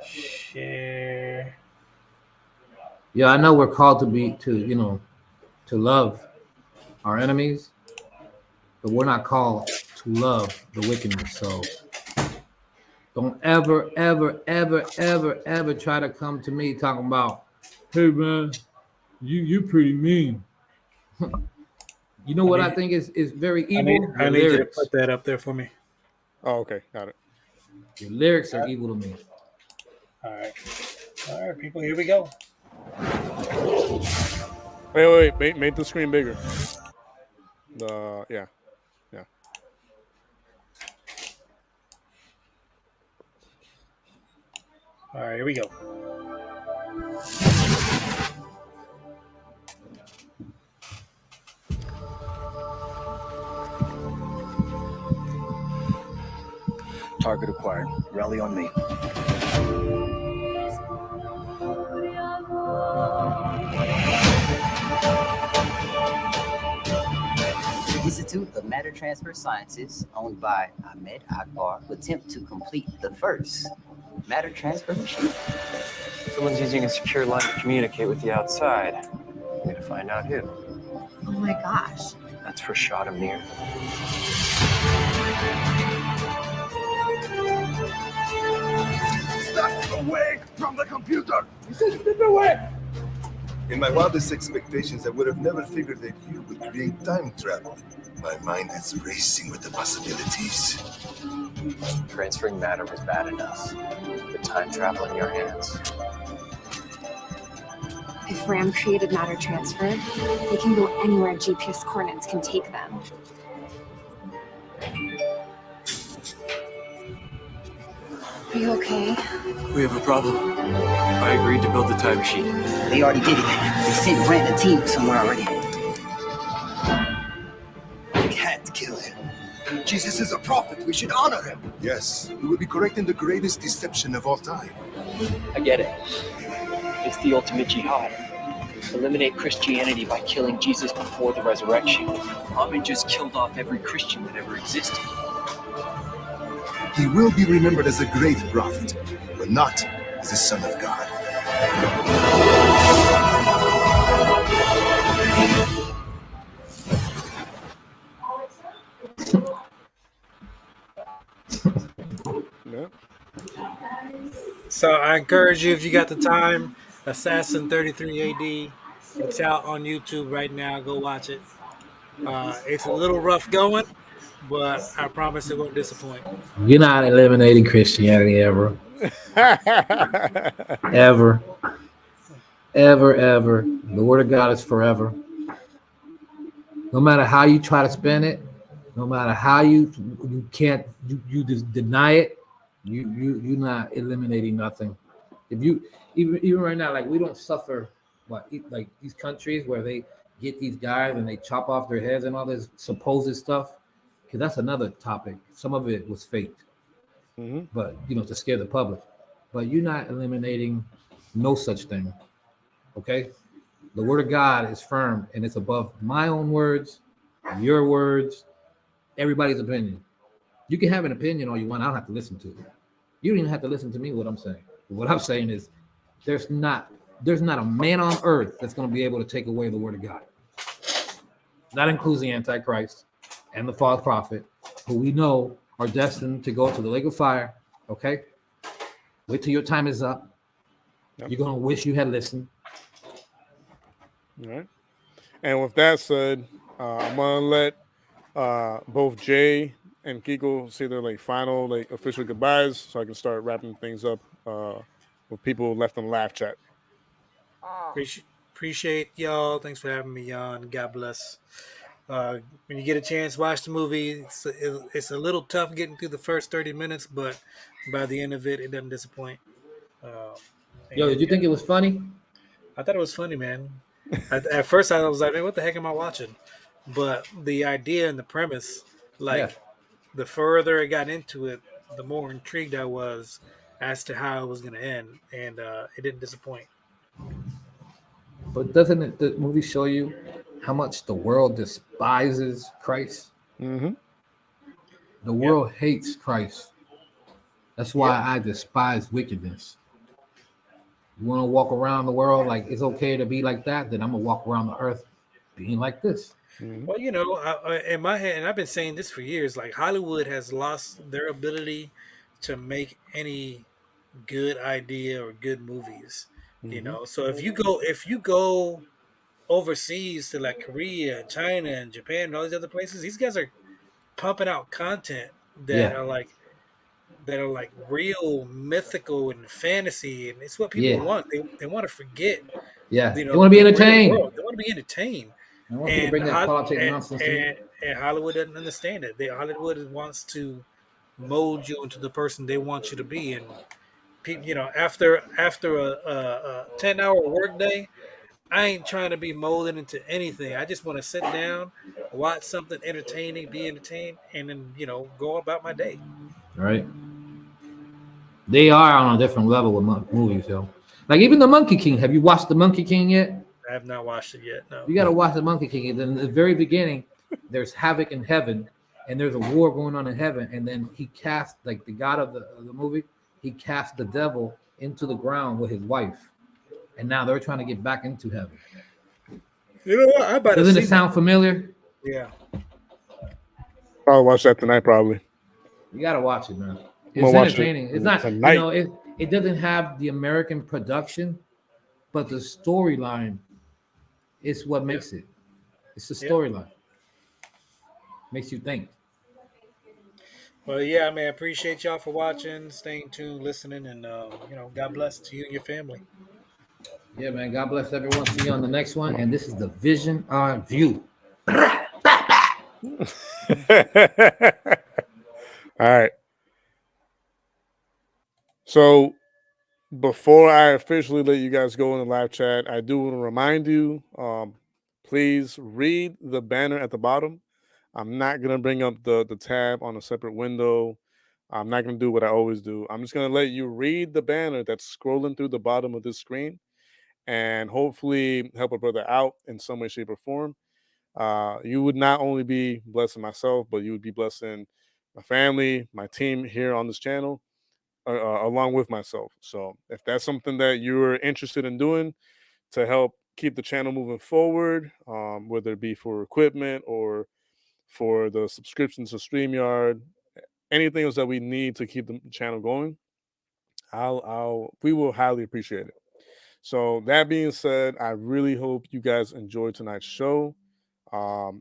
Share. Yeah, I know we're called to love our enemies, but we're not called to love the wickedness. So Don't ever, ever, ever, ever, ever try to come to me talking about, hey man, you pretty mean. You know what I think is very evil? I Your need you to lyrics. put that up there for me. Oh, okay, got it. Your lyrics are evil to me. All right, people. Here we go. Wait, make the screen bigger. Yeah. All right, here we go. Target acquired. Rally on me. The Institute of Matter Transfer Sciences, owned by Ahmed Akbar, will attempt to complete the first matter transfer machine. Someone's using a secure line to communicate with the outside. We need to find out who. Oh my gosh. That's for Shadamir. Stop away from the computer! Get away! In my wildest expectations, I would have never figured that you would create time travel. My mind is racing with the possibilities. Transferring matter was bad enough. But time travel in your hands. If RAM created matter transfer, they can go anywhere GPS coordinates can take them. Are you okay? We have a problem. I agreed to build the time machine. They already did it. They sent Rand a team somewhere already. We can't kill him. Jesus is a prophet. We should honor him. Yes, we would be correct in the greatest deception of all time. I get it. It's the ultimate jihad. Eliminate Christianity by killing Jesus before the resurrection. Muhammad just killed off every Christian that ever existed. He will be remembered as a great prophet, but not as the Son of God. So I encourage you, if you got the time, Assassin 33 AD. It's out on YouTube right now. Go watch it. It's a little rough going, but I promise it won't disappoint. You're not eliminating Christianity ever. Ever. Ever, ever. The word of God is forever. No matter how you try to spin it, no matter how you just deny it, you're not eliminating nothing. If you even right now, like we don't suffer like these countries where they get these guys and they chop off their heads and all this supposed stuff, because that's another topic. Some of it was faked, but to scare the public. But you're not eliminating no such thing. Okay, the word of God is firm and it's above my own words, your words, everybody's opinion. You can have an opinion all you want. I don't have to listen to it. You don't even have to listen to me. What I'm saying. What I'm saying is, there's not a man on earth that's going to be able to take away the word of God. That includes the Antichrist and the false prophet, who we know are destined to go to the lake of fire. Okay, wait till your time is up. Yep. You're going to wish you had listened. All right. And with that said, I'm gonna let both Jay and Kiko say their final official goodbyes, so I can start wrapping things up with people left in the laugh chat. Appreciate y'all. Thanks for having me on. God bless. When you get a chance, watch the movie. It's a little tough getting through the first 30 minutes, but by the end of it, it doesn't disappoint. Yo, did you think it was funny? I thought it was funny, man. At first, I was like, man, what the heck am I watching? But the idea and the premise, the further I got into it, the more intrigued I was as to how it was going to end, and it didn't disappoint. But doesn't the movie show you how much the world despises Christ? Mm-hmm. The world hates Christ. That's why I despise wickedness. You want to walk around the world like it's okay to be like that, then I'm going to walk around the earth being like this. Mm-hmm. Well, in my head, and I've been saying this for years, like Hollywood has lost their ability to make any good idea or good movies. You know, so if you go overseas to like Korea, China, and Japan, and all these other places, these guys are pumping out content that Yeah. are like real mythical and fantasy, and it's what people Yeah. want. They want to forget, Yeah. you They know, want to be the real entertained. world. They want to be entertained. I want people to bring that politics nonsense to you. And Hollywood doesn't understand it. Hollywood wants to mold you into the person they want you to be, and people, you know, after a 10-hour workday, I ain't trying to be molded into anything. I just want to sit down, watch something entertaining, be entertained, and then, you know, go about my day. Right. They are on a different level with movies, yo. Like even the Monkey King. Have you watched the Monkey King yet? I have not watched it yet. No. You got to watch the Monkey King. And then in the very beginning, there's havoc in heaven, and there's a war going on in heaven. And then he cast, like the god of the movie, he cast the devil into the ground with his wife, and now they're trying to get back into heaven. You know what? I about Doesn't to it sound familiar? Yeah. I'll watch that tonight, probably. You gotta watch it, man. I'm It's gonna watch entertaining. it It's not, tonight. you know, it doesn't have the American production, but the storyline is what makes it. It's the storyline. Makes you think. Well, yeah, man. Appreciate y'all for watching, staying tuned, listening, and you know, God bless to you and your family. Yeah, man. God bless everyone. See you on the next one. And this is the Vision on View. All right. So before I officially let you guys go in the live chat, I do want to remind you, please read the banner at the bottom. I'm not going to bring up the tab on a separate window. I'm not going to do what I always do. I'm just going to let you read the banner that's scrolling through the bottom of this screen and hopefully help a brother out in some way, shape, or form. You would not only be blessing myself, but you would be blessing my family, my team here on this channel, along with myself. So if that's something that you're interested in doing to help keep the channel moving forward, whether it be for equipment or for the subscriptions to StreamYard, anything else that we need to keep the channel going, we will highly appreciate it. So that being said, I really hope you guys enjoyed tonight's show.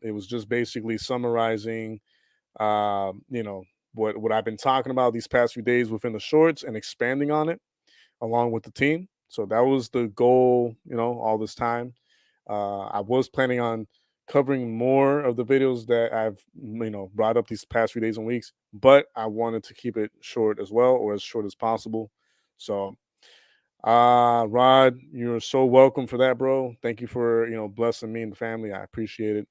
It was just basically summarizing, you know, what I've been talking about these past few days within the shorts and expanding on it along with the team. So that was the goal, you know, all this time. I was planning on covering more of the videos that I've, you know, brought up these past few days and weeks, but I wanted to keep it short as well, or as short as possible. So Rod, you're so welcome for that, bro. Thank you for, you know, blessing me and the family. I appreciate it.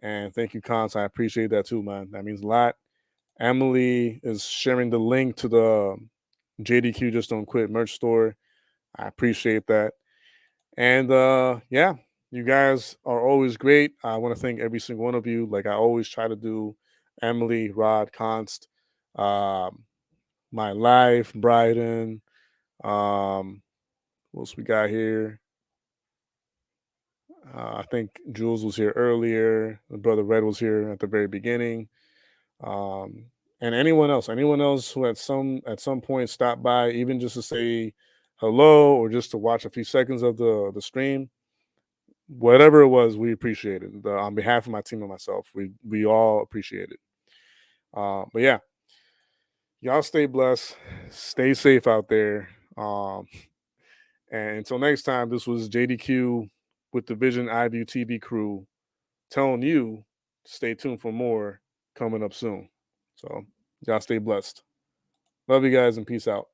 And thank you, Cons. I appreciate that too, man. That means a lot. Emily is sharing the link to the JDQ Just Don't Quit merch store. I appreciate that. And yeah, you guys are always great. I want to thank every single one of you. Like I always try to do, Emily, Rod, Const, my life, Bryden. What else we got here? I think Jules was here earlier. The brother Red was here at the very beginning. And anyone else who at some point stopped by, even just to say hello or just to watch a few seconds of the stream, whatever it was, we appreciate it. On behalf of my team and myself, we all appreciate it. But yeah, y'all stay blessed, stay safe out there. And until next time, this was JDQ with the Visineyeviewtv crew telling you to stay tuned for more coming up soon. So y'all stay blessed. Love you guys and peace out.